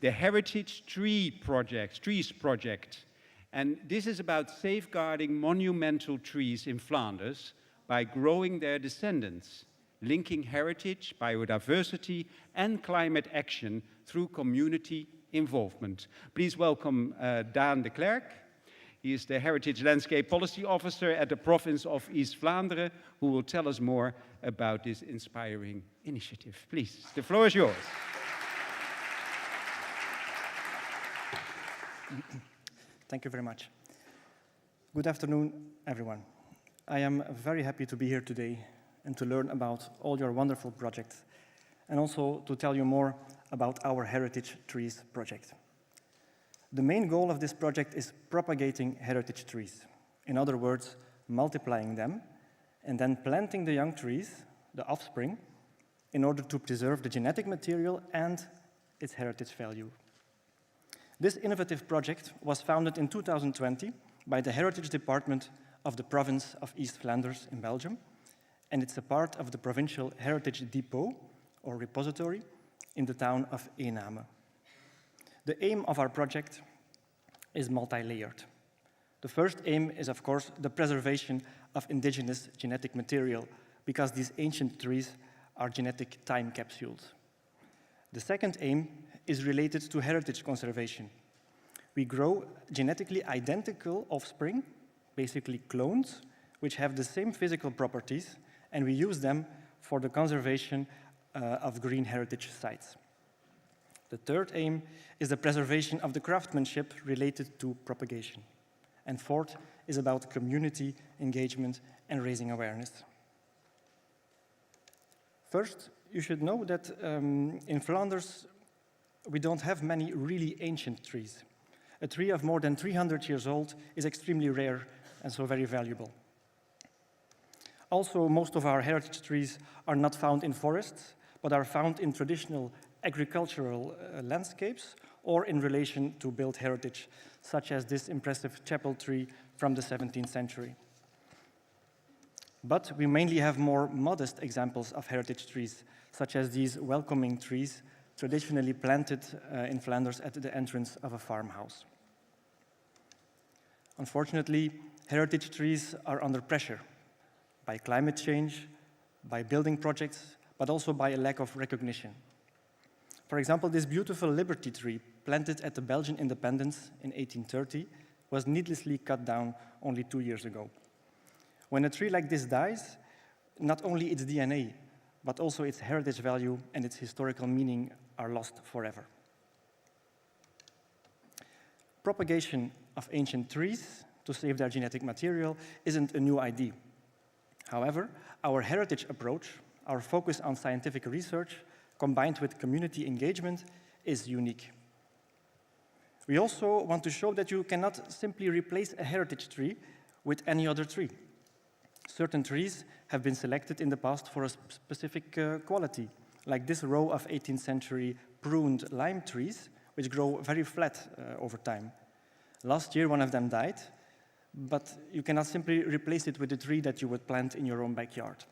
the Heritage Trees Project. And this is about safeguarding monumental trees in Flanders by growing their descendants, linking heritage, biodiversity, and climate action through community involvement. Please welcome Daan de Klerk. He is the Heritage Landscape Policy Officer at the province of East Vlaanderen, who will tell us more about this inspiring initiative. Please, the floor is yours. Thank you very much. Good afternoon, everyone. I am very happy to be here today and to learn about all your wonderful projects, and also to tell you more about our Heritage Trees project. The main goal of this project is propagating heritage trees. In other words, multiplying them and then planting the young trees, the offspring, in order to preserve the genetic material and its heritage value. This innovative project was founded in 2020 by the Heritage Department of the province of East Flanders in Belgium, and it's a part of the provincial heritage depot or repository in the town of Eename. The aim of our project is multi-layered. The first aim is, of course, the preservation of indigenous genetic material, because these ancient trees are genetic time capsules. The second aim is related to heritage conservation. We grow genetically identical offspring, basically clones, which have the same physical properties, and we use them for the conservation of green heritage sites. The third aim is the preservation of the craftsmanship related to propagation. And fourth is about community engagement and raising awareness. First, you should know that in Flanders, we don't have many really ancient trees. A tree of more than 300 years old is extremely rare and so very valuable. Also, most of our heritage trees are not found in forests, but are found in traditional agricultural landscapes or in relation to built heritage, such as this impressive chapel tree from the 17th century. But we mainly have more modest examples of heritage trees, such as these welcoming trees traditionally planted in Flanders at the entrance of a farmhouse. Unfortunately, heritage trees are under pressure by climate change, by building projects, but also by a lack of recognition. For example, this beautiful Liberty tree planted at the Belgian independence in 1830 was needlessly cut down only 2 years ago. When a tree like this dies, not only its DNA, but also its heritage value and its historical meaning are lost forever. Propagation of ancient trees to save their genetic material isn't a new idea. However, our heritage approach, our focus on scientific research, combined with community engagement, is unique. We also want to show that you cannot simply replace a heritage tree with any other tree. Certain trees have been selected in the past for a specific quality, like this row of 18th century pruned lime trees, which grow very flat over time. Last year, one of them died, but you cannot simply replace it with a tree that you would plant in your own backyard.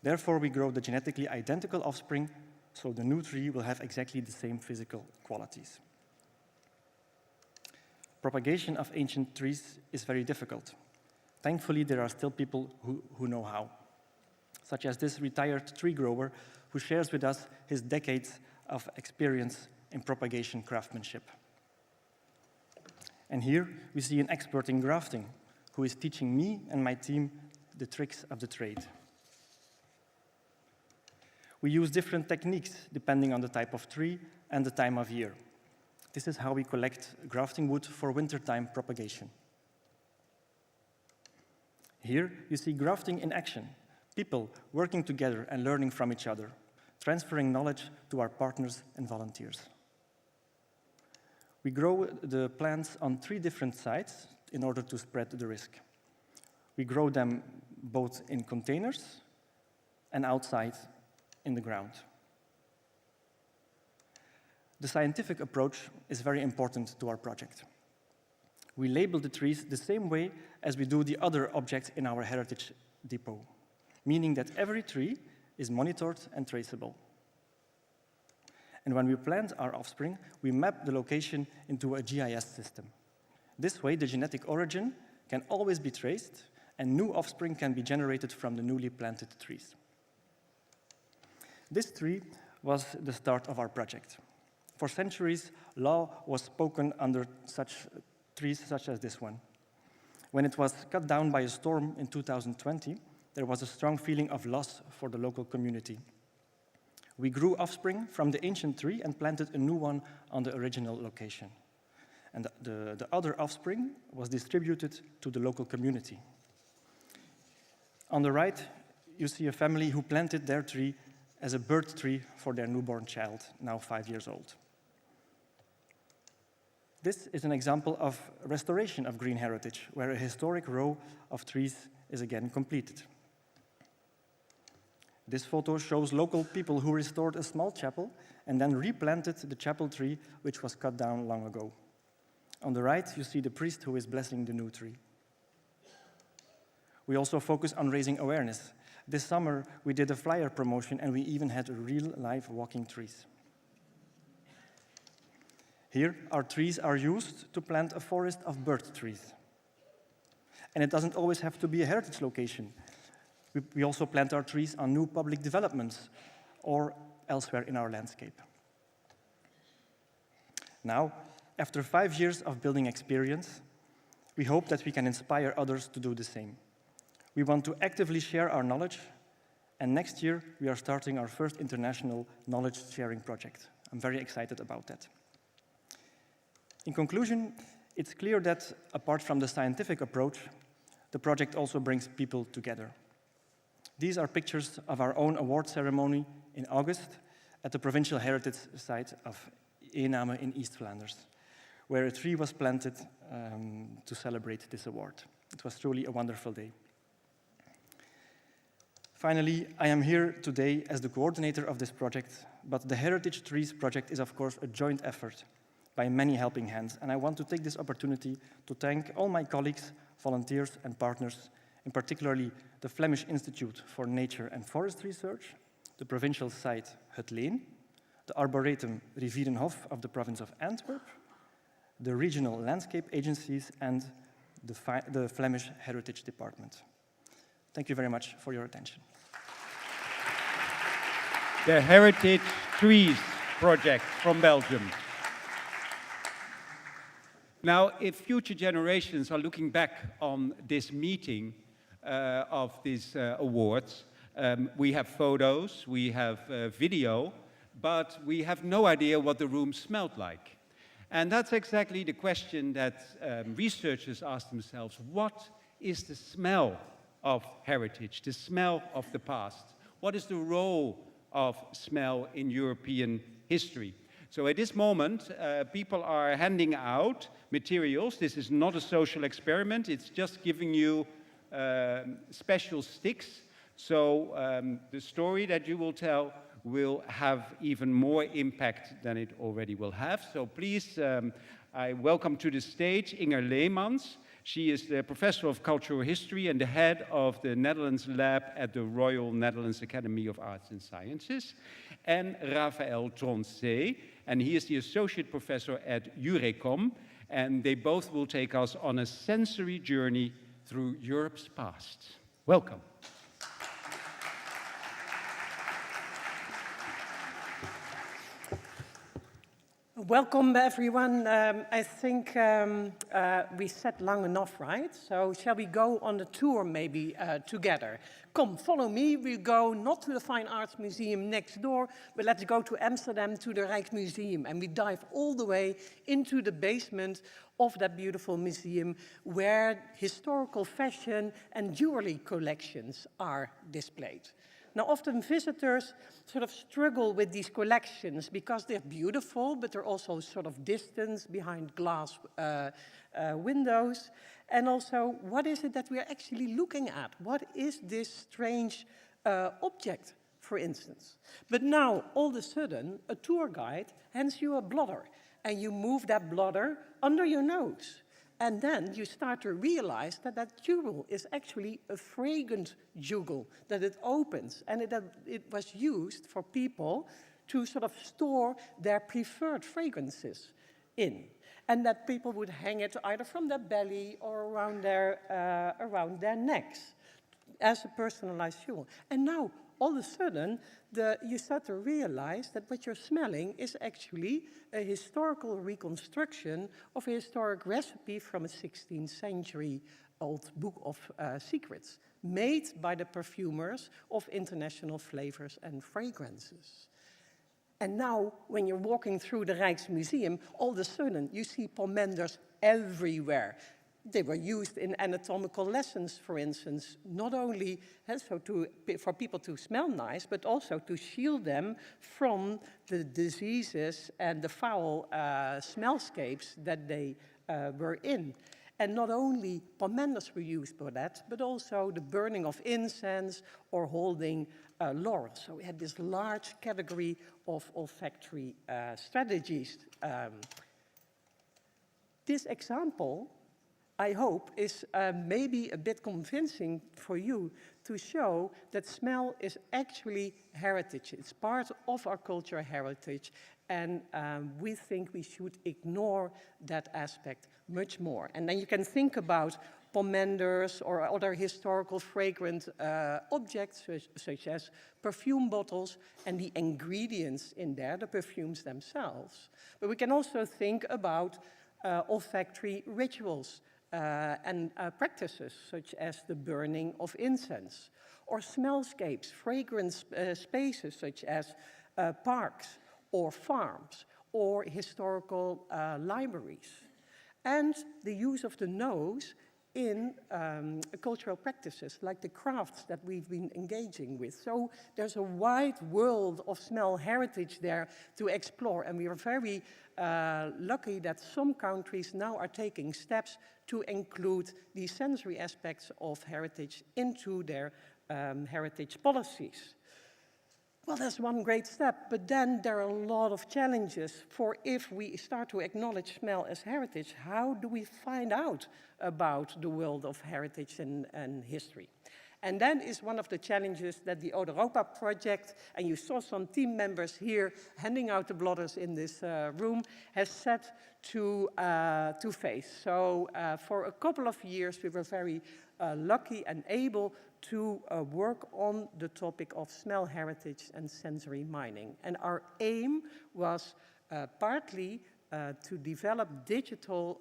Therefore, we grow the genetically identical offspring, so the new tree will have exactly the same physical qualities. Propagation of ancient trees is very difficult. Thankfully, there are still people who know how, such as this retired tree grower who shares with us his decades of experience in propagation craftsmanship. And here we see an expert in grafting who is teaching me and my team the tricks of the trade. We use different techniques depending on the type of tree and the time of year. This is how we collect grafting wood for wintertime propagation. Here you see grafting in action, people working together and learning from each other, transferring knowledge to our partners and volunteers. We grow the plants on 3 different sites in order to spread the risk. We grow them both in containers and outside in the ground. The scientific approach is very important to our project. We label the trees the same way as we do the other objects in our heritage depot, meaning that every tree is monitored and traceable. And when we plant our offspring, we map the location into a GIS system. This way, the genetic origin can always be traced, and new offspring can be generated from the newly planted trees. This tree was the start of our project. For centuries, law was spoken under such trees such as this one. When it was cut down by a storm in 2020, there was a strong feeling of loss for the local community. We grew offspring from the ancient tree and planted a new one on the original location. And the other offspring was distributed to the local community. On the right, you see a family who planted their tree as a birth tree for their newborn child, now 5 years old. This is an example of restoration of green heritage, where a historic row of trees is again completed. This photo shows local people who restored a small chapel and then replanted the chapel tree, which was cut down long ago. On the right, you see the priest who is blessing the new tree. We also focus on raising awareness. This summer, we did a flyer promotion, and we even had real live walking trees. Here, our trees are used to plant a forest of birth trees. And it doesn't always have to be a heritage location. We also plant our trees on new public developments or elsewhere in our landscape. Now, after 5 years of building experience, we hope that we can inspire others to do the same. We want to actively share our knowledge, and next year we are starting our first international knowledge sharing project. I'm very excited about that. In conclusion, it's clear that apart from the scientific approach, the project also brings people together. These are pictures of our own award ceremony in August at the provincial heritage site of Eename in East Flanders, where a tree was planted to celebrate this award. It was truly a wonderful day. Finally, I am here today as the coordinator of this project, but the Heritage Trees project is of course a joint effort by many helping hands, and I want to take this opportunity to thank all my colleagues, volunteers and partners, in particularly the Flemish Institute for Nature and Forest Research, the provincial site Het Leen, the Arboretum Rivierenhof of the province of Antwerp, the regional landscape agencies, and the Flemish Heritage Department. Thank you very much for your attention. The Heritage Trees project from Belgium. Now, if future generations are looking back on this meeting of these awards, we have photos, we have video, but we have no idea what the room smelled like. And that's exactly the question that researchers ask themselves. What is the smell of heritage, the smell of the past? What is the role of smell in European history. So at this moment, people are handing out materials. This is not a social experiment. It's just giving you special sticks. So the story that you will tell will have even more impact than it already will have. So please, I welcome to the stage Inge Leemans. She is the Professor of Cultural History and the head of the Netherlands Lab at the Royal Netherlands Academy of Arts and Sciences. And Raphaël Troncé, and he is the Associate Professor at Eurecom. And they both will take us on a sensory journey through Europe's past. Welcome. Welcome, everyone. I think we sat long enough, right? So shall we go on the tour maybe together? Come, follow me. We go not to the Fine Arts Museum next door, but let's go to Amsterdam to the Rijksmuseum. And we dive all the way into the basement of that beautiful museum where historical fashion and jewelry collections are displayed. Now, often visitors sort of struggle with these collections because they're beautiful, but they're also sort of distant behind glass windows. And also, what is it that we're actually looking at? What is this strange object, for instance? But now, all of a sudden, a tour guide hands you a blotter, and you move that blotter under your nose. And then you start to realize that that jewel is actually a fragrant jewel, that it opens. And it was used for people to sort of store their preferred fragrances in. And that people would hang it either from their belly or around their necks as a personalized jewel. And now, all of a sudden, you start to realize that what you're smelling is actually a historical reconstruction of a historic recipe from a 16th century old book of secrets, made by the perfumers of international flavors and fragrances. And now, when you're walking through the Rijksmuseum, all of a sudden, you see pomanders everywhere. They were used in anatomical lessons, for instance, not only for people to smell nice, but also to shield them from the diseases and the foul smellscapes that they were in. And not only pomanders were used for that, but also the burning of incense or holding laurel. So we had this large category of olfactory strategies. This example, I hope, is maybe a bit convincing for you to show that smell is actually heritage. It's part of our cultural heritage, and we think we should ignore that aspect much more. And then you can think about pomanders or other historical fragrant objects, such as perfume bottles and the ingredients in there, the perfumes themselves. But we can also think about olfactory rituals, and practices such as the burning of incense, or smellscapes, fragrance spaces such as parks or farms or historical libraries, and the use of the nose in cultural practices like the crafts that we've been engaging with. So there's a wide world of smell heritage there to explore, and we are very lucky that some countries now are taking steps to include the sensory aspects of heritage into their heritage policies. Well, that's one great step, but then there are a lot of challenges. For if we start to acknowledge smell as heritage, how do we find out about the world of heritage and history? And that is one of the challenges that the Europa project, and you saw some team members here handing out the blotters in this room, has set to face. So for a couple of years, we were very lucky and able to work on the topic of smell heritage and sensory mining. And our aim was partly to develop digital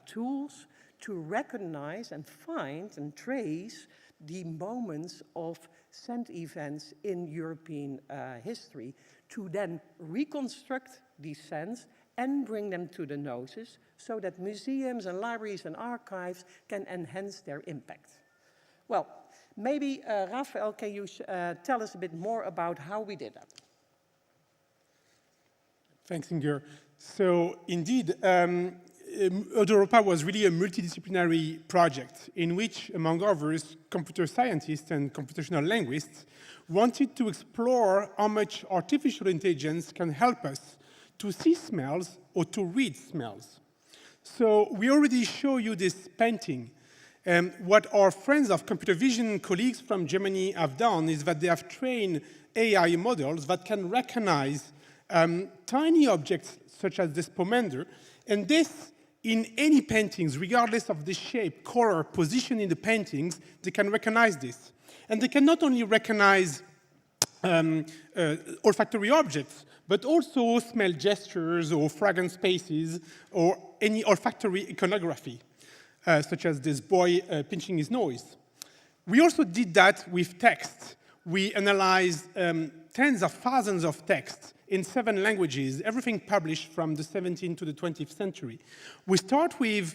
tools to recognize and find and trace the moments of scent events in European history, to then reconstruct these scents and bring them to the noses so that museums and libraries and archives can enhance their impact. Well, Maybe, Raphael, can you tell us a bit more about how we did that? Thanks, Inge. So indeed, Europa was really a multidisciplinary project in which, among others, computer scientists and computational linguists wanted to explore how much artificial intelligence can help us to see smells or to read smells. So we already show you this painting. What our friends of computer vision colleagues from Germany have done is that they have trained AI models that can recognize tiny objects such as this pomander, and this in any paintings, regardless of the shape, color, position in the paintings, they can recognize this. And they can not only recognize olfactory objects, but also smell gestures or fragrance spaces or any olfactory iconography, such as this boy pinching his nose. We also did that with text. We analyzed tens of thousands of texts in 7 languages, everything published from the 17th to the 20th century. We start with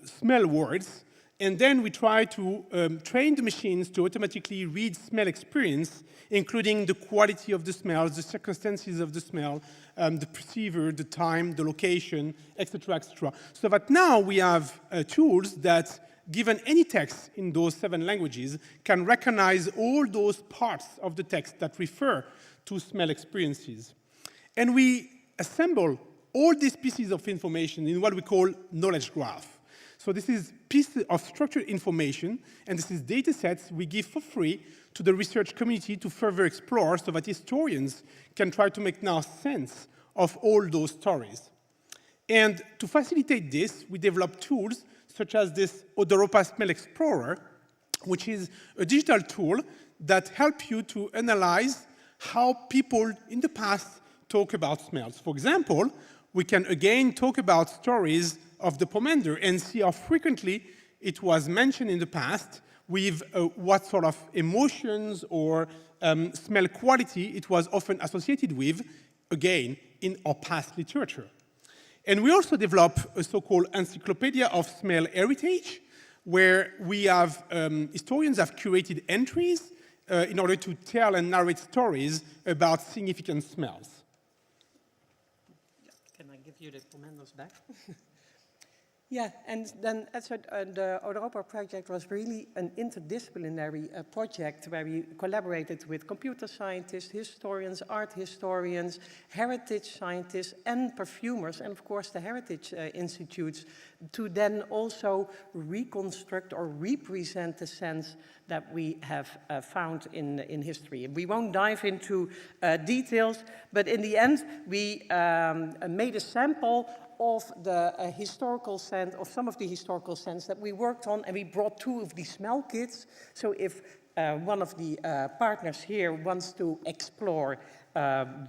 smell words, and then we try to train the machines to automatically read smell experience, including the quality of the smells, the circumstances of the smell, the perceiver, the time, the location, etc., etc. So that now we have tools that, given any text in those 7 languages, can recognize all those parts of the text that refer to smell experiences. And we assemble all these pieces of information in what we call knowledge graph. So this is pieces of structured information, and this is data sets we give for free to the research community to further explore so that historians can try to make now sense of all those stories. And to facilitate this, we developed tools such as this Europa Smell Explorer, which is a digital tool that helps you to analyze how people in the past talk about smells. For example, we can again talk about stories of the pomander and see how frequently it was mentioned in the past, with what sort of emotions or smell quality it was often associated with, again, in our past literature. And we also develop a so-called encyclopedia of smell heritage, where we have, historians have curated entries in order to tell and narrate stories about significant smells. Can I give you the commandos back? Yeah, and then as the Europa project was really an interdisciplinary project where we collaborated with computer scientists, historians, art historians, heritage scientists, and perfumers, and of course the heritage institutes, to then also reconstruct or represent the sense that we have found in history. We won't dive into details, but in the end we made a sample of the historical scent, of some of the historical scents that we worked on, and we brought 2 of these smell kits. So if one of the partners here wants to explore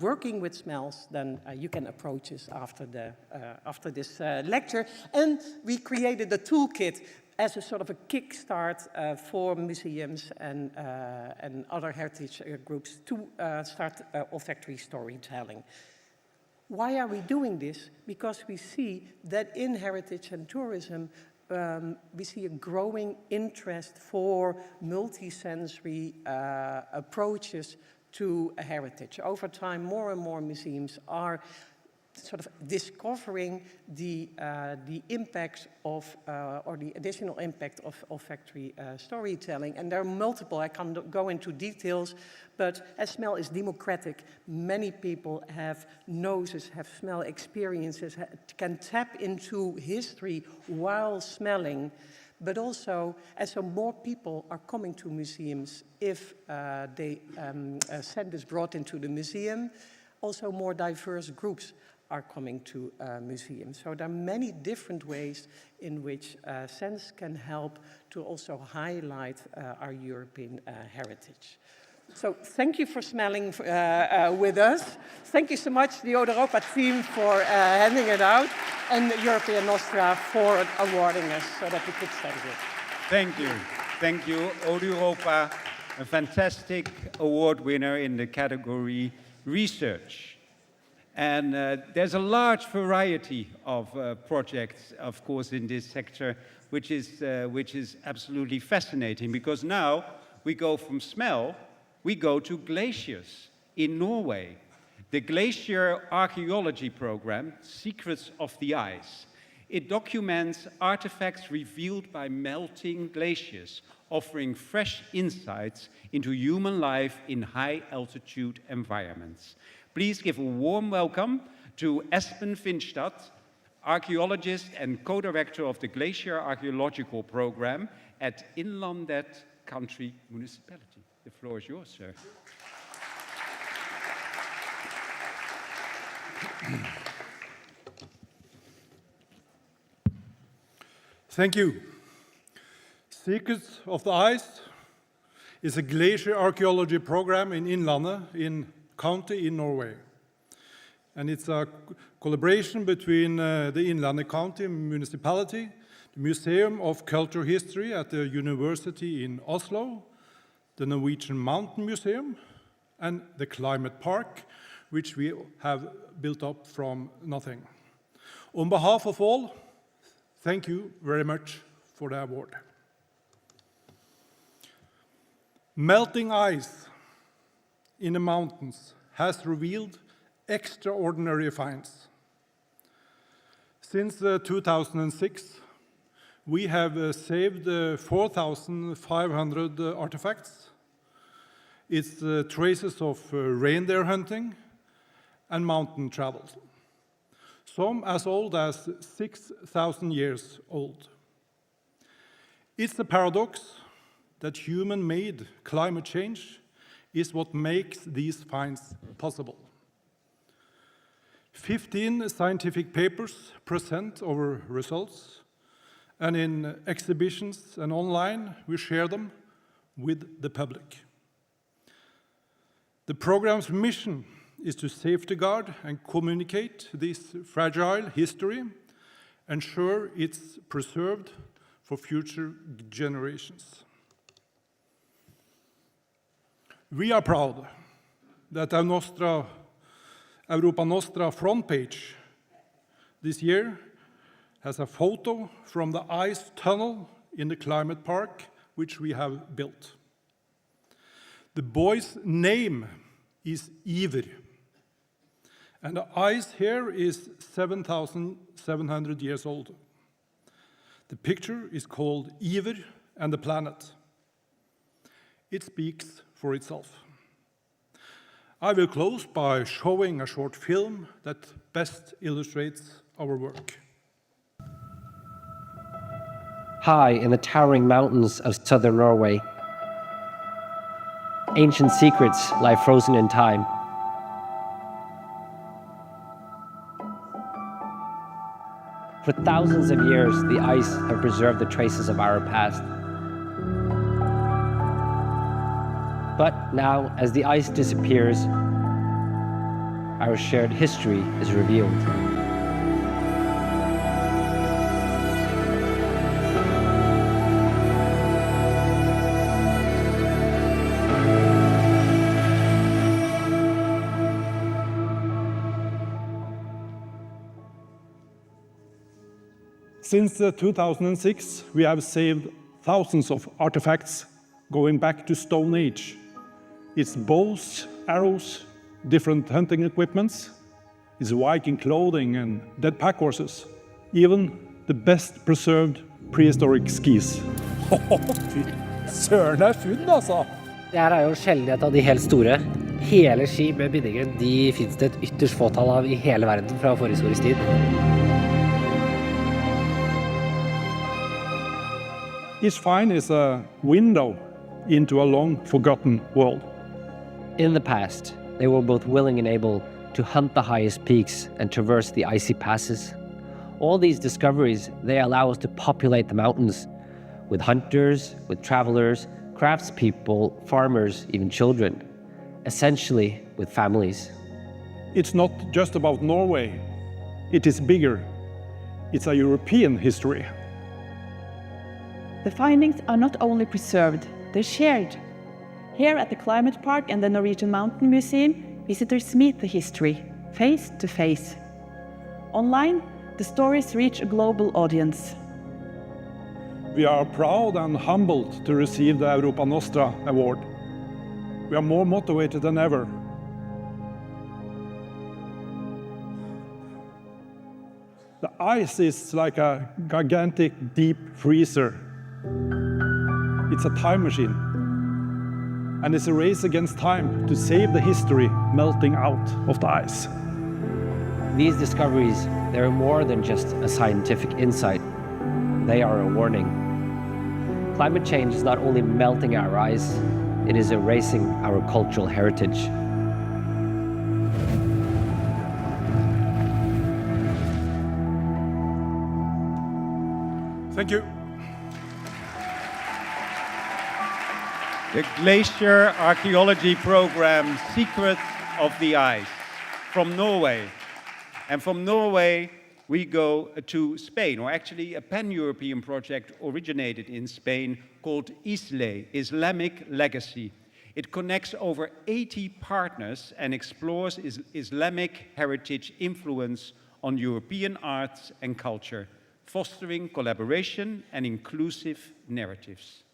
working with smells, then you can approach us after this lecture. And we created a toolkit as a sort of a kickstart for museums and other heritage groups to start olfactory storytelling. Why are we doing this? Because we see that in heritage and tourism, we see a growing interest for multisensory approaches to heritage. Over time, more and more museums are sort of discovering the impact of, or the additional impact of olfactory storytelling. And there are multiple, I can't go into details, but as smell is democratic, many people have noses, have smell experiences, can tap into history while smelling. But also, as so more people are coming to museums, if the scent is brought into the museum, also more diverse groups are coming to museums. So there are many different ways in which scents can help to also highlight our European heritage. So thank you for smelling with us. Thank you so much, the Europa team, for handing it out, and European Nostra for awarding us so that we could study it. Thank you. Thank you. Europa, a fantastic award winner in the category Research. And there's a large variety of projects, of course, in this sector, which is absolutely fascinating, because now we go from smell, we go to glaciers in Norway. The Glacier Archaeology Program, Secrets of the Ice. It documents artifacts revealed by melting glaciers, offering fresh insights into human life in high-altitude environments. Please give a warm welcome to Espen Finstad, archaeologist and co-director of the Glacier Archaeological Program at Innlandet Country Municipality. The floor is yours, sir. Thank you. Secrets of the Ice is a glacier archaeology program in Innlandet, in county in Norway. And it's a collaboration between the Innlandet County Municipality, the Museum of Cultural History at the University in Oslo, the Norwegian Mountain Museum, and the Climate Park, which we have built up from nothing. On behalf of all, thank you very much for the award. Melting ice in the mountains has revealed extraordinary finds. Since 2006, we have saved 4,500 artifacts. It's traces of reindeer hunting and mountain travel, some as old as 6,000 years old. It's a paradox that human-made climate change is what makes these finds possible. 15 scientific papers present our results, and in exhibitions and online, we share them with the public. The program's mission is to safeguard and communicate this fragile history, ensure it's preserved for future generations. We are proud that our Europa Nostra front page this year has a photo from the ice tunnel in the climate park, which we have built. The boy's name is Iver, and the ice here is 7,700 years old. The picture is called Iver and the Planet. It speaks for itself. I will close by showing a short film that best illustrates our work. High in the towering mountains of southern Norway, ancient secrets lie frozen in time. For thousands of years, the ice have preserved the traces of our past. But now, as the ice disappears, our shared history is revealed. Since 2006, we have saved thousands of artifacts going back to Stone Age. It's bows, arrows, different hunting equipments, it's Viking clothing and dead pack horses, even the best preserved prehistoric skis. Fy søren, det funn, altså! Det her jo en sjeldenhet av de helt store. Hele ski med bindingen, de finnes det et ytterst fåtall av i hele verden fra forhistorisk tid. Each find is a window into a long-forgotten world. In the past, they were both willing and able to hunt the highest peaks and traverse the icy passes. All these discoveries, they allow us to populate the mountains with hunters, with travelers, craftspeople, farmers, even children, essentially with families. It's not just about Norway. It is bigger. It's a European history. The findings are not only preserved, they're shared. Here at the Climate Park and the Norwegian Mountain Museum, visitors meet the history, face to face. Online, the stories reach a global audience. We are proud and humbled to receive the Europa Nostra award. We are more motivated than ever. The ice is like a gigantic deep freezer. It's a time machine. And it's a race against time to save the history melting out of the ice. These discoveries, they're more than just a scientific insight. They are a warning. Climate change is not only melting our ice, it is erasing our cultural heritage. Thank you. The Glacier Archaeology Program, Secrets of the Ice, from Norway. And from Norway, we go to Spain, or actually a pan-European project originated in Spain called ISLE, Islamic Legacy. It connects over 80 partners and explores Islamic heritage influence on European arts and culture, fostering collaboration and inclusive narratives.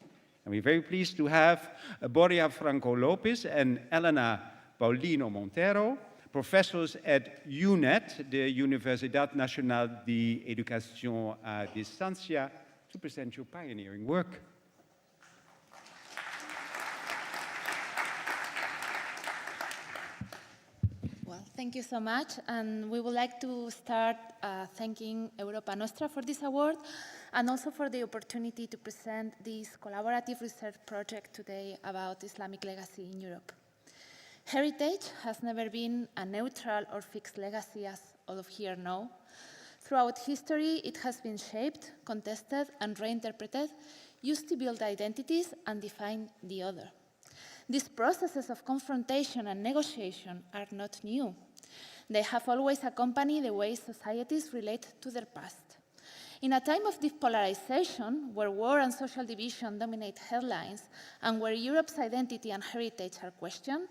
And we're very pleased to have Borja Franco Lopez and Elena Paulino Montero, professors at UNED, the Universidad Nacional de Educación a Distancia, to present your pioneering work. Well, thank you so much. And we would like to start thanking Europa Nostra for this award and also for the opportunity to present this collaborative research project today about Islamic legacy in Europe. Heritage has never been a neutral or fixed legacy, as all of here know. Throughout history, it has been shaped, contested, and reinterpreted, used to build identities and define the other. These processes of confrontation and negotiation are not new. They have always accompanied the way societies relate to their past. In a time of deep polarization, where war and social division dominate headlines, and where Europe's identity and heritage are questioned,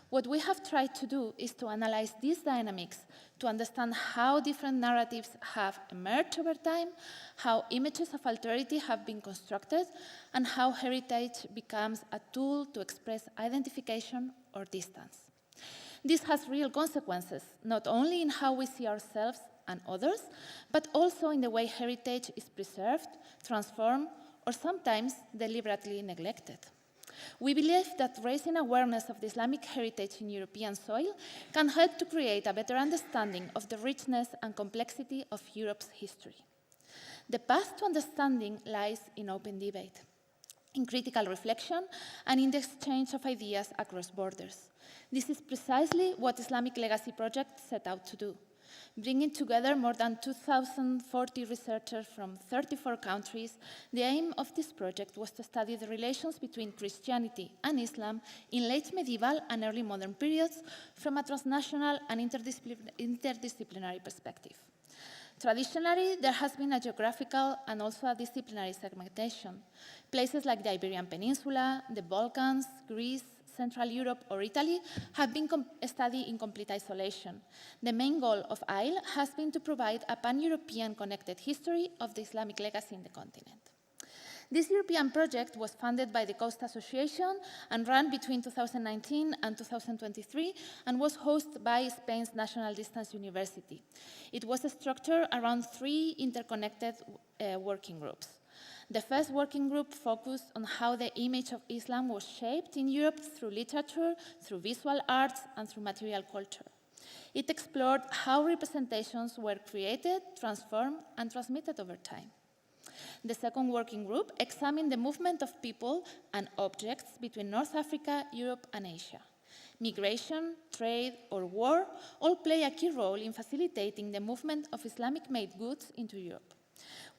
what we have tried to do is to analyze these dynamics to understand how different narratives have emerged over time, how images of alterity have been constructed, and how heritage becomes a tool to express identification or distance. This has real consequences, not only in how we see ourselves and others, but also in the way heritage is preserved, transformed, or sometimes deliberately neglected. We believe that raising awareness of the Islamic heritage in European soil can help to create a better understanding of the richness and complexity of Europe's history. The path to understanding lies in open debate, in critical reflection, and in the exchange of ideas across borders. This is precisely what Islamic Legacy Project set out to do, bringing together more than 2,040 researchers from 34 countries. The aim of this project was to study the relations between Christianity and Islam in late medieval and early modern periods from a transnational and interdisciplinary perspective. Traditionally, there has been a geographical and also a disciplinary segmentation. Places like the Iberian Peninsula, the Balkans, Greece, Central Europe, or Italy have been studied in complete isolation. The main goal of ILE has been to provide a pan-European connected history of the Islamic legacy in the continent. This European project was funded by the Coast Association and ran between 2019 and 2023 and was hosted by Spain's National Distance University. It was structured around 3 interconnected working groups. The first working group focused on how the image of Islam was shaped in Europe through literature, through visual arts, and through material culture. It explored how representations were created, transformed, and transmitted over time. The second working group examined the movement of people and objects between North Africa, Europe, and Asia. Migration, trade, or war all play a key role in facilitating the movement of Islamic-made goods into Europe.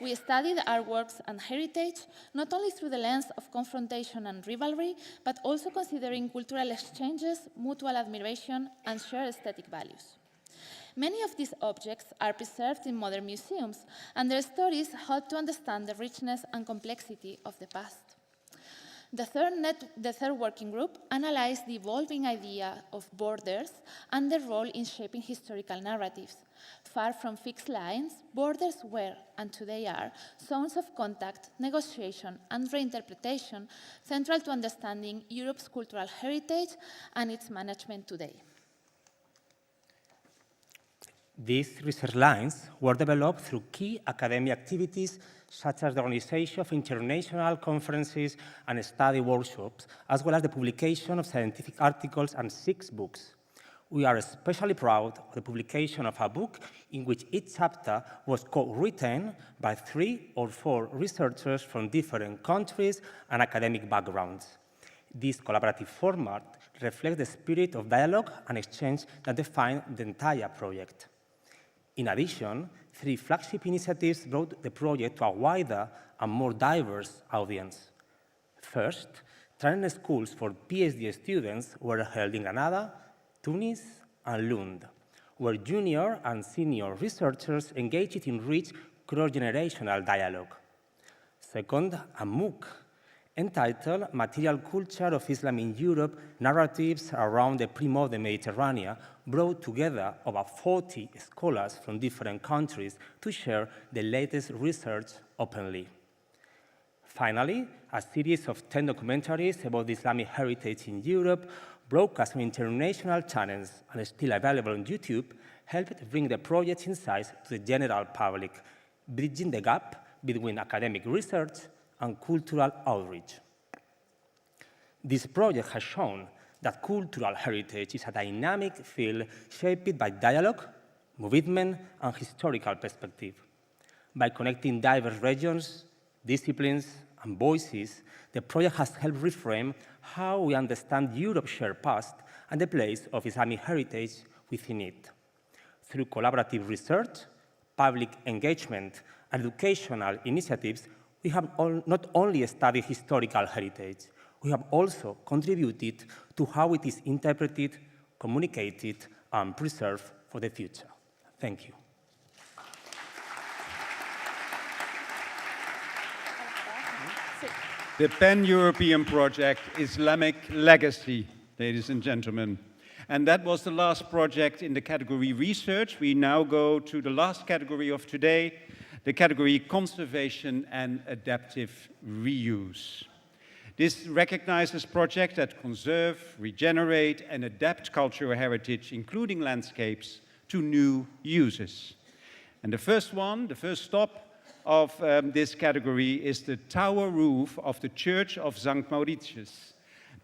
We studied artworks and heritage not only through the lens of confrontation and rivalry, but also considering cultural exchanges, mutual admiration, and shared aesthetic values. Many of these objects are preserved in modern museums, and their stories help to understand the richness and complexity of the past. The third working group analyzed the evolving idea of borders and their role in shaping historical narratives. Far from fixed lines, borders were, and today are, zones of contact, negotiation, and reinterpretation central to understanding Europe's cultural heritage and its management today. These research lines were developed through key academic activities such as the organization of international conferences and study workshops, as well as the publication of scientific articles and 6 books. We are especially proud of the publication of a book in which each chapter was co-written by 3 or 4 researchers from different countries and academic backgrounds. This collaborative format reflects the spirit of dialogue and exchange that defined the entire project. In addition, 3 flagship initiatives brought the project to a wider and more diverse audience. First, training schools for PhD students were held in Granada, Tunis, and Lund, where junior and senior researchers engaged in rich cross-generational dialogue. Second, a MOOC entitled Material Culture of Islam in Europe, Narratives Around the Pre-Modern Mediterranean, brought together over 40 scholars from different countries to share the latest research openly. Finally, a series of 10 documentaries about the Islamic heritage in Europe, broadcast on international channels and still available on YouTube, helped bring the project's insights to the general public, bridging the gap between academic research and cultural outreach. This project has shown that cultural heritage is a dynamic field shaped by dialogue, movement, and historical perspective. By connecting diverse regions, disciplines, and voices, the project has helped reframe how we understand Europe's shared past and the place of Islamic heritage within it. Through collaborative research, public engagement, and educational initiatives, we have not only studied historical heritage, we have also contributed to how it is interpreted, communicated, and preserved for the future. Thank you. The pan-European project, Islamic Legacy, ladies and gentlemen. And that was the last project in the category research. We now go to the last category of today, the category conservation and adaptive reuse. This recognizes projects that conserve, regenerate, and adapt cultural heritage, including landscapes, to new uses. And the first stop of this category is the tower roof of the Church of St. Mauritius,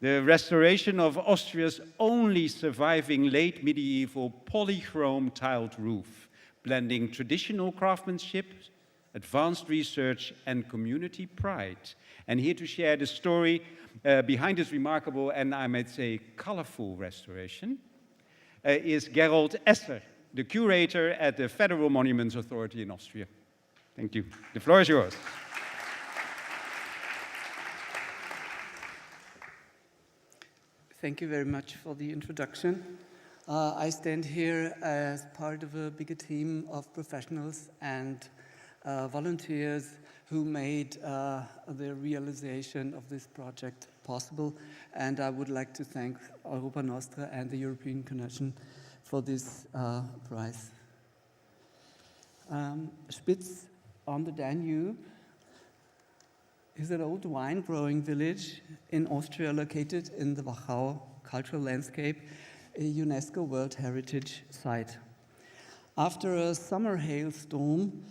the restoration of Austria's only surviving late medieval polychrome tiled roof, blending traditional craftsmanship, advanced research, and community pride. And here to share the story behind this remarkable and, I might say, colorful restoration is Gerold Esser, the curator at the Federal Monuments Authority in Austria. Thank you. The floor is yours. Thank you very much for the introduction. I stand here as part of a bigger team of professionals and volunteers who made the realization of this project possible. And I would like to thank Europa Nostra and the European Commission for this prize. Spitz on the Danube is an old wine-growing village in Austria located in the Wachau cultural landscape, a UNESCO World Heritage Site. After a summer hailstorm,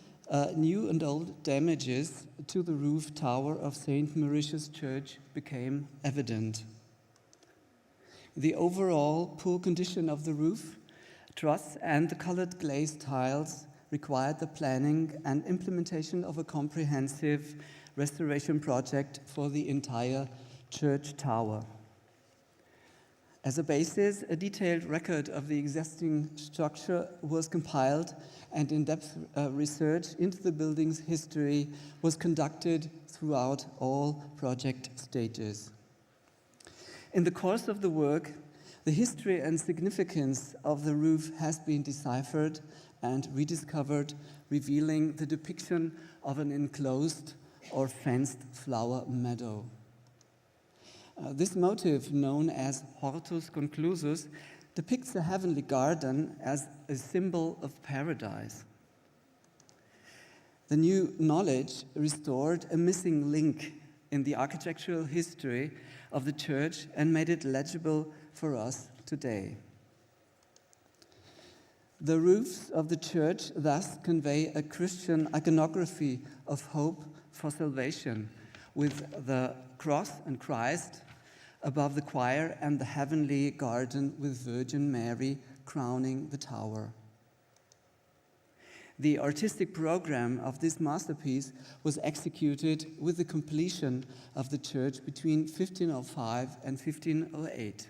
new and old damages to the roof tower of St. Mauritius Church became evident. The overall poor condition of the roof, truss, and the colored glazed tiles required the planning and implementation of a comprehensive restoration project for the entire church tower. As a basis, a detailed record of the existing structure was compiled, and in-depth research into the building's history was conducted throughout all project stages. In the course of the work, the history and significance of the roof has been deciphered and rediscovered, revealing the depiction of an enclosed or fenced flower meadow. This motif, known as Hortus Conclusus, depicts the heavenly garden as a symbol of paradise. The new knowledge restored a missing link in the architectural history of the church and made it legible for us today. The roofs of the church thus convey a Christian iconography of hope for salvation, with the cross and Christ above the choir and the heavenly garden with Virgin Mary crowning the tower. The artistic program of this masterpiece was executed with the completion of the church between 1505 and 1508.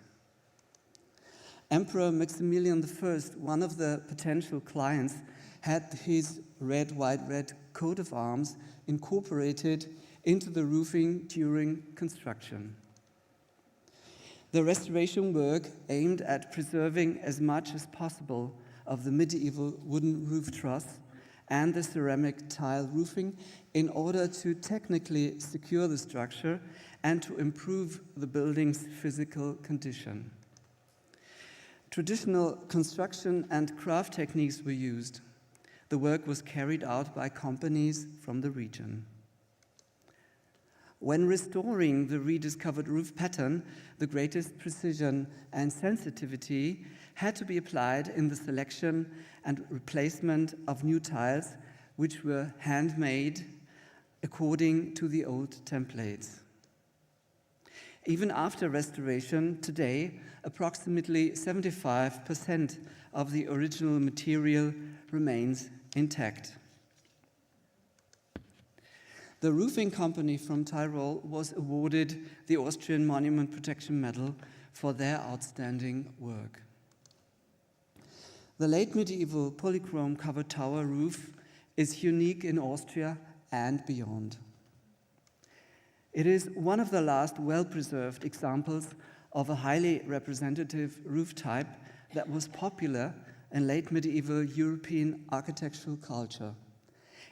Emperor Maximilian I, one of the potential clients, had his red, white, red coat of arms incorporated into the roofing during construction. The restoration work aimed at preserving as much as possible of the medieval wooden roof truss and the ceramic tile roofing in order to technically secure the structure and to improve the building's physical condition. Traditional construction and craft techniques were used. The work was carried out by companies from the region. When restoring the rediscovered roof pattern, the greatest precision and sensitivity had to be applied in the selection and replacement of new tiles, which were handmade according to the old templates. Even after restoration, today, approximately 75% of the original material remains intact. The roofing company from Tyrol was awarded the Austrian Monument Protection Medal for their outstanding work. The late medieval polychrome covered tower roof is unique in Austria and beyond. It is one of the last well-preserved examples of a highly representative roof type that was popular in late medieval European architectural culture.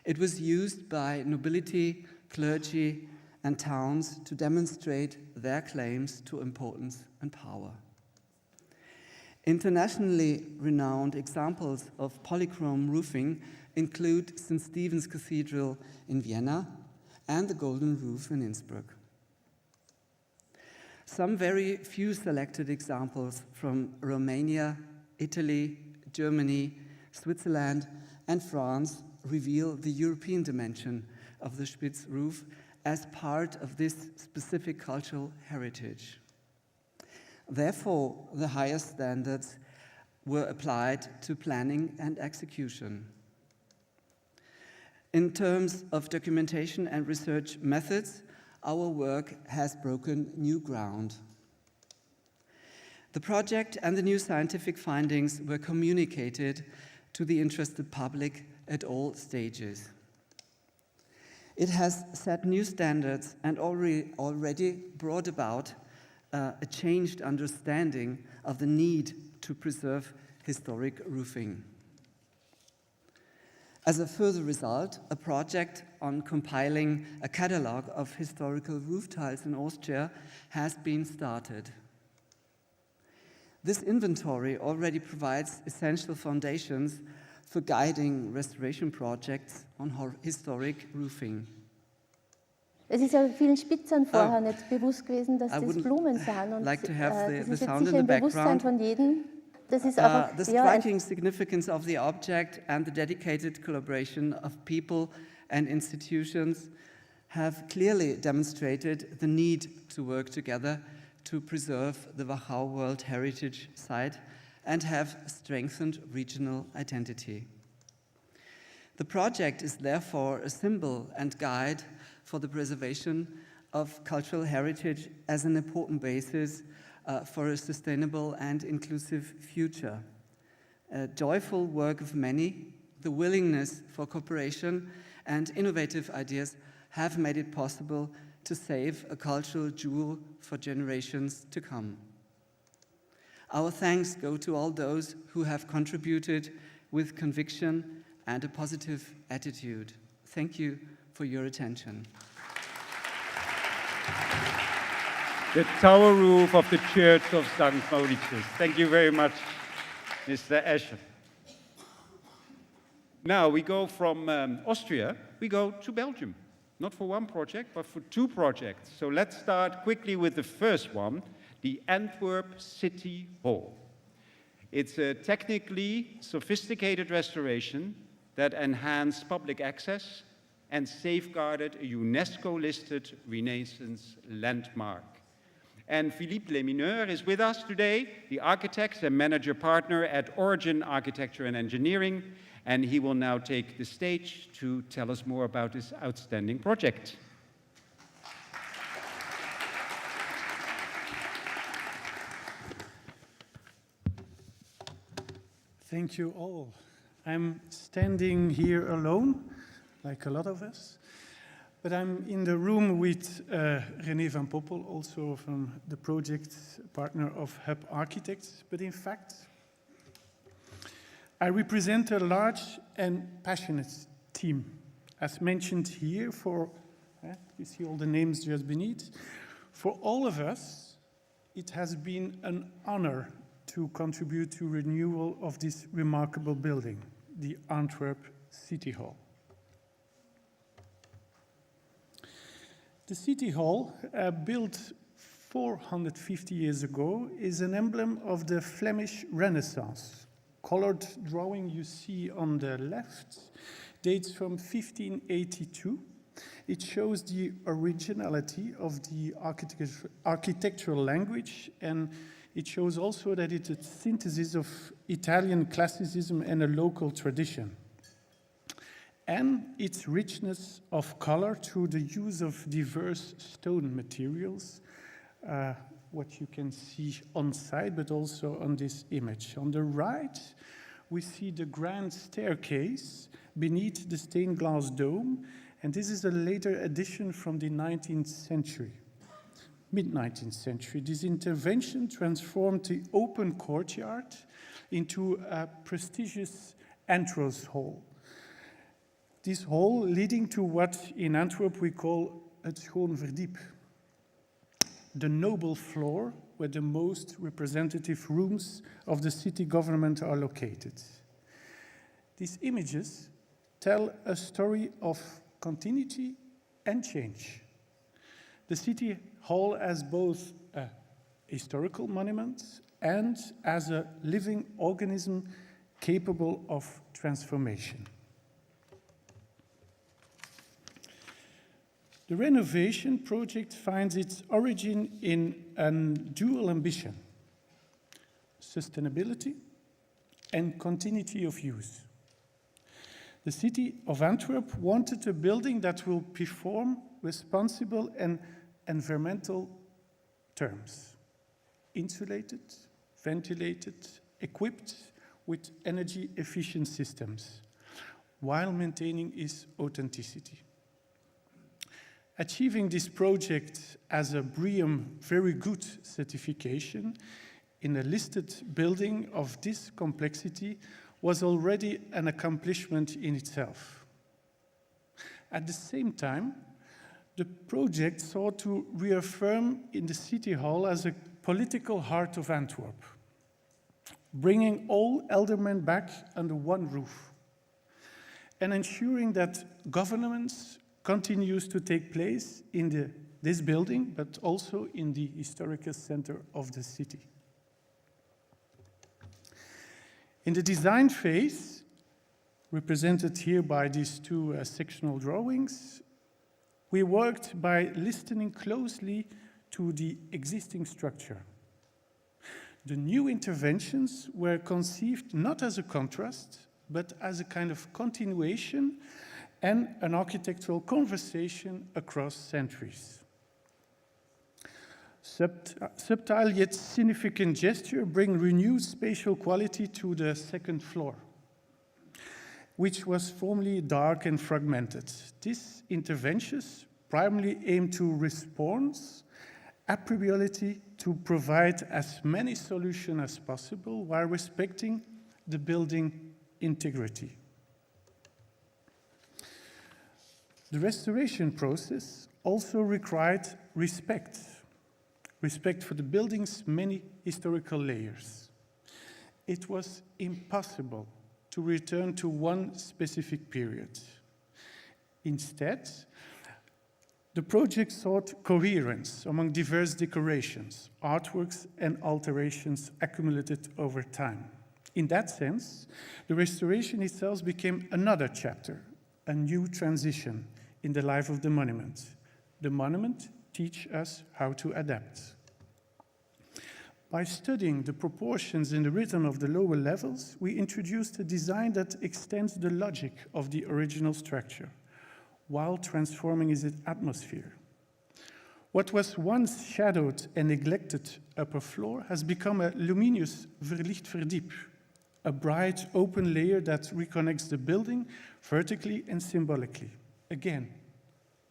It was used by nobility, clergy, and towns to demonstrate their claims to importance and power. Internationally renowned examples of polychrome roofing include St. Stephen's Cathedral in Vienna and the Golden Roof in Innsbruck. Some very few selected examples from Romania, Italy, Germany, Switzerland, and France reveal the European dimension of the Spitz roof as part of this specific cultural heritage. Therefore, the highest standards were applied to planning and execution. In terms of documentation and research methods, our work has broken new ground. The project and the new scientific findings were communicated to the interested public at all stages. It has set new standards and already brought about a changed understanding of the need to preserve historic roofing. As a further result, a project on compiling a catalogue of historical roof tiles in Austria has been started. This inventory already provides essential foundations for guiding restoration projects on historic roofing. Es ist ja vielen Spitzern vorher nicht bewusst gewesen, dass das Blumen sind. Und like to have das the ist jetzt sound sicher in the im Bewusstsein background. von jedem. Das ist einfach, The striking significance of the object and the dedicated collaboration of people and institutions have clearly demonstrated the need to work together to preserve the Wachau World Heritage Site and have strengthened regional identity. The project is therefore a symbol and guide for the preservation of cultural heritage as an important basis for a sustainable and inclusive future. A joyful work of many, the willingness for cooperation and innovative ideas have made it possible to save a cultural jewel for generations to come. Our thanks go to all those who have contributed with conviction and a positive attitude. Thank you for your attention. the tower roof of the Church of St. Mauritius. Thank you very much, Mr. Escher. Now we go from Austria, we go to Belgium. Not for one project, but for two projects. So let's start quickly with the first one, the Antwerp City Hall. It's a technically sophisticated restoration that enhanced public access and safeguarded a UNESCO-listed Renaissance landmark. And Philippe Lemineur is with us today, the architect and manager partner at Origin Architecture and Engineering, and he will now take the stage to tell us more about this outstanding project. Thank you all. I'm standing here alone, like a lot of us, but I'm in the room with René van Poppel, also from the project partner of Hub Architects, but in fact, I represent a large and passionate team. As mentioned here, you see all the names just beneath. For all of us, it has been an honor to contribute to renewal of this remarkable building, the Antwerp City Hall. The City Hall, built 450 years ago, is an emblem of the Flemish Renaissance. Colored drawing you see on the left dates from 1582. It shows the originality of the architectural language, and it shows also that it's a synthesis of Italian classicism and a local tradition. And its richness of color through the use of diverse stone materials, what you can see on site, but also on this image. On the right, we see the grand staircase beneath the stained glass dome, and this is a later addition from the 19th century, mid-19th century. This intervention transformed the open courtyard into a prestigious entrance hall. This hall leading to what in Antwerp we call het schoon verdiep, the noble floor where the most representative rooms of the city government are located. These images tell a story of continuity and change. The City Hall as both a historical monument and as a living organism capable of transformation. The renovation project finds its origin in a dual ambition: sustainability and continuity of use. The city of Antwerp wanted a building that will perform responsible and environmental terms: insulated, ventilated, equipped with energy efficient systems, while maintaining its authenticity. Achieving this project as a BREEAM Very Good certification in a listed building of this complexity was already an accomplishment in itself. At the same time, the project sought to reaffirm in the City Hall as a political heart of Antwerp, bringing all aldermen back under one roof, and ensuring that governance continues to take place in this building, but also in the historical center of the city. In the design phase, represented here by these two sectional drawings, we worked by listening closely to the existing structure. The new interventions were conceived not as a contrast, but as a kind of continuation and an architectural conversation across centuries. Subtle yet significant gesture bring renewed spatial quality to the second floor, which was formerly dark and fragmented. These interventions primarily aim to response, applicability to provide as many solutions as possible while respecting the building integrity. The restoration process also required respect respect for the building's many historical layers. It was impossible to return to one specific period. Instead, the project sought coherence among diverse decorations, artworks, and alterations accumulated over time. In that sense, the restoration itself became another chapter, a new transition in the life of the monument. The monument teaches us how to adapt. By studying the proportions and the rhythm of the lower levels, we introduced a design that extends the logic of the original structure, while transforming its atmosphere. What was once shadowed and neglected upper floor has become a luminous verlicht verdiep, a bright open layer that reconnects the building vertically and symbolically. Again,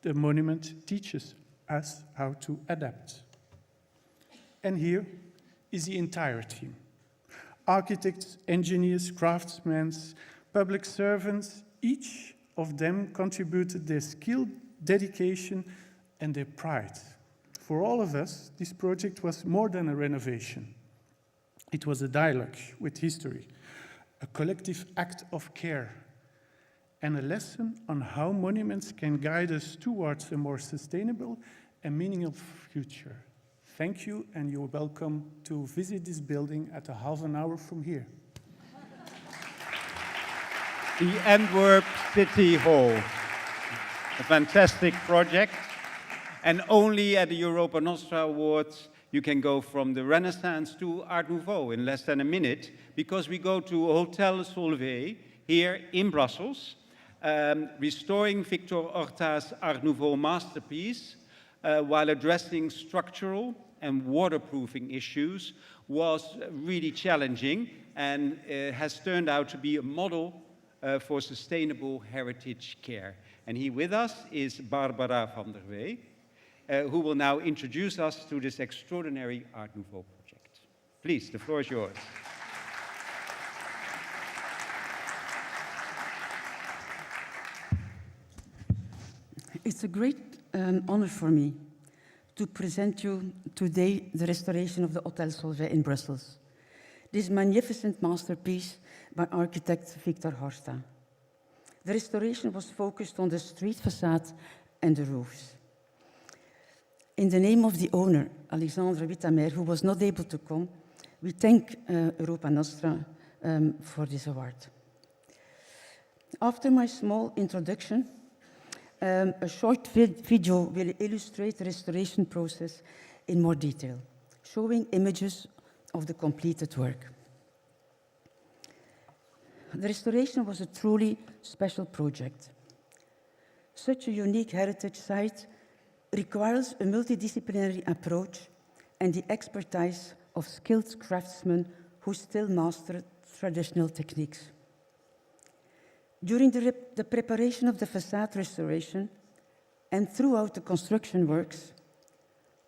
the monument teaches us how to adapt. And here is the entire team. Architects, engineers, craftsmen, public servants, each of them contributed their skill, dedication, and their pride. For all of us, this project was more than a renovation. It was a dialogue with history, a collective act of care, and a lesson on how monuments can guide us towards a more sustainable and meaningful future. Thank you, and you're welcome to visit this building at a half an hour from here. The Antwerp City Hall, a fantastic project. And only at the Europa Nostra Awards you can go from the Renaissance to Art Nouveau in less than a minute, because we go to Hotel Solvay here in Brussels, restoring Victor Horta's Art Nouveau masterpiece while addressing structural and waterproofing issues was really challenging and has turned out to be a model for sustainable heritage care. And here with us is Barbara van der Wee, who will now introduce us to this extraordinary Art Nouveau project. Please, the floor is yours. It's a great honor for me to present you today the restoration of the Hotel Solvay in Brussels. This magnificent masterpiece by architect Victor Horta. The restoration was focused on the street facade and the roofs. In the name of the owner, Alexandre Wittamer, who was not able to come, we thank Europa Nostra for this award. After my small introduction, a short video will illustrate the restoration process in more detail, showing images of the completed work. The restoration was a truly special project. Such a unique heritage site requires a multidisciplinary approach and the expertise of skilled craftsmen who still master traditional techniques. During the preparation of the facade restoration and throughout the construction works,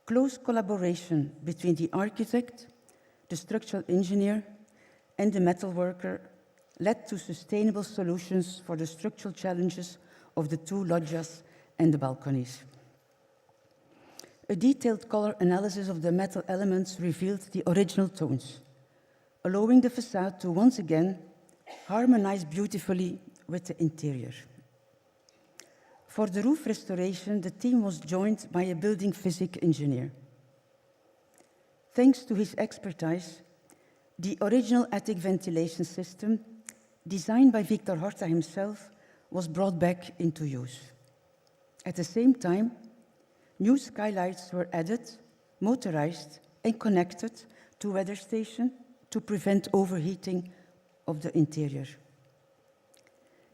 close collaboration between the architect, the structural engineer, and the metalworker led to sustainable solutions for the structural challenges of the two loggias and the balconies. A detailed color analysis of the metal elements revealed the original tones, allowing the facade to once again harmonize beautifully with the interior. For the roof restoration, the team was joined by a building physics engineer. Thanks to his expertise, the original attic ventilation system, designed by Victor Horta himself, was brought back into use. At the same time, new skylights were added, motorized, and connected to weather station to prevent overheating of the interior.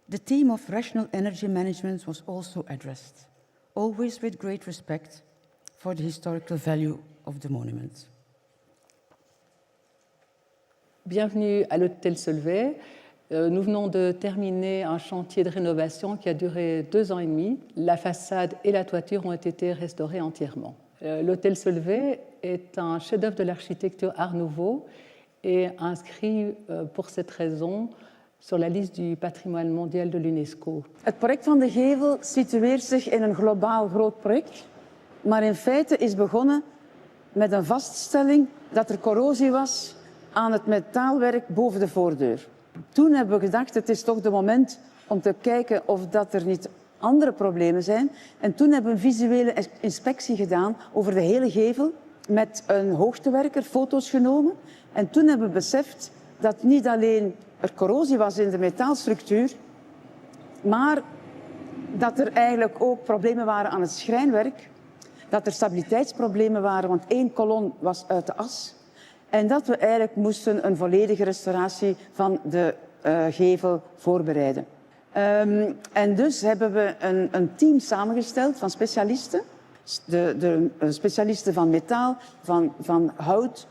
The theme of rational energy management was also addressed, always with great respect for the historical value of the monument. Bienvenue à l'Hôtel Solvay. Nous venons de terminer un chantier de rénovation qui a duré 2 ans et demi. La façade et la toiture ont été restaurées entièrement. L'Hôtel Solvay est un chef-d'œuvre de l'architecture Art Nouveau et inscrit pour cette raison sur la liste du patrimoine mondial de l'UNESCO. Het project van de gevel situeert zich in een globaal groot project, maar in feite is begonnen met een vaststelling dat er corrosie was aan het metaalwerk boven de voordeur. Toen hebben we gedacht, het is toch de moment om te kijken of dat er niet andere problemen zijn. En toen hebben we een visuele inspectie gedaan over de hele gevel met een hoogtewerker, foto's genomen. En toen hebben we beseft dat niet alleen er corrosie was in de metaalstructuur, maar dat er eigenlijk ook problemen waren aan het schrijnwerk, dat er stabiliteitsproblemen waren, want 1 kolom was uit de as. En dat we eigenlijk moesten een volledige restauratie van de gevel voorbereiden. En dus hebben we een team samengesteld van specialisten. De specialisten van metaal, van hout,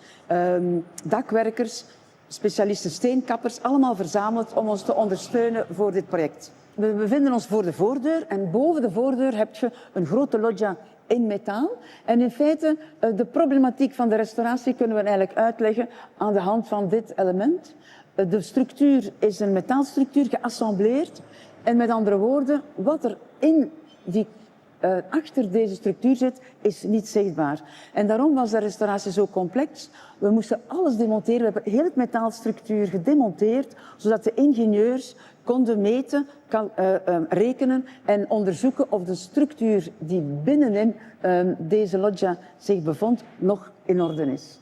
dakwerkers, specialisten steenkappers, allemaal verzameld om ons te ondersteunen voor dit project. We bevinden ons voor de voordeur en boven de voordeur heb je een grote loggia in metaal. En in feite, de problematiek van de restauratie kunnen we eigenlijk uitleggen aan de hand van dit element. De structuur is een metaalstructuur geassembleerd. En met andere woorden, wat er achter deze structuur zit, is niet zichtbaar. En daarom was de restauratie zo complex. We moesten alles demonteren. We hebben heel het metaalstructuur gedemonteerd, zodat de ingenieurs konden meten, rekenen en onderzoeken of de structuur die binnenin deze loggia zich bevond nog in orde is.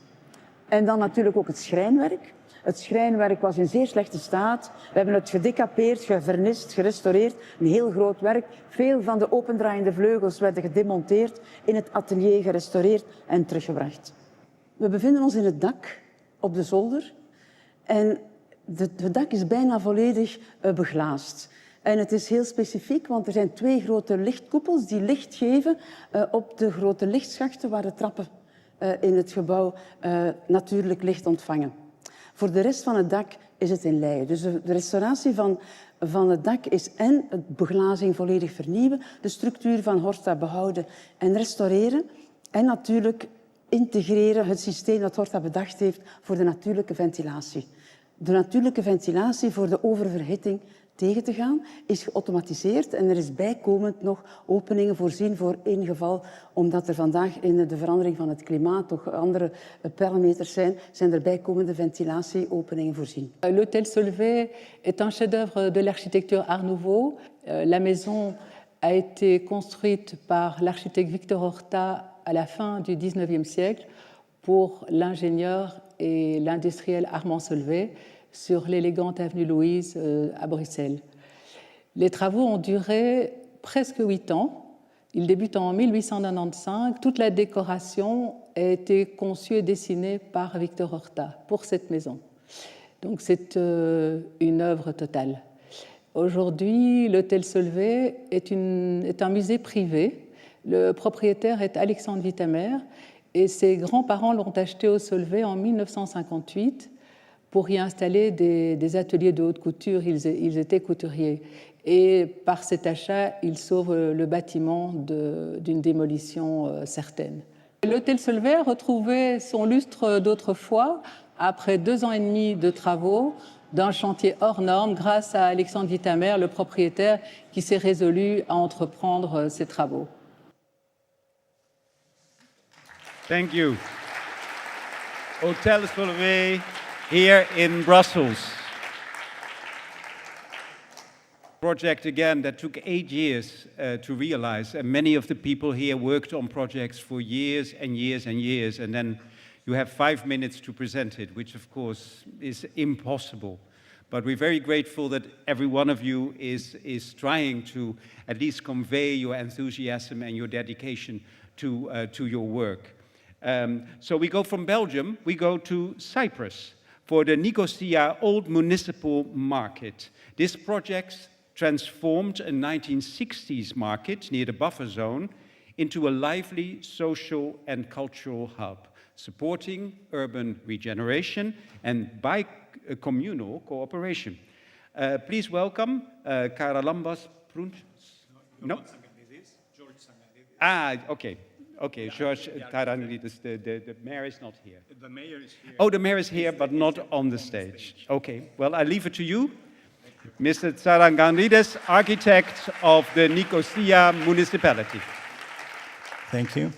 En dan natuurlijk ook het schrijnwerk. Het schrijnwerk was in zeer slechte staat. We hebben het gedecapeerd, gevernist, gerestaureerd. Een heel groot werk. Veel van de opendraaiende vleugels werden gedemonteerd, in het atelier gerestaureerd en teruggebracht. We bevinden ons in het dak, op de zolder. En het dak is bijna volledig beglaasd. En het is heel specifiek, want er zijn 2 grote lichtkoepels die licht geven op de grote lichtschachten waar de trappen in het gebouw natuurlijk licht ontvangen. Voor de rest van het dak is het in lei. Dus de restauratie van het dak is en de beglazing volledig vernieuwen, de structuur van Horta behouden en restaureren en natuurlijk integreren het systeem dat Horta bedacht heeft voor de natuurlijke ventilatie. De natuurlijke ventilatie voor de oververhitting tegen te gaan is geautomatiseerd en er is bijkomend nog openingen voorzien voor één geval, omdat er vandaag in de verandering van het klimaat toch andere parameters zijn er bijkomende ventilatieopeningen voorzien. L'hôtel Solvay est un chef-d'œuvre de l'architecture Art Nouveau. La maison a été construite par l'architecte Victor Horta à la fin du 19e siècle pour l'ingénieur et l'industriel Armand Solvay sur l'élégante avenue Louise à Bruxelles. Les travaux ont duré presque 8 ans. Ils débutent en 1895. Toute la décoration a été conçue et dessinée par Victor Horta pour cette maison. Donc c'est une œuvre totale. Aujourd'hui, l'hôtel Solvay est un musée privé. Le propriétaire est Alexandre Vitamer et ses grands-parents l'ont acheté au Solvay en 1958 pour y installer des ateliers de haute couture. Ils étaient couturiers. Et par cet achat, ils sauvent le bâtiment d'une démolition certaine. L'hôtel Solvay a retrouvé son lustre d'autrefois après 2 ans et demi de travaux d'un chantier hors norme grâce à Alexandre Vitamer, le propriétaire, qui s'est résolu à entreprendre ces travaux. Thank you. Hôtel Solvay here in Brussels. Project again that took 8 years to realize, and many of the people here worked on projects for years and years and years, and then you have 5 minutes to present it, which of course is impossible. But we're very grateful that every one of you is trying to at least convey your enthusiasm and your dedication to your work. So we go from Belgium, we go to Cyprus for the Nicosia Old Municipal Market. This project transformed a 1960s market near the buffer zone into a lively social and cultural hub, supporting urban regeneration and bi-communal cooperation. Please welcome Karalambas Prunch. No? Ah, okay. Okay, George Taranidis, the mayor is not here. The mayor is here. Oh, the mayor is here, but not on the stage. Okay, well, I leave it to you. Mr. Tsaranganidis, architect of the Nicosia municipality. Thank you.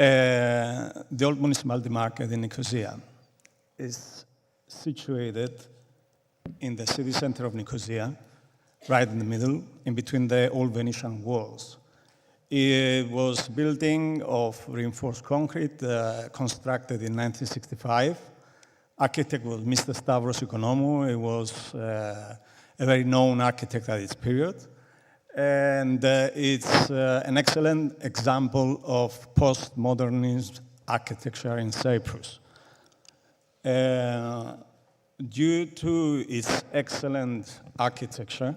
The old municipality market in Nicosia is situated in the city center of Nicosia, right in the middle, in between the old Venetian walls. It was building of reinforced concrete, constructed in 1965. Architect was Mr. Stavros Economou. He was a very known architect at its period. And it's an excellent example of postmodernist architecture in Cyprus. Due to its excellent architecture,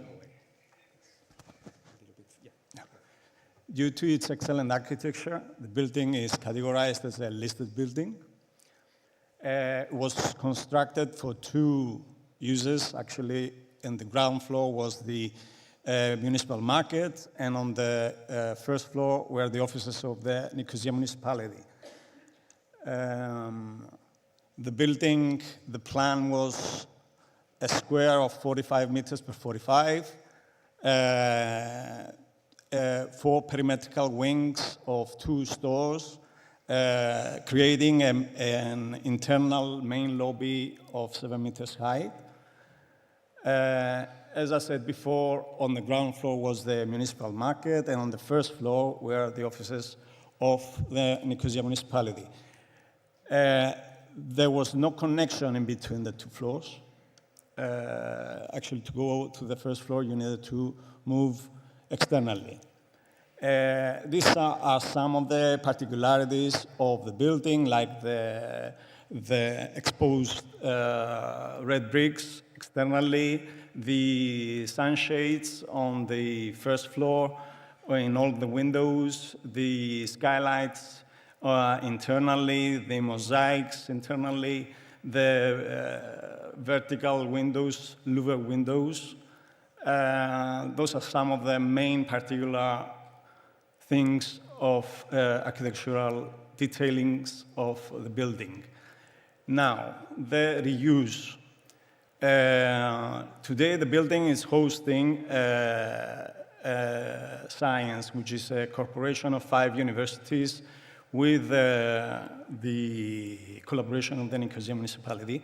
the building is categorized as a listed building. It was constructed for two uses. Actually, in the ground floor was the municipal market, and on the first floor were the offices of the Nicosia municipality. The building, the plan was a square of 45 meters per 45, 4 perimetrical wings of 2 stores, creating an internal main lobby of 7 meters high. As I said before, on the ground floor was the municipal market, and on the first floor were the offices of the Nicosia municipality. There was no connection in between the 2 floors. Actually, to go to the first floor, you needed to move externally. These are some of the particularities of the building, like the exposed red bricks externally, the sunshades on the first floor in all the windows, the skylights internally, the mosaics internally, the vertical windows, louver windows. Those are some of the main particular things of architectural detailings of the building. Now, the reuse. Today, the building is hosting Science, which is a corporation of 5 universities with the collaboration of the Nicosia municipality.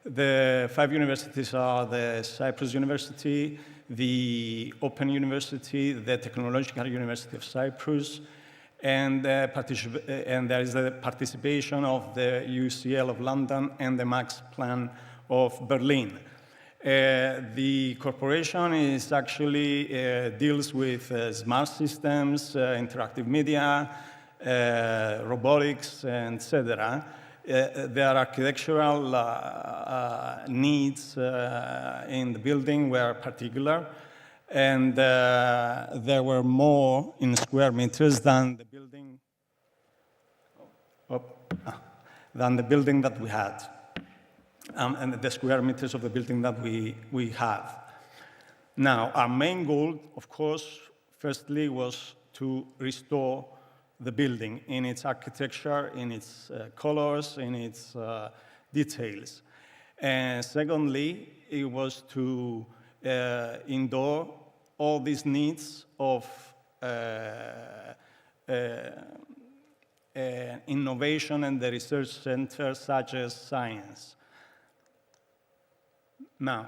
The 5 universities are the Cyprus University, the Open University, the Technological University of Cyprus, and there is the participation of the UCL of London and the Max Planck of Berlin. The corporation is actually deals with smart systems, interactive media, robotics, etc. Their architectural needs in the building were particular, and there were more in square meters than the building that we had, and the square meters of the building that we have. Now, our main goal, of course, firstly was to restore the building in its architecture, in its colors, in its details. And secondly, it was to endure all these needs of innovation and the research centers such as science. Now,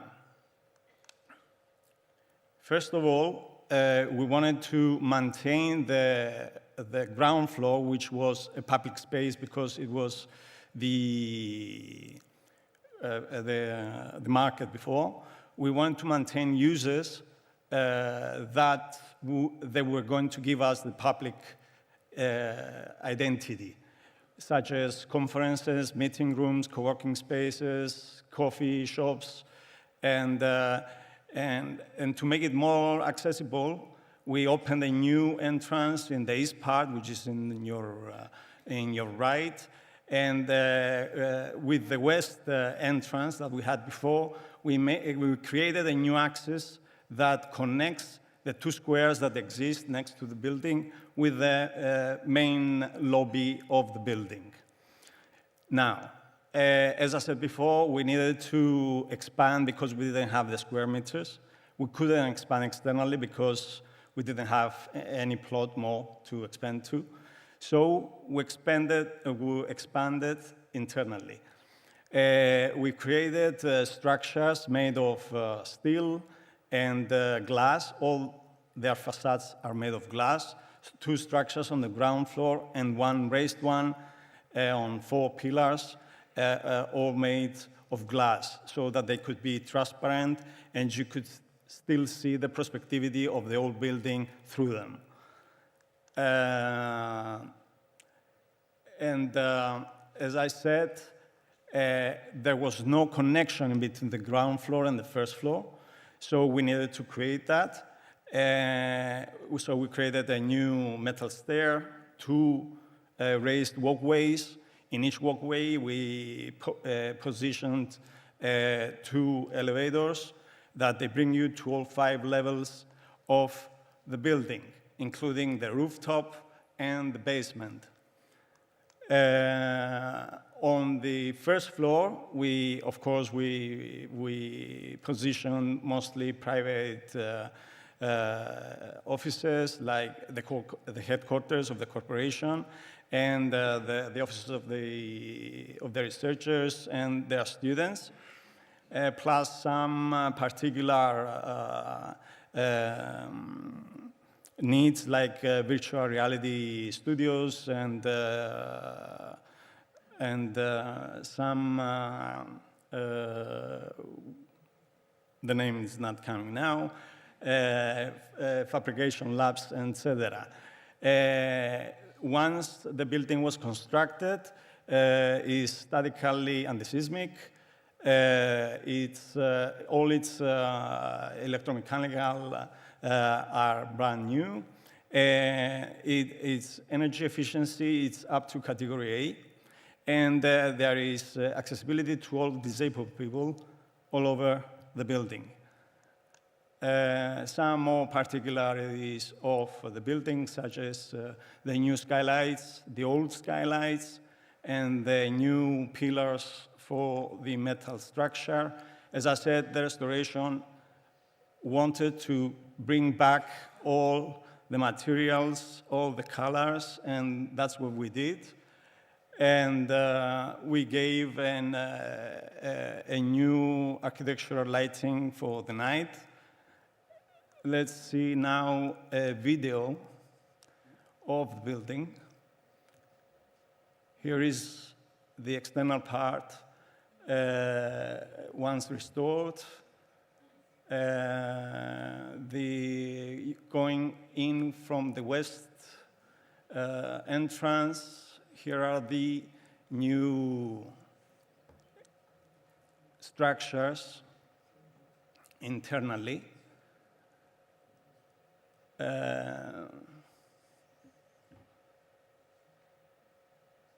first of all, we wanted to maintain the ground floor, which was a public space because it was the market before. We wanted to maintain uses that they were going to give us the public identity, such as conferences, meeting rooms, co-working spaces, coffee shops, and to make it more accessible, we opened a new entrance in the east part, which is in your right, and with the west entrance that we had before, we created a new access that connects the 2 squares that exist next to the building with the main lobby of the building. Now, as I said before, we needed to expand because we didn't have the square meters. We couldn't expand externally because we didn't have any plot more to expand to. So we expanded internally. We created structures made of steel and glass. All their facades are made of glass. 2 structures on the ground floor and 1 raised one on 4 pillars, all made of glass, so that they could be transparent and you could still see the perspectivity of the old building through them. As I said, there was no connection between the ground floor and the first floor, so we needed to create that. So we created a new metal stair, 2 raised walkways. In each walkway, we positioned 2 elevators that they bring you to all 5 levels of the building, including the rooftop and the basement. On the first floor, we positioned mostly private offices, like the headquarters of the corporation, and the offices of the researchers and their students, plus some particular needs like virtual reality studios and some, the name is not coming now, fabrication labs, etc. Once the building was constructed, it's statically anti-seismic. All its electromechanical are brand new. Its energy efficiency is up to category A, and there is accessibility to all disabled people all over the building. Some more particularities of the building, such as the new skylights, the old skylights, and the new pillars for the metal structure. As I said, the restoration wanted to bring back all the materials, all the colors, and that's what we did. And we gave a new architectural lighting for the night. Let's see now a video of the building. Here is the external part once restored. Going in from the west entrance, here are the new structures internally.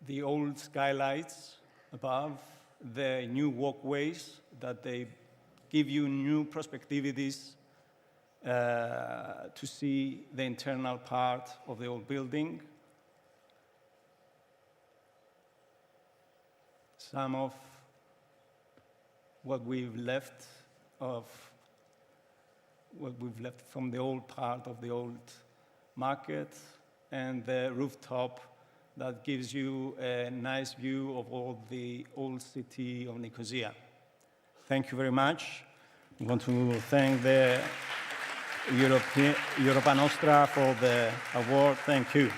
The old skylights above, the new walkways that they give you new perspectivities to see the internal part of the old building. Some of what we've left from the old part of the old market, and the rooftop that gives you a nice view of all the old city of Nicosia. Thank you very much. I want to thank the Europa Nostra for the award. Thank you.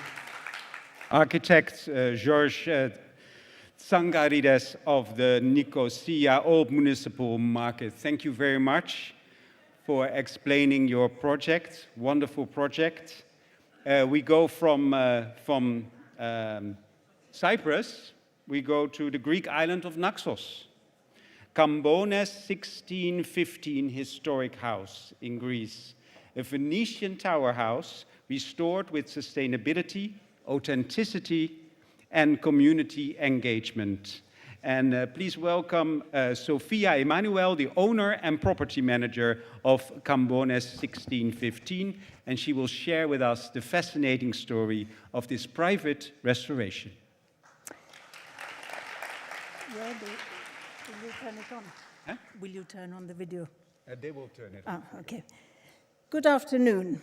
Architect George Tsangarides of the Nicosia Old Municipal Market. Thank you very much for explaining your project, wonderful project. We go from Cyprus, we go to the Greek island of Naxos. Kambones 1615 historic house in Greece, a Venetian tower house restored with sustainability, authenticity, and community engagement. And please welcome Sofia Emanuel, the owner and property manager of Kambones 1615, and she will share with us the fascinating story of this private restoration. Yeah, will you turn it on? Huh? Will you turn on the video? They will turn it on. Okay. Good afternoon.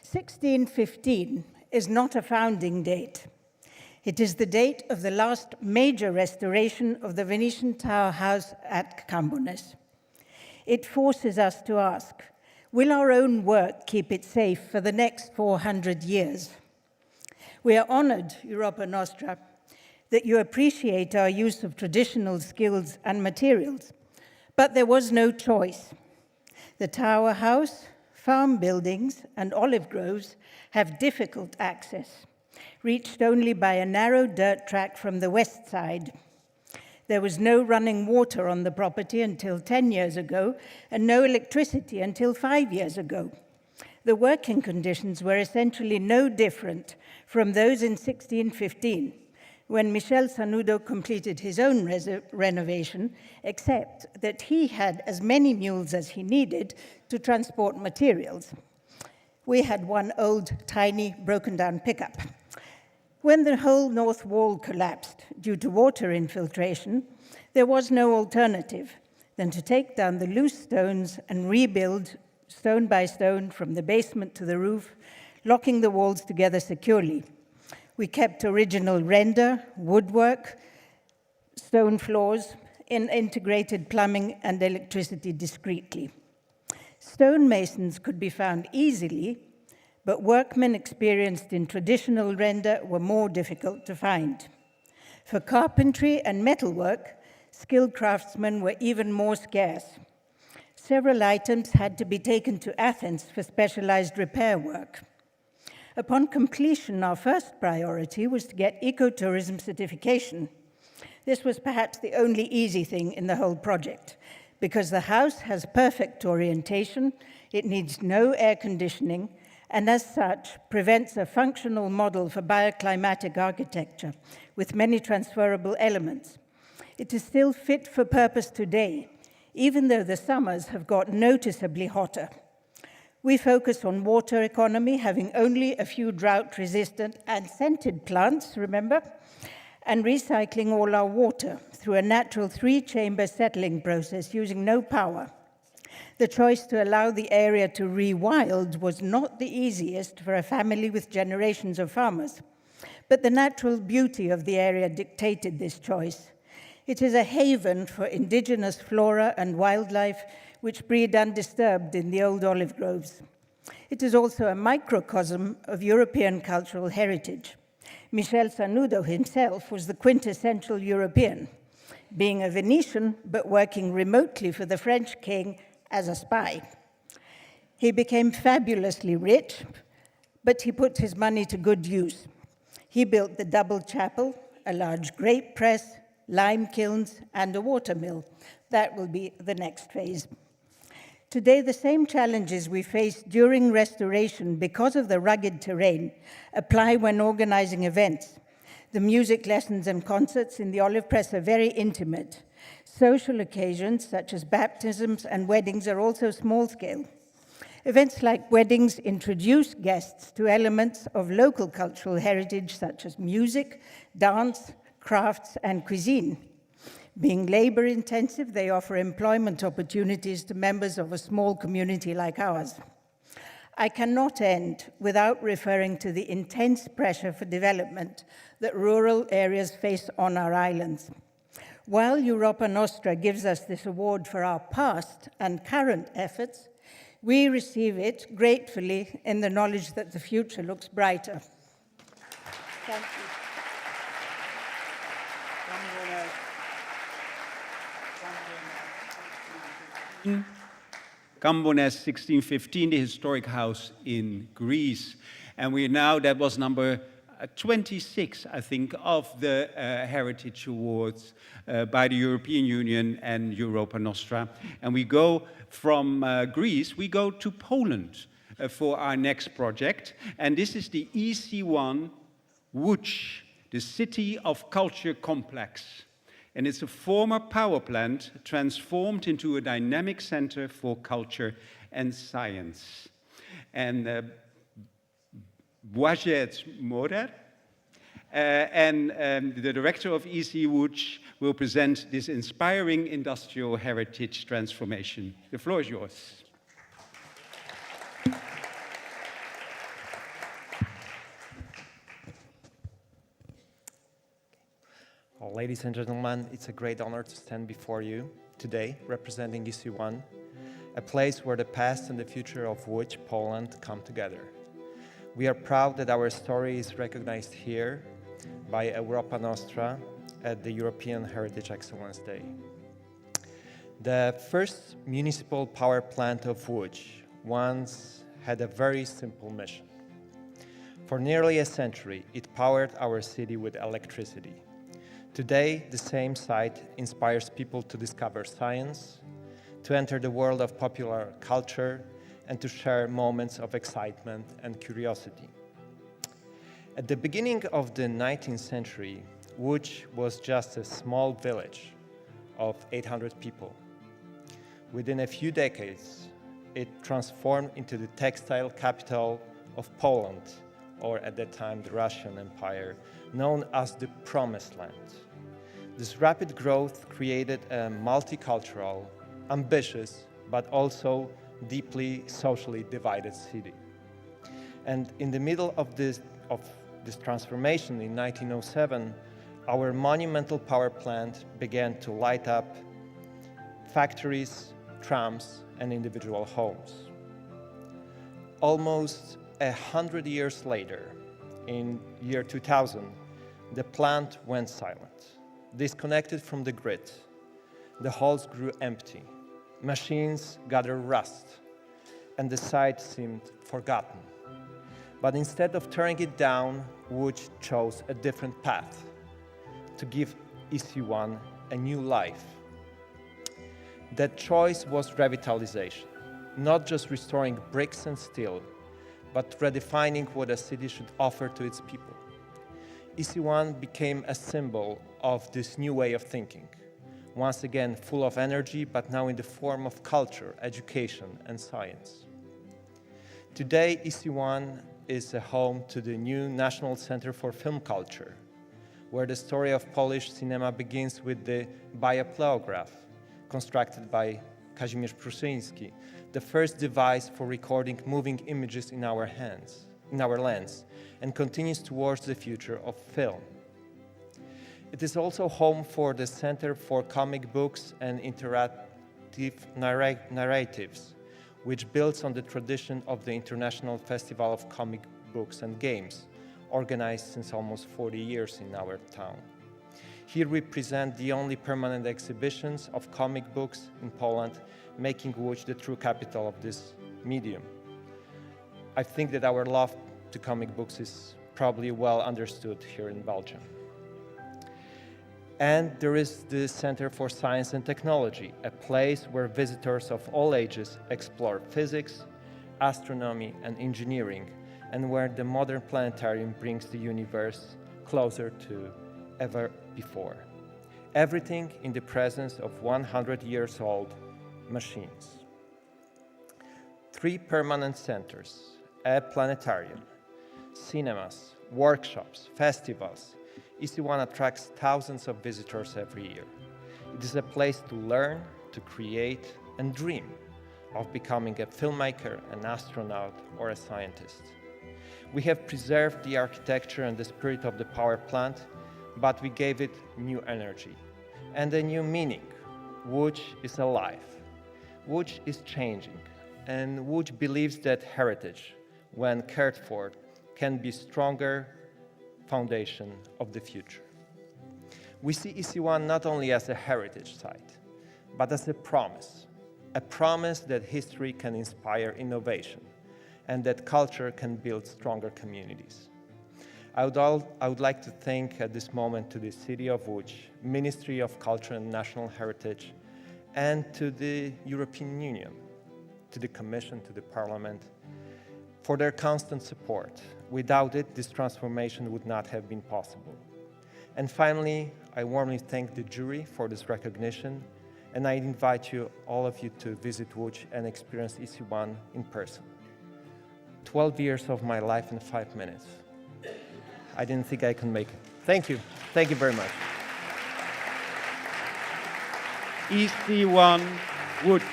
1615 is not a founding date. It is the date of the last major restoration of the Venetian tower house at Cambones. It forces us to ask, will our own work keep it safe for the next 400 years? We are honored, Europa Nostra, that you appreciate our use of traditional skills and materials, but there was no choice. The tower house, farm buildings, and olive groves have difficult access, reached only by a narrow dirt track from the west side. There was no running water on the property until 10 years ago, and no electricity until 5 years ago. The working conditions were essentially no different from those in 1615, when Michel Sanudo completed his own renovation, except that he had as many mules as he needed to transport materials. We had one old, tiny, broken-down pickup. When the whole north wall collapsed due to water infiltration, there was no alternative than to take down the loose stones and rebuild stone by stone from the basement to the roof, locking the walls together securely. We kept original render, woodwork, stone floors, and integrated plumbing and electricity discreetly. Stonemasons could be found easily, but workmen experienced in traditional render were more difficult to find. For carpentry and metalwork, skilled craftsmen were even more scarce. Several items had to be taken to Athens for specialized repair work. Upon completion, our first priority was to get ecotourism certification. This was perhaps the only easy thing in the whole project, because the house has perfect orientation, it needs no air conditioning, and as such, prevents a functional model for bioclimatic architecture with many transferable elements. It is still fit for purpose today, even though the summers have got noticeably hotter. We focus on water economy, having only a few drought-resistant and scented plants, remember, and recycling all our water through a natural 3-chamber settling process using no power. The choice to allow the area to rewild was not the easiest for a family with generations of farmers, but the natural beauty of the area dictated this choice. It is a haven for indigenous flora and wildlife which breed undisturbed in the old olive groves. It is also a microcosm of European cultural heritage. Michel Sanudo himself was the quintessential European, being a Venetian but working remotely for the French king as a spy. He became fabulously rich, but he put his money to good use. He built the double chapel, a large grape press, lime kilns, and a water mill. That will be the next phase. Today, the same challenges we faced during restoration because of the rugged terrain apply when organizing events. The music lessons and concerts in the olive press are very intimate. Social occasions, such as baptisms and weddings, are also small-scale. Events like weddings introduce guests to elements of local cultural heritage, such as music, dance, crafts, and cuisine. Being labor-intensive, they offer employment opportunities to members of a small community like ours. I cannot end without referring to the intense pressure for development that rural areas face on our islands. While Europa Nostra gives us this award for our past and current efforts, we receive it gratefully in the knowledge that the future looks brighter. Thank you. Cambones 1615, the historic house in Greece. And we now, that was number 26, I think, of the Heritage Awards by the European Union and Europa Nostra. And we go from Greece, we go to Poland for our next project. And this is the EC1 Łódź, the City of Culture Complex. And it's a former power plant transformed into a dynamic center for culture and science. And Błażej Moder and the director of EC Łódź will present this inspiring industrial heritage transformation. The floor is yours. Ladies and gentlemen, it's a great honor to stand before you today representing EC1, a place where the past and the future of which Poland come together. We are proud that our story is recognized here by Europa Nostra at the European Heritage Excellence Day. The first municipal power plant of Łódź once had a very simple mission. For nearly a century, it powered our city with electricity. Today, the same site inspires people to discover science, to enter the world of popular culture, and to share moments of excitement and curiosity. At the beginning of the 19th century, Łódź was just a small village of 800 people. Within a few decades, it transformed into the textile capital of Poland, or at that time the Russian Empire, known as the Promised Land. This rapid growth created a multicultural, ambitious, but also deeply socially divided city. And in the middle of this transformation in 1907, our monumental power plant began to light up factories, trams, and individual homes. Almost 100 years later, in year 2000, the plant went silent, disconnected from the grid. The halls grew empty, machines gathered rust, and the site seemed forgotten. But instead of tearing it down, Łódź chose a different path, to give EC1 a new life. That choice was revitalization, not just restoring bricks and steel, but redefining what a city should offer to its people. EC1 became a symbol of this new way of thinking, once again full of energy, but now in the form of culture, education, and science. Today, EC1 is a home to the new National Center for Film Culture, where the story of Polish cinema begins with the biopleograph, constructed by Kazimierz Pruszyński, the first device for recording moving images in our lens, and continues towards the future of film. It is also home for the Center for Comic Books and Interactive Narratives, which builds on the tradition of the International Festival of Comic Books and Games, organized since almost 40 years in our town. Here we present the only permanent exhibitions of comic books in Poland, making Łódź the true capital of this medium. I think that our love to comic books is probably well understood here in Belgium. And there is the Center for Science and Technology, a place where visitors of all ages explore physics, astronomy, and engineering, and where the modern planetarium brings the universe closer to ever before. Everything in the presence of 100 years old machines. 3 permanent centers, a planetarium, cinemas, workshops, festivals. EC1 attracts thousands of visitors every year. It is a place to learn, to create, and dream of becoming a filmmaker, an astronaut, or a scientist. We have preserved the architecture and the spirit of the power plant, but we gave it new energy and a new meaning. Łódź is alive. Łódź is changing, and Łódź believes that heritage, when cared for, can be stronger foundation of the future. We see EC1 not only as a heritage site, but as a promise that history can inspire innovation and that culture can build stronger communities. I would like to thank at this moment to the City of Łódź, Ministry of Culture and National Heritage, and to the European Union, to the Commission, to the Parliament, for their constant support. Without it, this transformation would not have been possible. And finally, I warmly thank the jury for this recognition, and I invite all of you to visit Łódź and experience EC1 in person. 12 years of my life in 5 minutes. I didn't think I can make it. Thank you. Thank you very much. EC1 Łódź,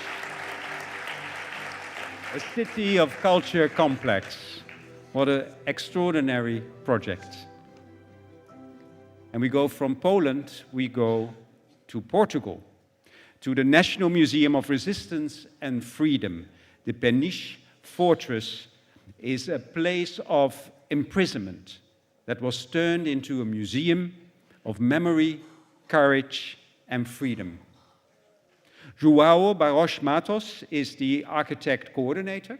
a city of culture complex. What an extraordinary project. And we go from Poland, we go to Portugal, to the National Museum of Resistance and Freedom. The Peniche Fortress is a place of imprisonment that was turned into a museum of memory, courage, and freedom. João Barros Matos is the architect coordinator,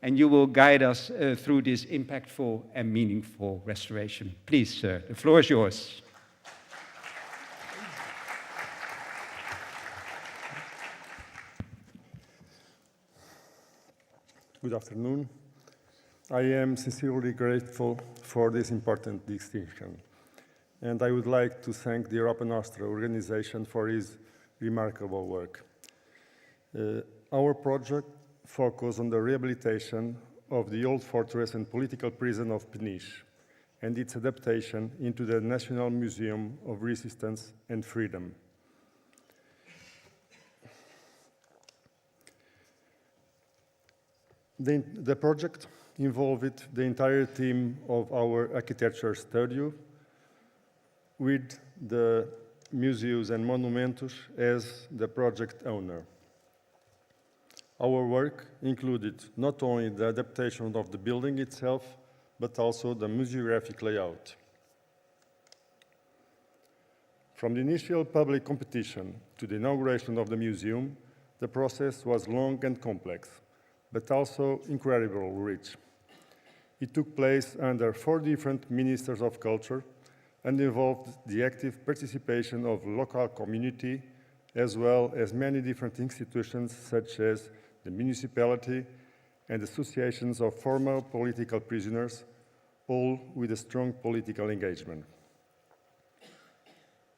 and you will guide us through this impactful and meaningful restoration. Please, sir, the floor is yours. Good afternoon. I am sincerely grateful for this important distinction, and I would like to thank the Europa Nostra organization for its remarkable work. Our project focuses on the rehabilitation of the old fortress and political prison of Peniche and its adaptation into the National Museum of Resistance and Freedom. The project involved the entire team of our architecture studio, with the Museus and Monumentos as the project owner. Our work included not only the adaptation of the building itself, but also the museographic layout. From the initial public competition to the inauguration of the museum, the process was long and complex, but also incredibly rich. It took place under 4 different ministers of culture and involved the active participation of local community, as well as many different institutions such as the municipality and associations of former political prisoners, all with a strong political engagement.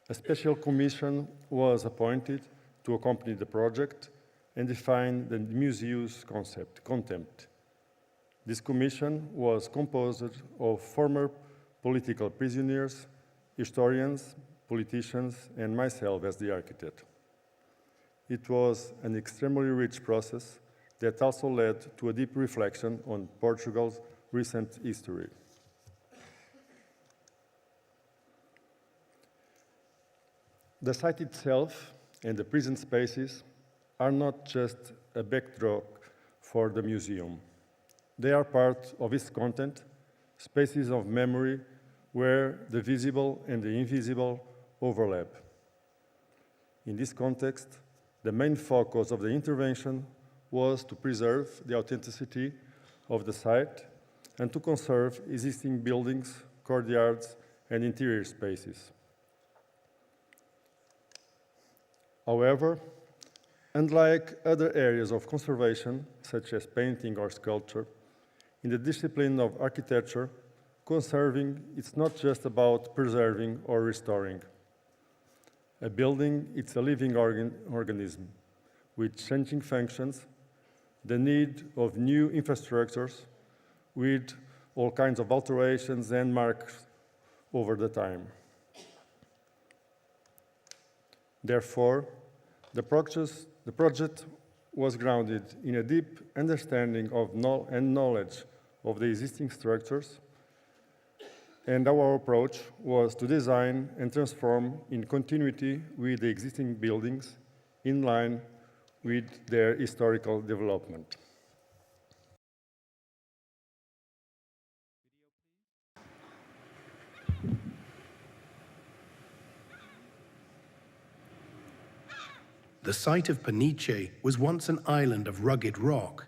A special commission was appointed to accompany the project and define the museum's content. This commission was composed of former political prisoners, historians, politicians, and myself as the architect. It was an extremely rich process that also led to a deep reflection on Portugal's recent history. The site itself and the prison spaces are not just a backdrop for the museum. They are part of its content, spaces of memory where the visible and the invisible overlap. In this context, the main focus of the intervention was to preserve the authenticity of the site and to conserve existing buildings, courtyards, and interior spaces. However, unlike other areas of conservation, such as painting or sculpture, in the discipline of architecture, conserving is not just about preserving or restoring. A building is a living organism with changing functions, the need of new infrastructures with all kinds of alterations and marks over the time. Therefore, the project was grounded in a deep understanding of and knowledge of the existing structures, and our approach was to design and transform in continuity with the existing buildings in line with their historical development. The site of Peniche was once an island of rugged rock,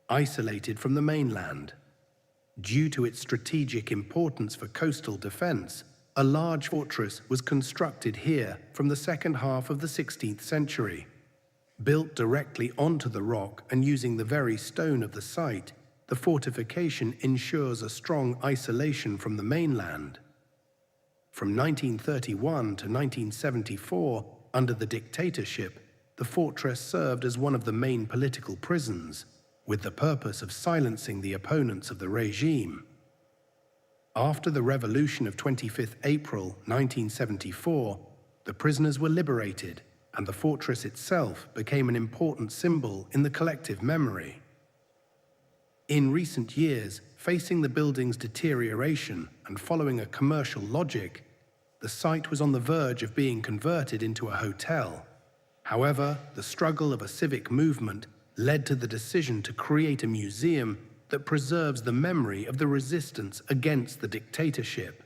isolated from the mainland. Due to its strategic importance for coastal defense, a large fortress was constructed here from the second half of the 16th century. Built directly onto the rock and using the very stone of the site, the fortification ensures a strong isolation from the mainland. From 1931 to 1974, under the dictatorship, the fortress served as one of the main political prisons, with the purpose of silencing the opponents of the regime. After the revolution of 25th April 1974, the prisoners were liberated, and the fortress itself became an important symbol in the collective memory. In recent years, facing the building's deterioration and following a commercial logic, the site was on the verge of being converted into a hotel. However, the struggle of a civic movement led to the decision to create a museum that preserves the memory of the resistance against the dictatorship.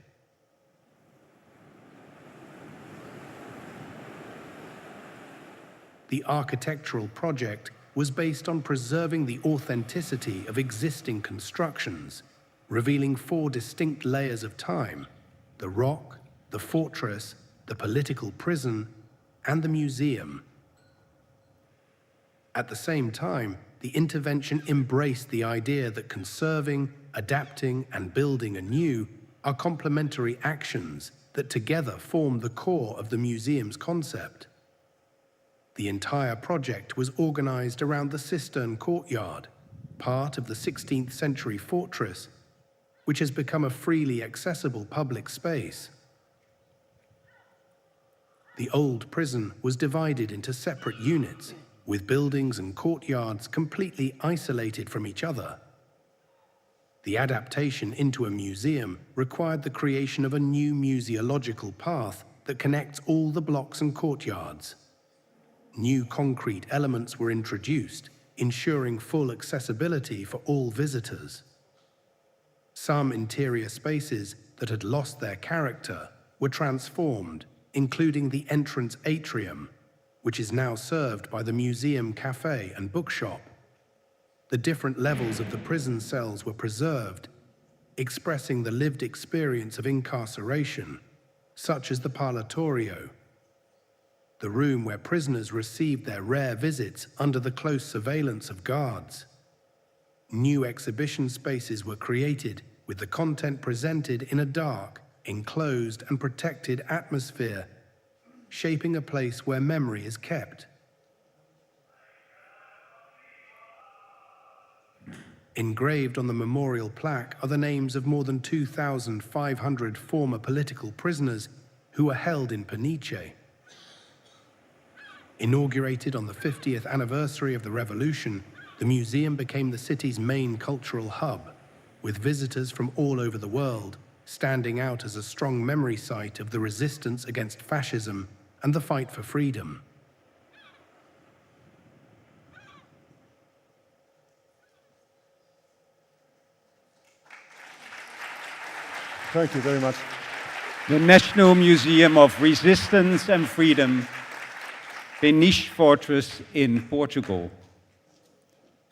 The architectural project was based on preserving the authenticity of existing constructions, revealing 4 distinct layers of time: the rock, the fortress, the political prison, and the museum. At the same time, the intervention embraced the idea that conserving, adapting, and building anew are complementary actions that together form the core of the museum's concept. The entire project was organized around the cistern courtyard, part of the 16th century fortress, which has become a freely accessible public space. The old prison was divided into separate units, with buildings and courtyards completely isolated from each other. The adaptation into a museum required the creation of a new museological path that connects all the blocks and courtyards. New concrete elements were introduced, ensuring full accessibility for all visitors. Some interior spaces that had lost their character were transformed, including the entrance atrium, which is now served by the museum cafe and bookshop. The different levels of the prison cells were preserved, expressing the lived experience of incarceration, such as the parlatorio, the room where prisoners received their rare visits under the close surveillance of guards. New exhibition spaces were created with the content presented in a dark, enclosed and protected atmosphere, shaping a place where memory is kept. Engraved on the memorial plaque are the names of more than 2,500 former political prisoners who were held in Peniche. Inaugurated on the 50th anniversary of the revolution, the museum became the city's main cultural hub, with visitors from all over the world standing out as a strong memory site of the resistance against fascism and the fight for freedom. Thank you very much. The National Museum of Resistance and Freedom, Peniche Fortress in Portugal.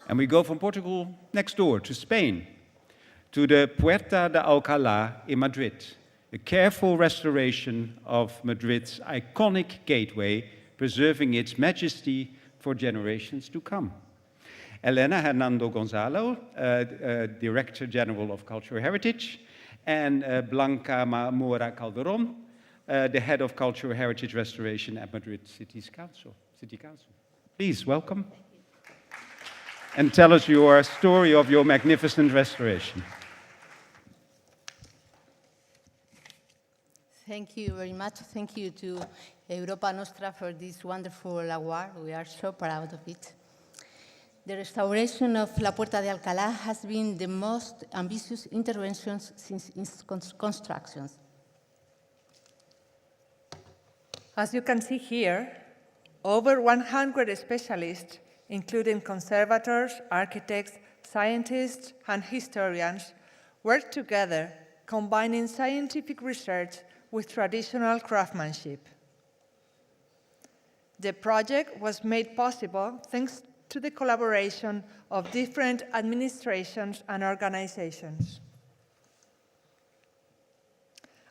And we go from Portugal next door to Spain, to the Puerta de Alcalá in Madrid, a careful restoration of Madrid's iconic gateway, preserving its majesty for generations to come. Elena Hernando Gonzalo, Director General of Cultural Heritage, and Blanca Mora Calderon, the Head of Cultural Heritage Restoration at Madrid City Council. Please, welcome. And tell us your story of your magnificent restoration. Thank you very much. Thank you to Europa Nostra for this wonderful award. We are so proud of it. The restoration of La Puerta de Alcalá has been the most ambitious intervention since its construction. As you can see here, over 100 specialists, including conservators, architects, scientists, and historians, worked together, combining scientific research with traditional craftsmanship. The project was made possible thanks to the collaboration of different administrations and organizations.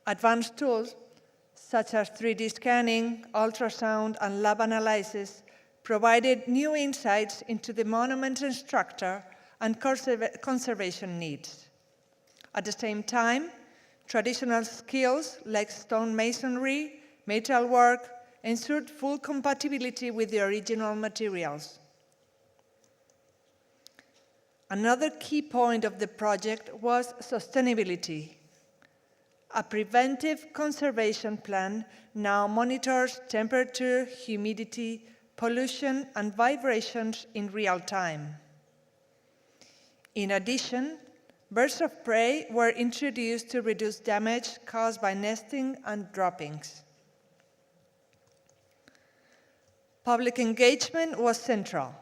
Advanced tools such as 3D scanning, ultrasound, and lab analysis provided new insights into the monument's structure and conservation needs. At the same time, traditional skills like stone masonry, metalwork, ensured full compatibility with the original materials. Another key point of the project was sustainability. A preventive conservation plan now monitors temperature, humidity, pollution, and vibrations in real time. In addition, Birds of prey were introduced to reduce damage caused by nesting and droppings. Public engagement was central.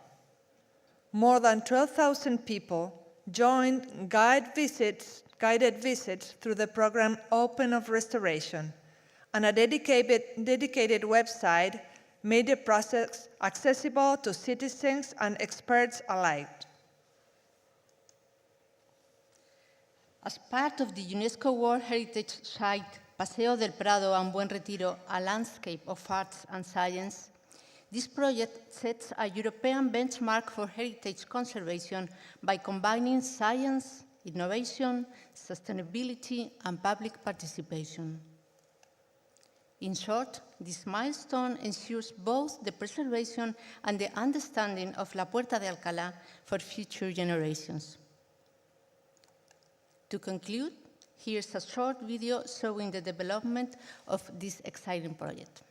More than 12,000 people joined guided visits through the program Open of Restoration, and a dedicated website made the process accessible to citizens and experts alike. As part of the UNESCO World Heritage Site Paseo del Prado and Buen Retiro, a landscape of arts and science, this project sets a European benchmark for heritage conservation by combining science, innovation, sustainability, and public participation. In short, this milestone ensures both the preservation and the understanding of La Puerta de Alcalá for future generations. To conclude, here's a short video showing the development of this exciting project.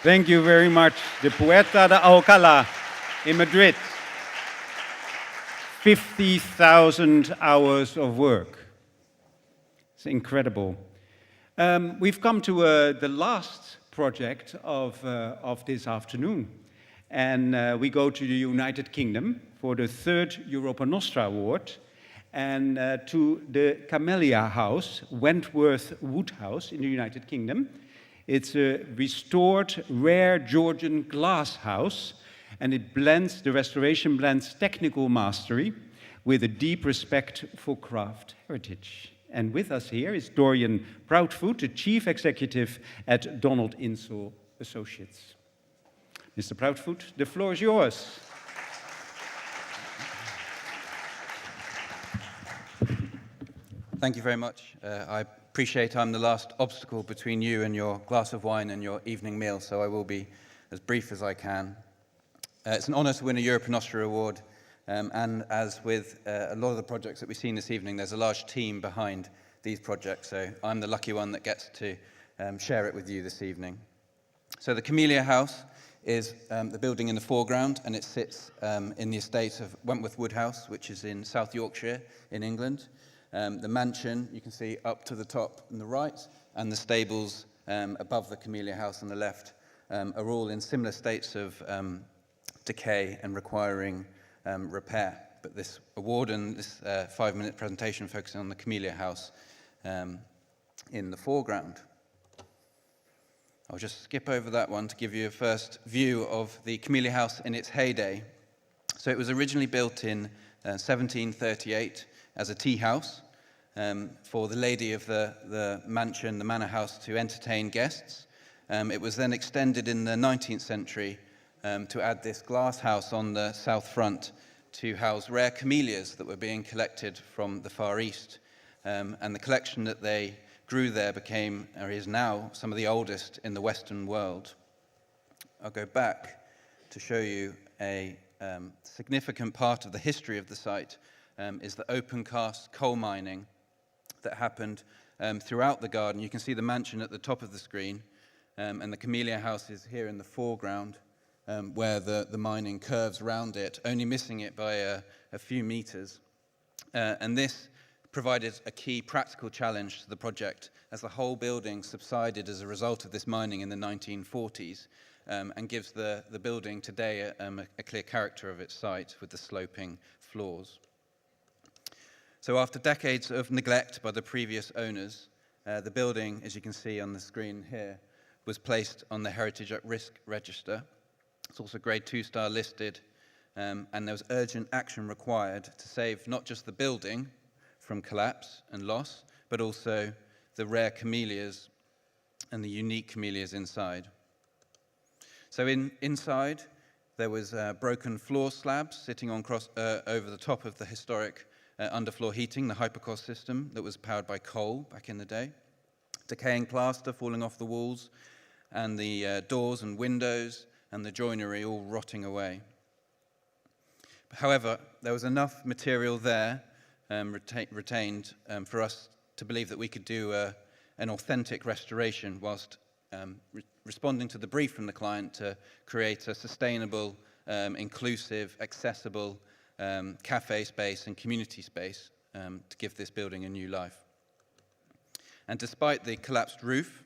Thank you very much. The Puerta de Alcalá in Madrid. 50,000 hours of work. It's incredible. We've come to the last project of this afternoon. And we go to the United Kingdom for the 3rd Europa Nostra Award and to the Camellia House, Wentworth Wood House in the United Kingdom. It's a restored, rare Georgian glass house, and the restoration blends technical mastery with a deep respect for craft heritage. And with us here is Dorian Proudfoot, the Chief Executive at Donald Insall Associates. Mr. Proudfoot, the floor is yours. Thank you very much. I appreciate I'm the last obstacle between you and your glass of wine and your evening meal, so I will be as brief as I can. It's an honour to win a Europa Nostra award, and as with a lot of the projects that we've seen this evening, there's a large team behind these projects, so I'm the lucky one that gets to share it with you this evening. So the Camellia House is the building in the foreground, and it sits in the estate of Wentworth Woodhouse, which is in South Yorkshire in England. The mansion, you can see up to the top on the right, and the stables above the Camellia House on the left are all in similar states of decay and requiring repair. But this award and this 5-minute presentation focusing on the Camellia House in the foreground. I'll just skip over that one to give you a first view of the Camellia House in its heyday. So it was originally built in 1738 as a tea house for the lady of the mansion, the manor house, to entertain guests. It was then extended in the 19th century to add this glass house on the south front to house rare camellias that were being collected from the Far East. And the collection that they grew there became, or is now, some of the oldest in the Western world. I'll go back to show you a significant part of the history of the site is the open cast coal mining that happened throughout the garden. You can see the mansion at the top of the screen, and the Camellia House is here in the foreground, where the mining curves around it, only missing it by a few meters. And this provided a key practical challenge to the project, as the whole building subsided as a result of this mining in the 1940s, and gives the building today a clear character of its site with the sloping floors. So after decades of neglect by the previous owners, the building, as you can see on the screen here, was placed on the Heritage at Risk Register. It's also Grade 2 star listed, and there was urgent action required to save not just the building from collapse and loss, but also the rare camellias and the unique camellias inside. So inside, there was broken floor slabs sitting on over the top of the historic underfloor heating, the hypercost system that was powered by coal back in the day, decaying plaster falling off the walls, and the doors and windows and the joinery all rotting away. However, there was enough material there retained for us to believe that we could do an authentic restoration whilst responding to the brief from the client to create a sustainable, inclusive, accessible cafe space and community space to give this building a new life. And despite the collapsed roof,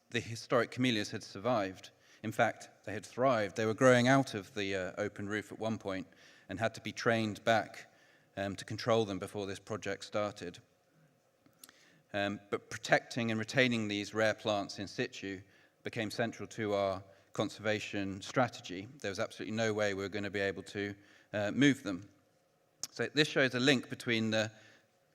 the historic camellias had survived. In fact, they had thrived. They were growing out of the open roof at one point and had to be trained back to control them before this project started. But protecting and retaining these rare plants in situ became central to our conservation strategy. There was absolutely no way we were going to be able to move them. So this shows a link between the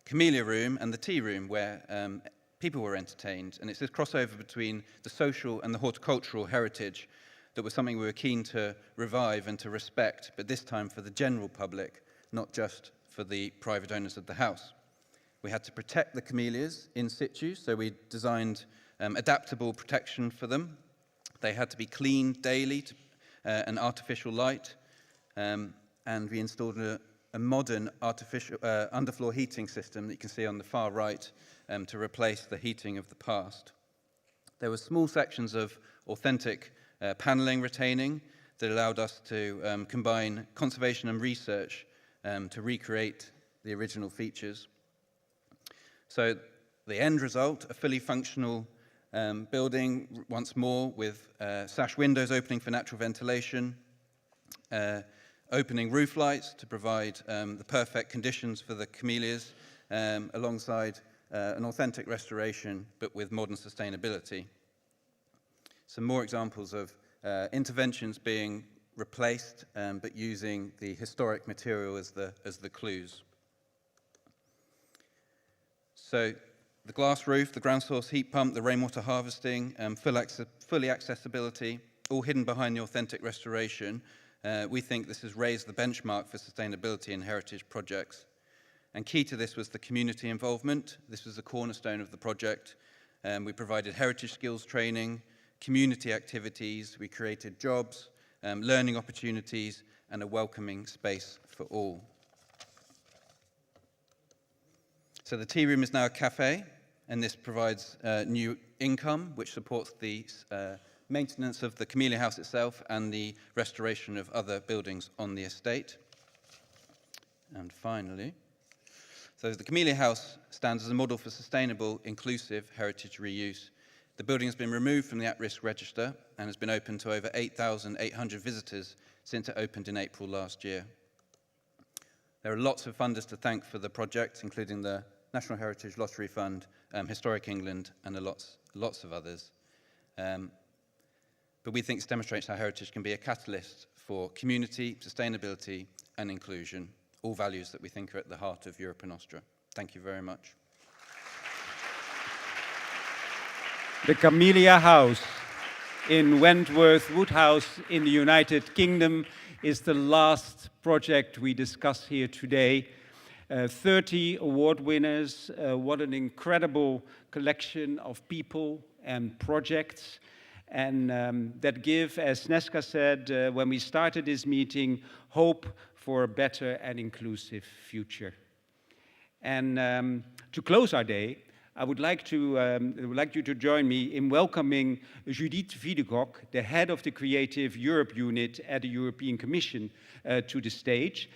camellia room and the tea room where people were entertained. And it's this crossover between the social and the horticultural heritage that was something we were keen to revive and to respect, but this time for the general public, not just for the private owners of the house. We had to protect the camellias in situ, so we designed adaptable protection for them. They had to be cleaned daily to an artificial light, and we installed a modern artificial underfloor heating system that you can see on the far right to replace the heating of the past. There were small sections of authentic paneling retaining that allowed us to combine conservation and research to recreate the original features. So the end result, a fully functional building once more with sash windows opening for natural ventilation, opening roof lights to provide the perfect conditions for the camellias, alongside an authentic restoration, but with modern sustainability. Some more examples of interventions being replaced, but using the historic material as the clues. So the glass roof, the ground source heat pump, the rainwater harvesting, fully accessibility, all hidden behind the authentic restoration. We think this has raised the benchmark for sustainability in heritage projects And key to this was the community involvement. This was the cornerstone of the project. We provided heritage skills training, community activities, we created jobs, learning opportunities, and a welcoming space for all. So the tea room is now a cafe, and this provides new income, which supports the maintenance of the Camellia House itself and the restoration of other buildings on the estate. And finally, so the Camellia House stands as a model for sustainable, inclusive heritage reuse. The building has been removed from the at-risk register and has been open to over 8,800 visitors since it opened in April last year. There are lots of funders to thank for the project, including the National Heritage Lottery Fund, Historic England, and lots of others. But we think this demonstrates how heritage can be a catalyst for community, sustainability, and inclusion, all values that we think are at the heart of Europa Nostra. Thank you very much. The Camellia House in Wentworth Woodhouse in the United Kingdom is the last project we discuss here today. 30 award winners, what an incredible collection of people and projects, and that give, as Sneška said when we started this meeting, hope for a better and inclusive future. And to close our day, I would like you to join me in welcoming Judith Wiedekock, the head of the Creative Europe unit at the European Commission, to the stage.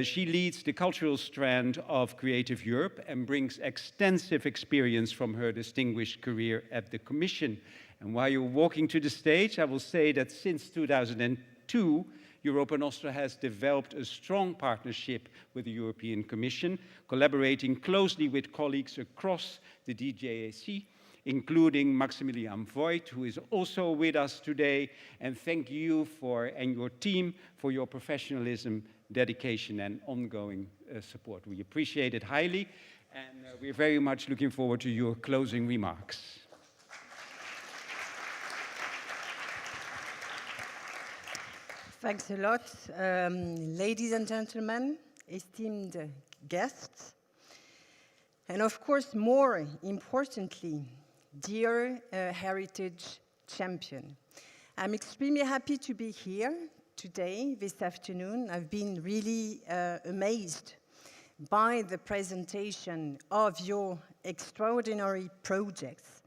She leads the cultural strand of Creative Europe and brings extensive experience from her distinguished career at the Commission. And while you're walking to the stage, I will say that since 2002, Europa Nostra has developed a strong partnership with the European Commission, collaborating closely with colleagues across the DGAC, including Maximilian Voigt, who is also with us today. And thank you and your team for your professionalism, dedication, and ongoing support. We appreciate it highly, and we're very much looking forward to your closing remarks. Thanks a lot, ladies and gentlemen, esteemed guests, and of course, more importantly, dear heritage champion. I'm extremely happy to be here today, this afternoon. I've been really amazed by the presentation of your extraordinary projects,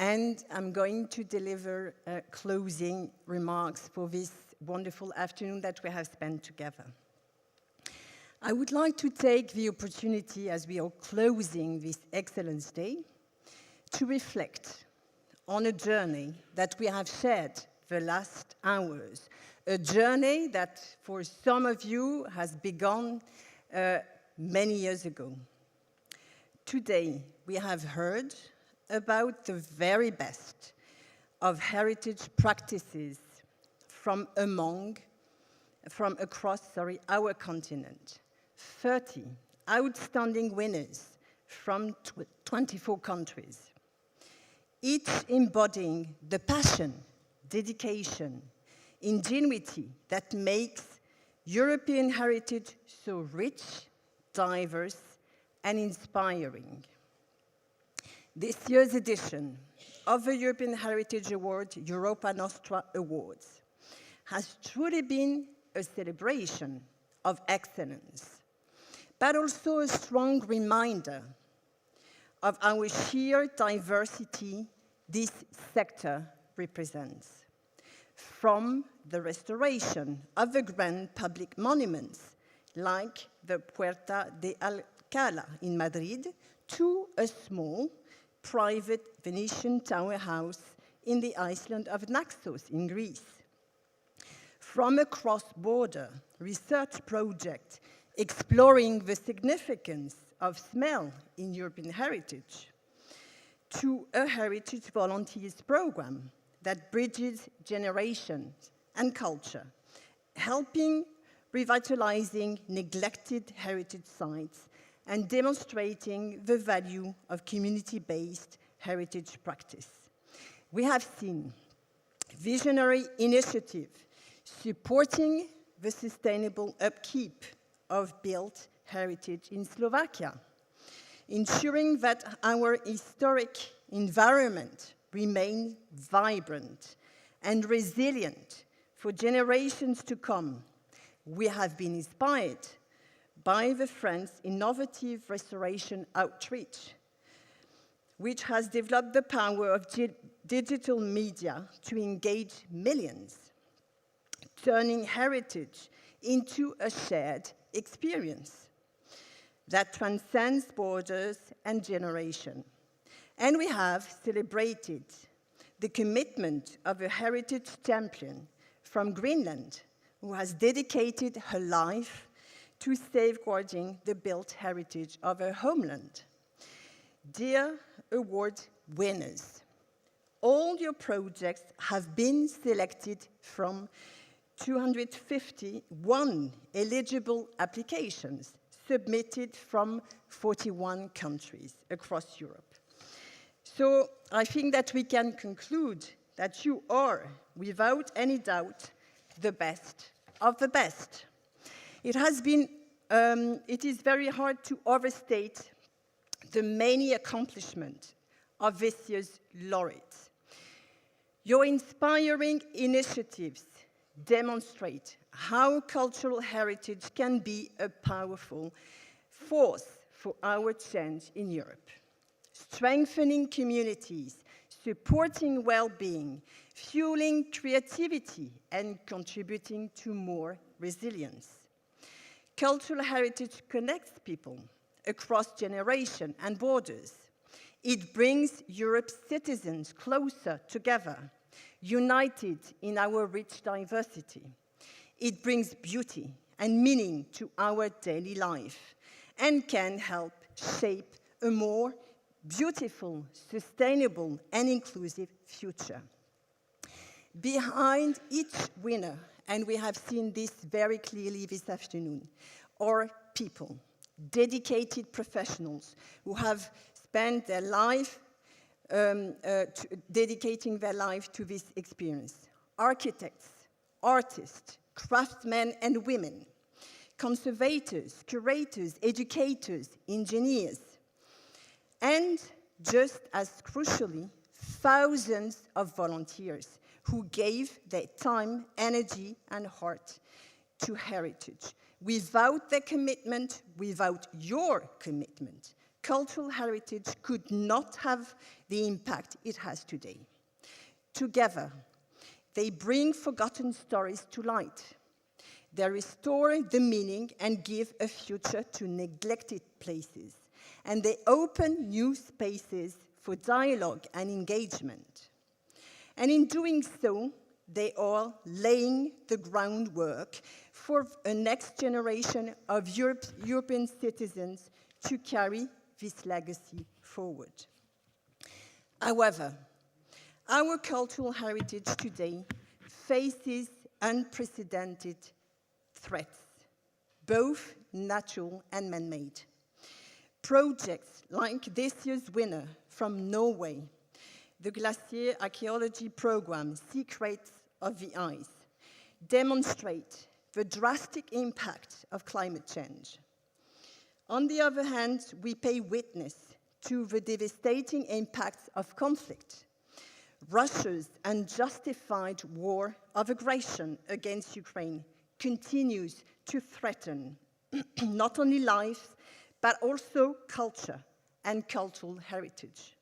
and I'm going to deliver closing remarks for this wonderful afternoon that we have spent together. I would like to take the opportunity, as we are closing this excellent day, to reflect on a journey that we have shared the last hours, a journey that for some of you has begun many years ago. Today, we have heard about the very best of heritage practices from across our continent. 30 outstanding winners from 24 countries, each embodying the passion, dedication, ingenuity that makes European heritage so rich, diverse, and inspiring. This year's edition of the European Heritage Award, Europa Nostra Awards, has truly been a celebration of excellence, but also a strong reminder of our sheer diversity this sector represents. From the restoration of the grand public monuments, like the Puerta de Alcalá in Madrid, to a small private Venetian tower house in the island of Naxos in Greece. From a cross-border research project exploring the significance of smell in European heritage, to a heritage volunteers program that bridges generations and culture, helping revitalizing neglected heritage sites and demonstrating the value of community-based heritage practice. We have seen visionary initiatives supporting the sustainable upkeep of built heritage in Slovakia, ensuring that our historic environment remain vibrant and resilient for generations to come. We have been inspired by the French innovative restoration outreach, which has developed the power of digital media to engage millions, turning heritage into a shared experience that transcends borders and generation. And we have celebrated the commitment of a heritage champion from Greenland, who has dedicated her life to safeguarding the built heritage of her homeland. Dear award winners, all your projects have been selected from 251 eligible applications submitted from 41 countries across Europe. So I think that we can conclude that you are, without any doubt, the best of the best. It is very hard to overstate the many accomplishments of this year's laureates. Your inspiring initiatives demonstrate how cultural heritage can be a powerful force for our change in Europe, strengthening communities, supporting well-being, fueling creativity, and contributing to more resilience. Cultural heritage connects people across generations and borders. It brings Europe's citizens closer together, united in our rich diversity. It brings beauty and meaning to our daily life and can help shape a more beautiful, sustainable, and inclusive future. Behind each winner, and we have seen this very clearly this afternoon, are people, dedicated professionals who have spent their life dedicating their life to this experience. Architects, artists, craftsmen and women, conservators, curators, educators, engineers, and just as crucially, thousands of volunteers who gave their time, energy, and heart to heritage. Without their commitment, without your commitment, cultural heritage could not have the impact it has today. Together, they bring forgotten stories to light. They restore the meaning and give a future to neglected places. And they open new spaces for dialogue and engagement. And in doing so, they are laying the groundwork for a next generation of European citizens to carry this legacy forward. However, our cultural heritage today faces unprecedented threats, both natural and man-made. Projects like this year's winner from Norway, the Glacier Archaeology Program, Secrets of the Ice, demonstrate the drastic impact of climate change. On the other hand, we pay witness to the devastating impacts of conflict. Russia's unjustified war of aggression against Ukraine continues to threaten not only lives, but also culture and cultural heritage.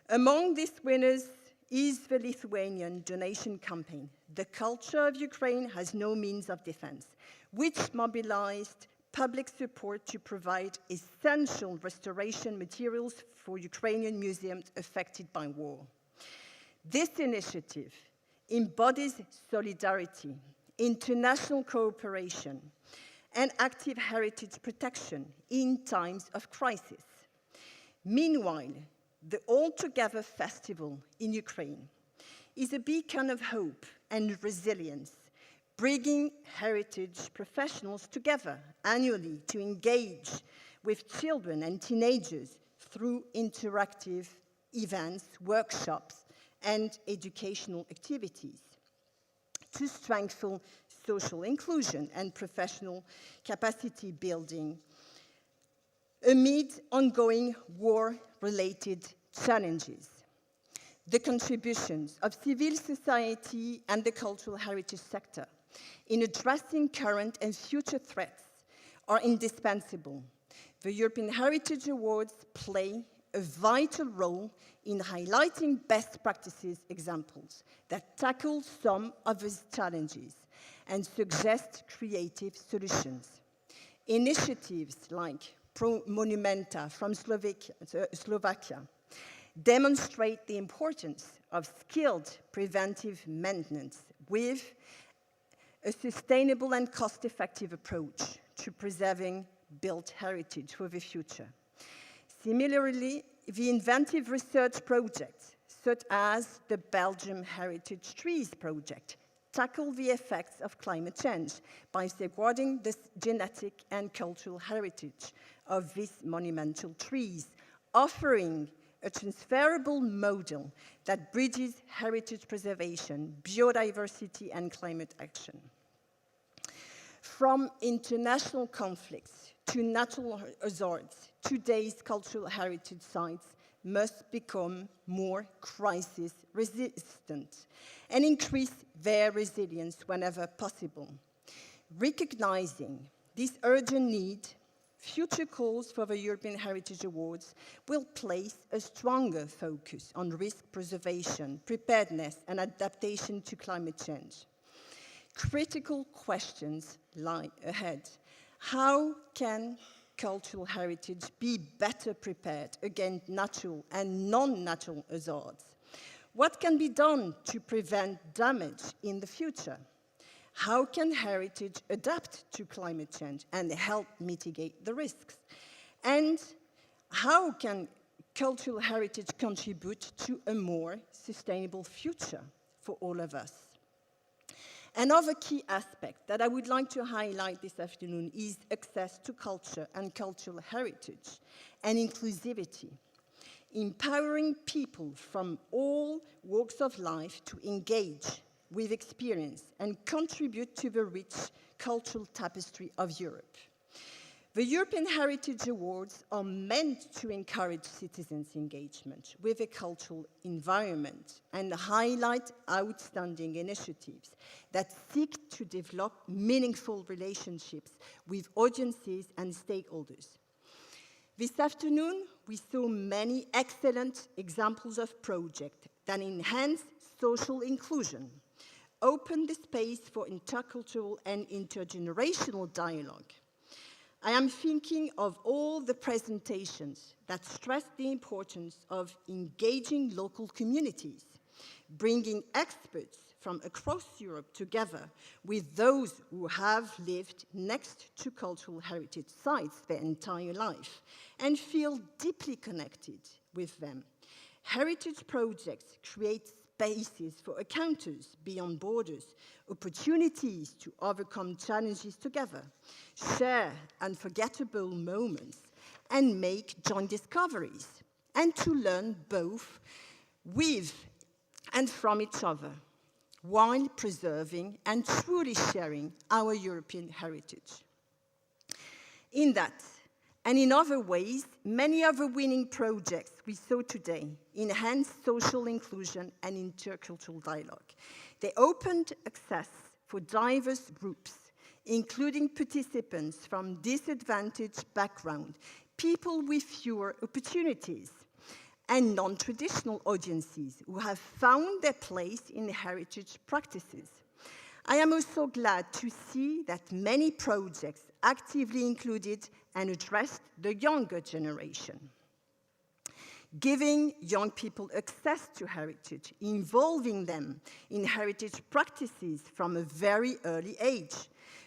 Among these winners is the Lithuanian donation campaign, The Culture of Ukraine Has No Means of Defense, which mobilized public support to provide essential restoration materials for Ukrainian museums affected by war. This initiative embodies solidarity, international cooperation, and active heritage protection in times of crisis. Meanwhile, the All Together Festival in Ukraine is a beacon of hope and resilience, bringing heritage professionals together annually to engage with children and teenagers through interactive events, workshops, and educational activities to strengthen social inclusion and professional capacity building amid ongoing war-related challenges. The contributions of civil society and the cultural heritage sector in addressing current and future threats are indispensable. The European Heritage Awards play a vital role in highlighting best practices examples that tackle some of these challenges and suggest creative solutions. Initiatives like Pro Monumenta from Slovakia demonstrate the importance of skilled preventive maintenance with a sustainable and cost-effective approach to preserving built heritage for the future. Similarly, the inventive research projects, such as the Belgium Heritage Trees Project, tackle the effects of climate change by safeguarding the genetic and cultural heritage of these monumental trees, offering a transferable model that bridges heritage preservation, biodiversity, and climate action. From international conflicts to natural hazards, today's cultural heritage sites must become more crisis resistant and increase their resilience whenever possible. Recognizing this urgent need, future calls for the European Heritage Awards will place a stronger focus on risk preservation, preparedness, and adaptation to climate change. Critical questions lie ahead. How can cultural heritage be better prepared against natural and non-natural hazards? What can be done to prevent damage in the future? How can heritage adapt to climate change and help mitigate the risks? And how can cultural heritage contribute to a more sustainable future for all of us? Another key aspect that I would like to highlight this afternoon is access to culture and cultural heritage and inclusivity. Empowering people from all walks of life to engage with experience and contribute to the rich cultural tapestry of Europe. The European Heritage Awards are meant to encourage citizens' engagement with a cultural environment and highlight outstanding initiatives that seek to develop meaningful relationships with audiences and stakeholders. This afternoon, we saw many excellent examples of projects that enhance social inclusion, open the space for intercultural and intergenerational dialogue. I am thinking of all the presentations that stress the importance of engaging local communities, bringing experts from across Europe together with those who have lived next to cultural heritage sites their entire life and feel deeply connected with them. Heritage projects create spaces for encounters beyond borders, opportunities to overcome challenges together, share unforgettable moments, and make joint discoveries, and to learn both with and from each other, while preserving and truly sharing our European heritage. In that, and in other ways, many of the winning projects we saw today enhance social inclusion and intercultural dialogue. They opened access for diverse groups, including participants from disadvantaged backgrounds, people with fewer opportunities, and non-traditional audiences who have found their place in heritage practices. I am also glad to see that many projects actively included and addressed the younger generation. Giving young people access to heritage, involving them in heritage practices from a very early age.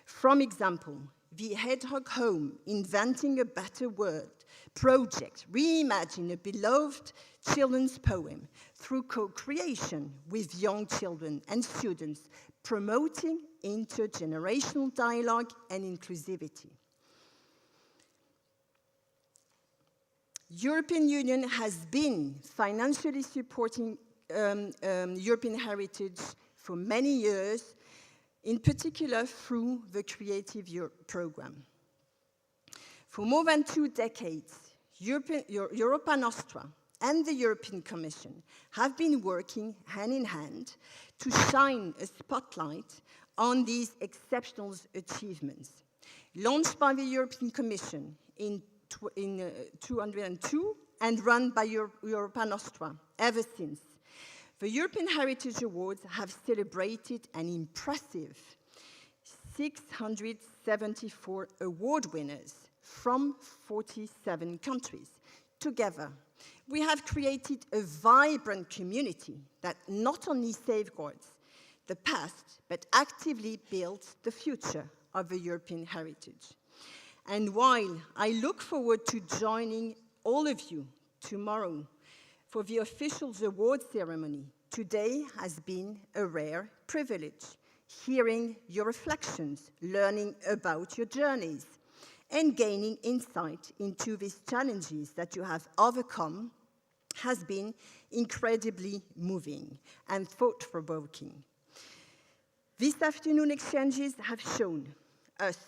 For example, the Hedgehog Home, Inventing a Better World project, reimagine a beloved children's poem through co-creation with young children and students, promoting intergenerational dialogue and inclusivity. European Union has been financially supporting European heritage for many years, in particular through the Creative Europe program. For more than 2 decades, Europa Nostra and the European Commission have been working hand in hand to shine a spotlight on these exceptional achievements. Launched by the European Commission in 2002 and run by Europa Nostra ever since, the European Heritage Awards have celebrated an impressive 674 award winners from 47 countries. Together, we have created a vibrant community that not only safeguards the past, but actively builds the future of the European heritage. And while I look forward to joining all of you tomorrow for the official award ceremony, today has been a rare privilege. Hearing your reflections, learning about your journeys, and gaining insight into these challenges that you have overcome has been incredibly moving and thought-provoking. This afternoon exchanges have shown us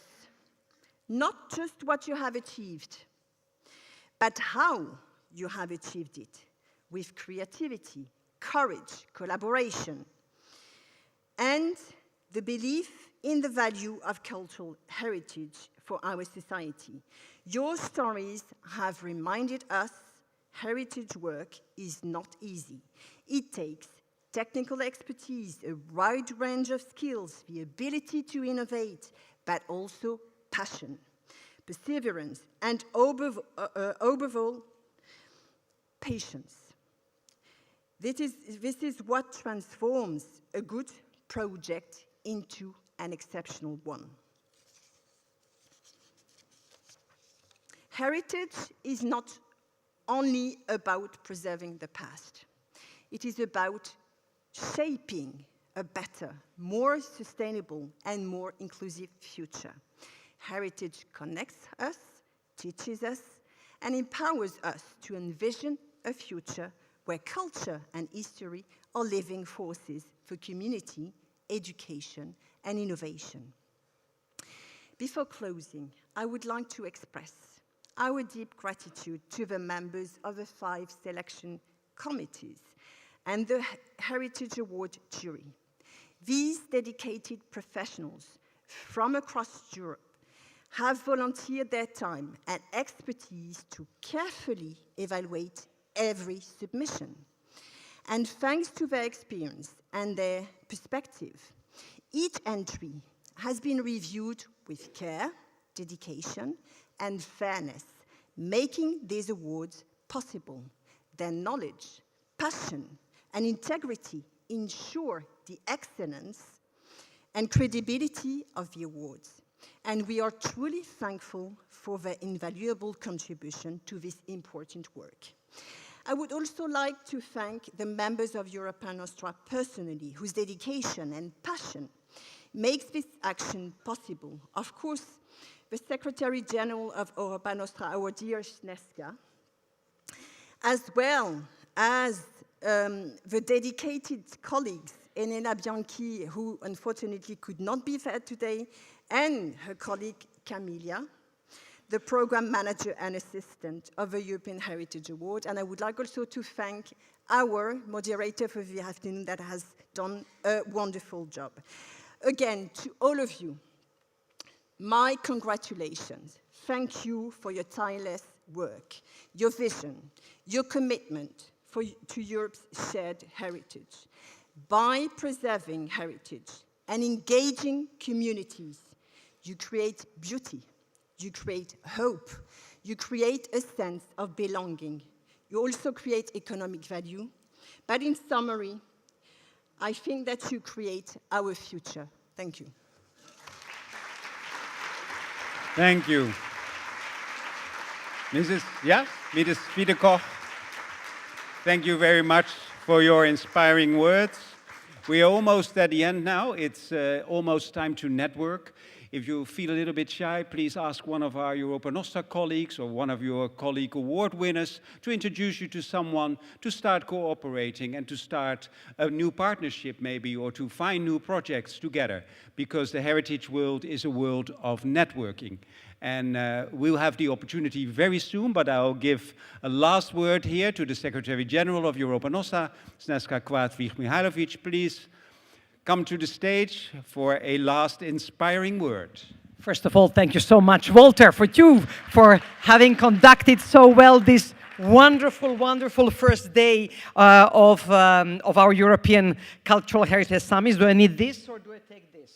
not just what you have achieved, but how you have achieved it with creativity, courage, collaboration, and the belief in the value of cultural heritage for our society. Your stories have reminded us heritage work is not easy. It takes technical expertise, a wide range of skills, the ability to innovate, but also passion, perseverance, and overall patience. This is what transforms a good project into an exceptional one. Heritage is not only about preserving the past. It is about shaping a better, more sustainable, and more inclusive future. Heritage connects us, teaches us, and empowers us to envision a future where culture and history are living forces for community, education, and innovation. Before closing, I would like to express our deep gratitude to the members of the 5 selection committees and the Heritage Award jury. These dedicated professionals from across Europe have volunteered their time and expertise to carefully evaluate every submission. And thanks to their experience and their perspective, each entry has been reviewed with care, dedication, and fairness, making these awards possible. Their knowledge, passion, and integrity ensure the excellence and credibility of the awards. And we are truly thankful for their invaluable contribution to this important work. I would also like to thank the members of Europa Nostra personally, whose dedication and passion makes this action possible. Of course, the Secretary General of Europa Nostra, our dear Sneška, as well as the dedicated colleagues, Elena Bianchi, who unfortunately could not be there today, and her colleague Camilla, the program manager and assistant of the European Heritage Award. And I would like also to thank our moderator for the afternoon that has done a wonderful job. Again, to all of you, my congratulations. Thank you for your tireless work, your vision, your commitment to Europe's shared heritage. By preserving heritage and engaging communities, you create beauty, you create hope, you create a sense of belonging. You also create economic value. But in summary, I think that you create our future. Thank you. Thank you. Mrs. Wiedekoch, thank you very much for your inspiring words. We are almost at the end now. It's almost time to network. If you feel a little bit shy, please ask one of our Europa Nostra colleagues or one of your colleague award winners to introduce you to someone to start cooperating and to start a new partnership maybe, or to find new projects together, because the heritage world is a world of networking. And we'll have the opportunity very soon, but I'll give a last word here to the Secretary General of Europa Nostra, Sneška Quaedvlieg-Mihailović. Please come to the stage for a last inspiring word. First of all, thank you so much, Walter, for having conducted so well this wonderful, wonderful first day of our European Cultural Heritage Summit. Do I need this or do I take this?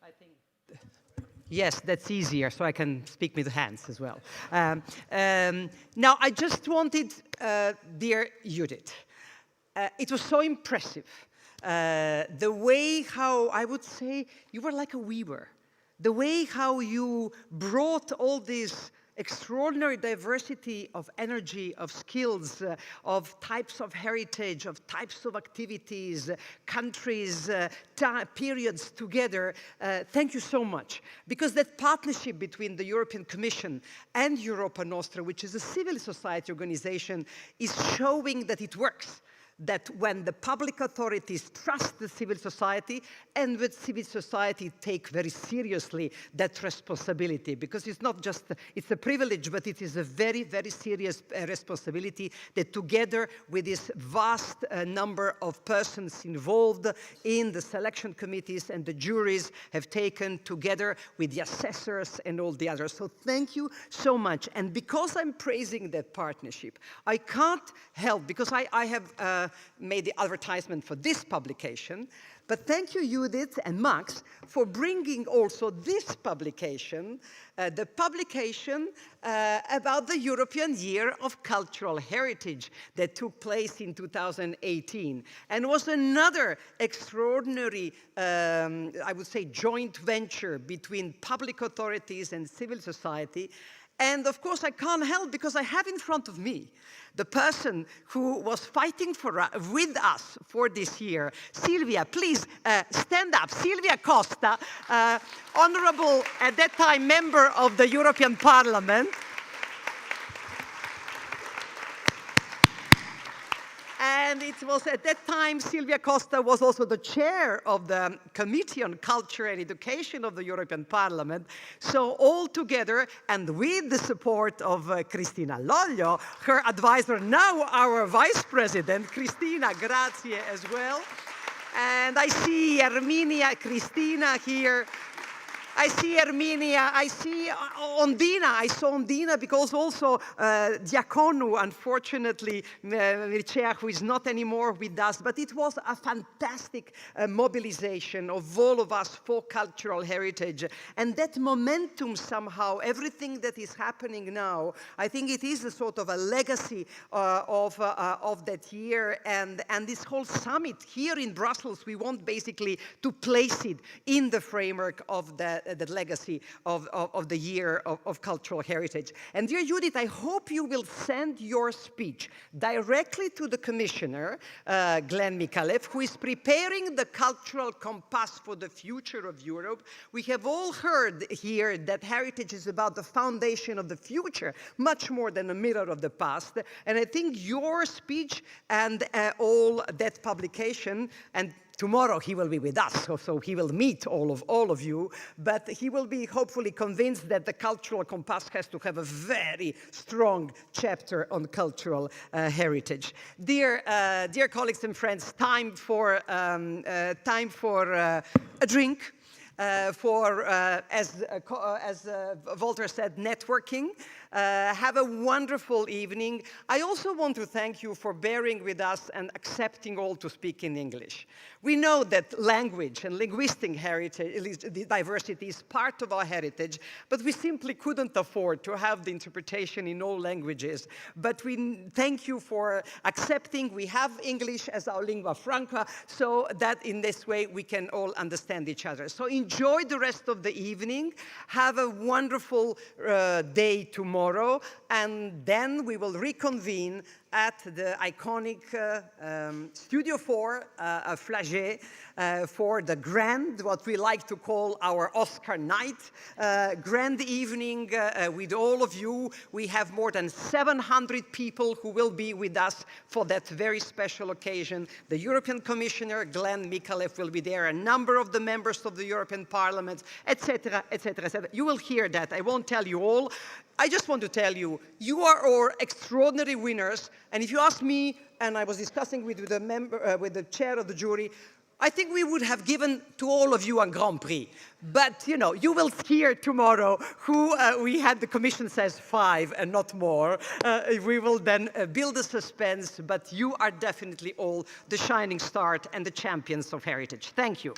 I think. Yes, that's easier, so I can speak with hands as well. Now, I just wanted, dear Judith, it was so impressive. The way how, I would say, you were like a weaver. The way how you brought all this extraordinary diversity of energy, of skills, of types of heritage, of types of activities, countries, periods together. Thank you so much. Because that partnership between the European Commission and Europa Nostra, which is a civil society organization, is showing that it works. That when the public authorities trust the civil society, and with civil society take very seriously that responsibility, because it's not just, it's a privilege, but it is a very, very serious responsibility that together with this vast number of persons involved in the selection committees and the juries have taken together with the assessors and all the others. So thank you so much. And because I'm praising that partnership, I can't help, because I have made the advertisement for this publication, but thank you, Judith and Max, for bringing also this publication, the publication about the European Year of Cultural Heritage that took place in 2018, and was another extraordinary, I would say, joint venture between public authorities and civil society. And of course, I can't help, because I have in front of me the person who was fighting with us for this year. Silvia, please stand up. Silvia Costa, honorable, at that time, member of the European Parliament. And it was at that time, Silvia Costa was also the chair of the Committee on Culture and Education of the European Parliament. So all together, and with the support of Cristina Loglio, her advisor, now our vice president, Cristina, grazie as well. And I see Erminia, Cristina here. I see Erminia, I see Ondina. I saw Ondina because also Diaconu, unfortunately, Mircea, who is not anymore with us, but it was a fantastic mobilization of all of us for cultural heritage. And that momentum somehow, everything that is happening now, I think it is a sort of a legacy of that year. And this whole summit here in Brussels, we want basically to place it in the framework of the legacy of the year of cultural heritage. And dear Judith, I hope you will send your speech directly to the Commissioner, Glenn Mikalev, who is preparing the cultural compass for the future of Europe. We have all heard here that heritage is about the foundation of the future, much more than a mirror of the past. And I think your speech and all that publication, and tomorrow he will be with us, so he will meet all of you, but he will be hopefully convinced that the cultural compass has to have a very strong chapter on cultural heritage. Dear colleagues and friends, time for a drink. As Walter said, networking. Have a wonderful evening. I also want to thank you for bearing with us and accepting all to speak in English. We know that language and linguistic heritage, at least the diversity, is part of our heritage, but we simply couldn't afford to have the interpretation in all languages. But we thank you for accepting. We have English as our lingua franca, so that in this way we can all understand each other. So enjoy the rest of the evening. Have a wonderful day tomorrow, and then we will reconvene at the iconic Studio 4 Flagey for the grand, what we like to call our Oscar night. Grand evening with all of you. We have more than 700 people who will be with us for that very special occasion. The European Commissioner, Glenn Mikalev, will be there, a number of the members of the European Parliament, etc., etc., etc. You will hear that. I won't tell you all. I just want to tell you, you are all extraordinary winners. And if you ask me, and I was discussing with the chair of the jury, I think we would have given to all of you a Grand Prix. But, you know, you will hear tomorrow who we had, the Commission says 5 and not more. We will then build a suspense, but you are definitely all the shining star and the champions of heritage. Thank you.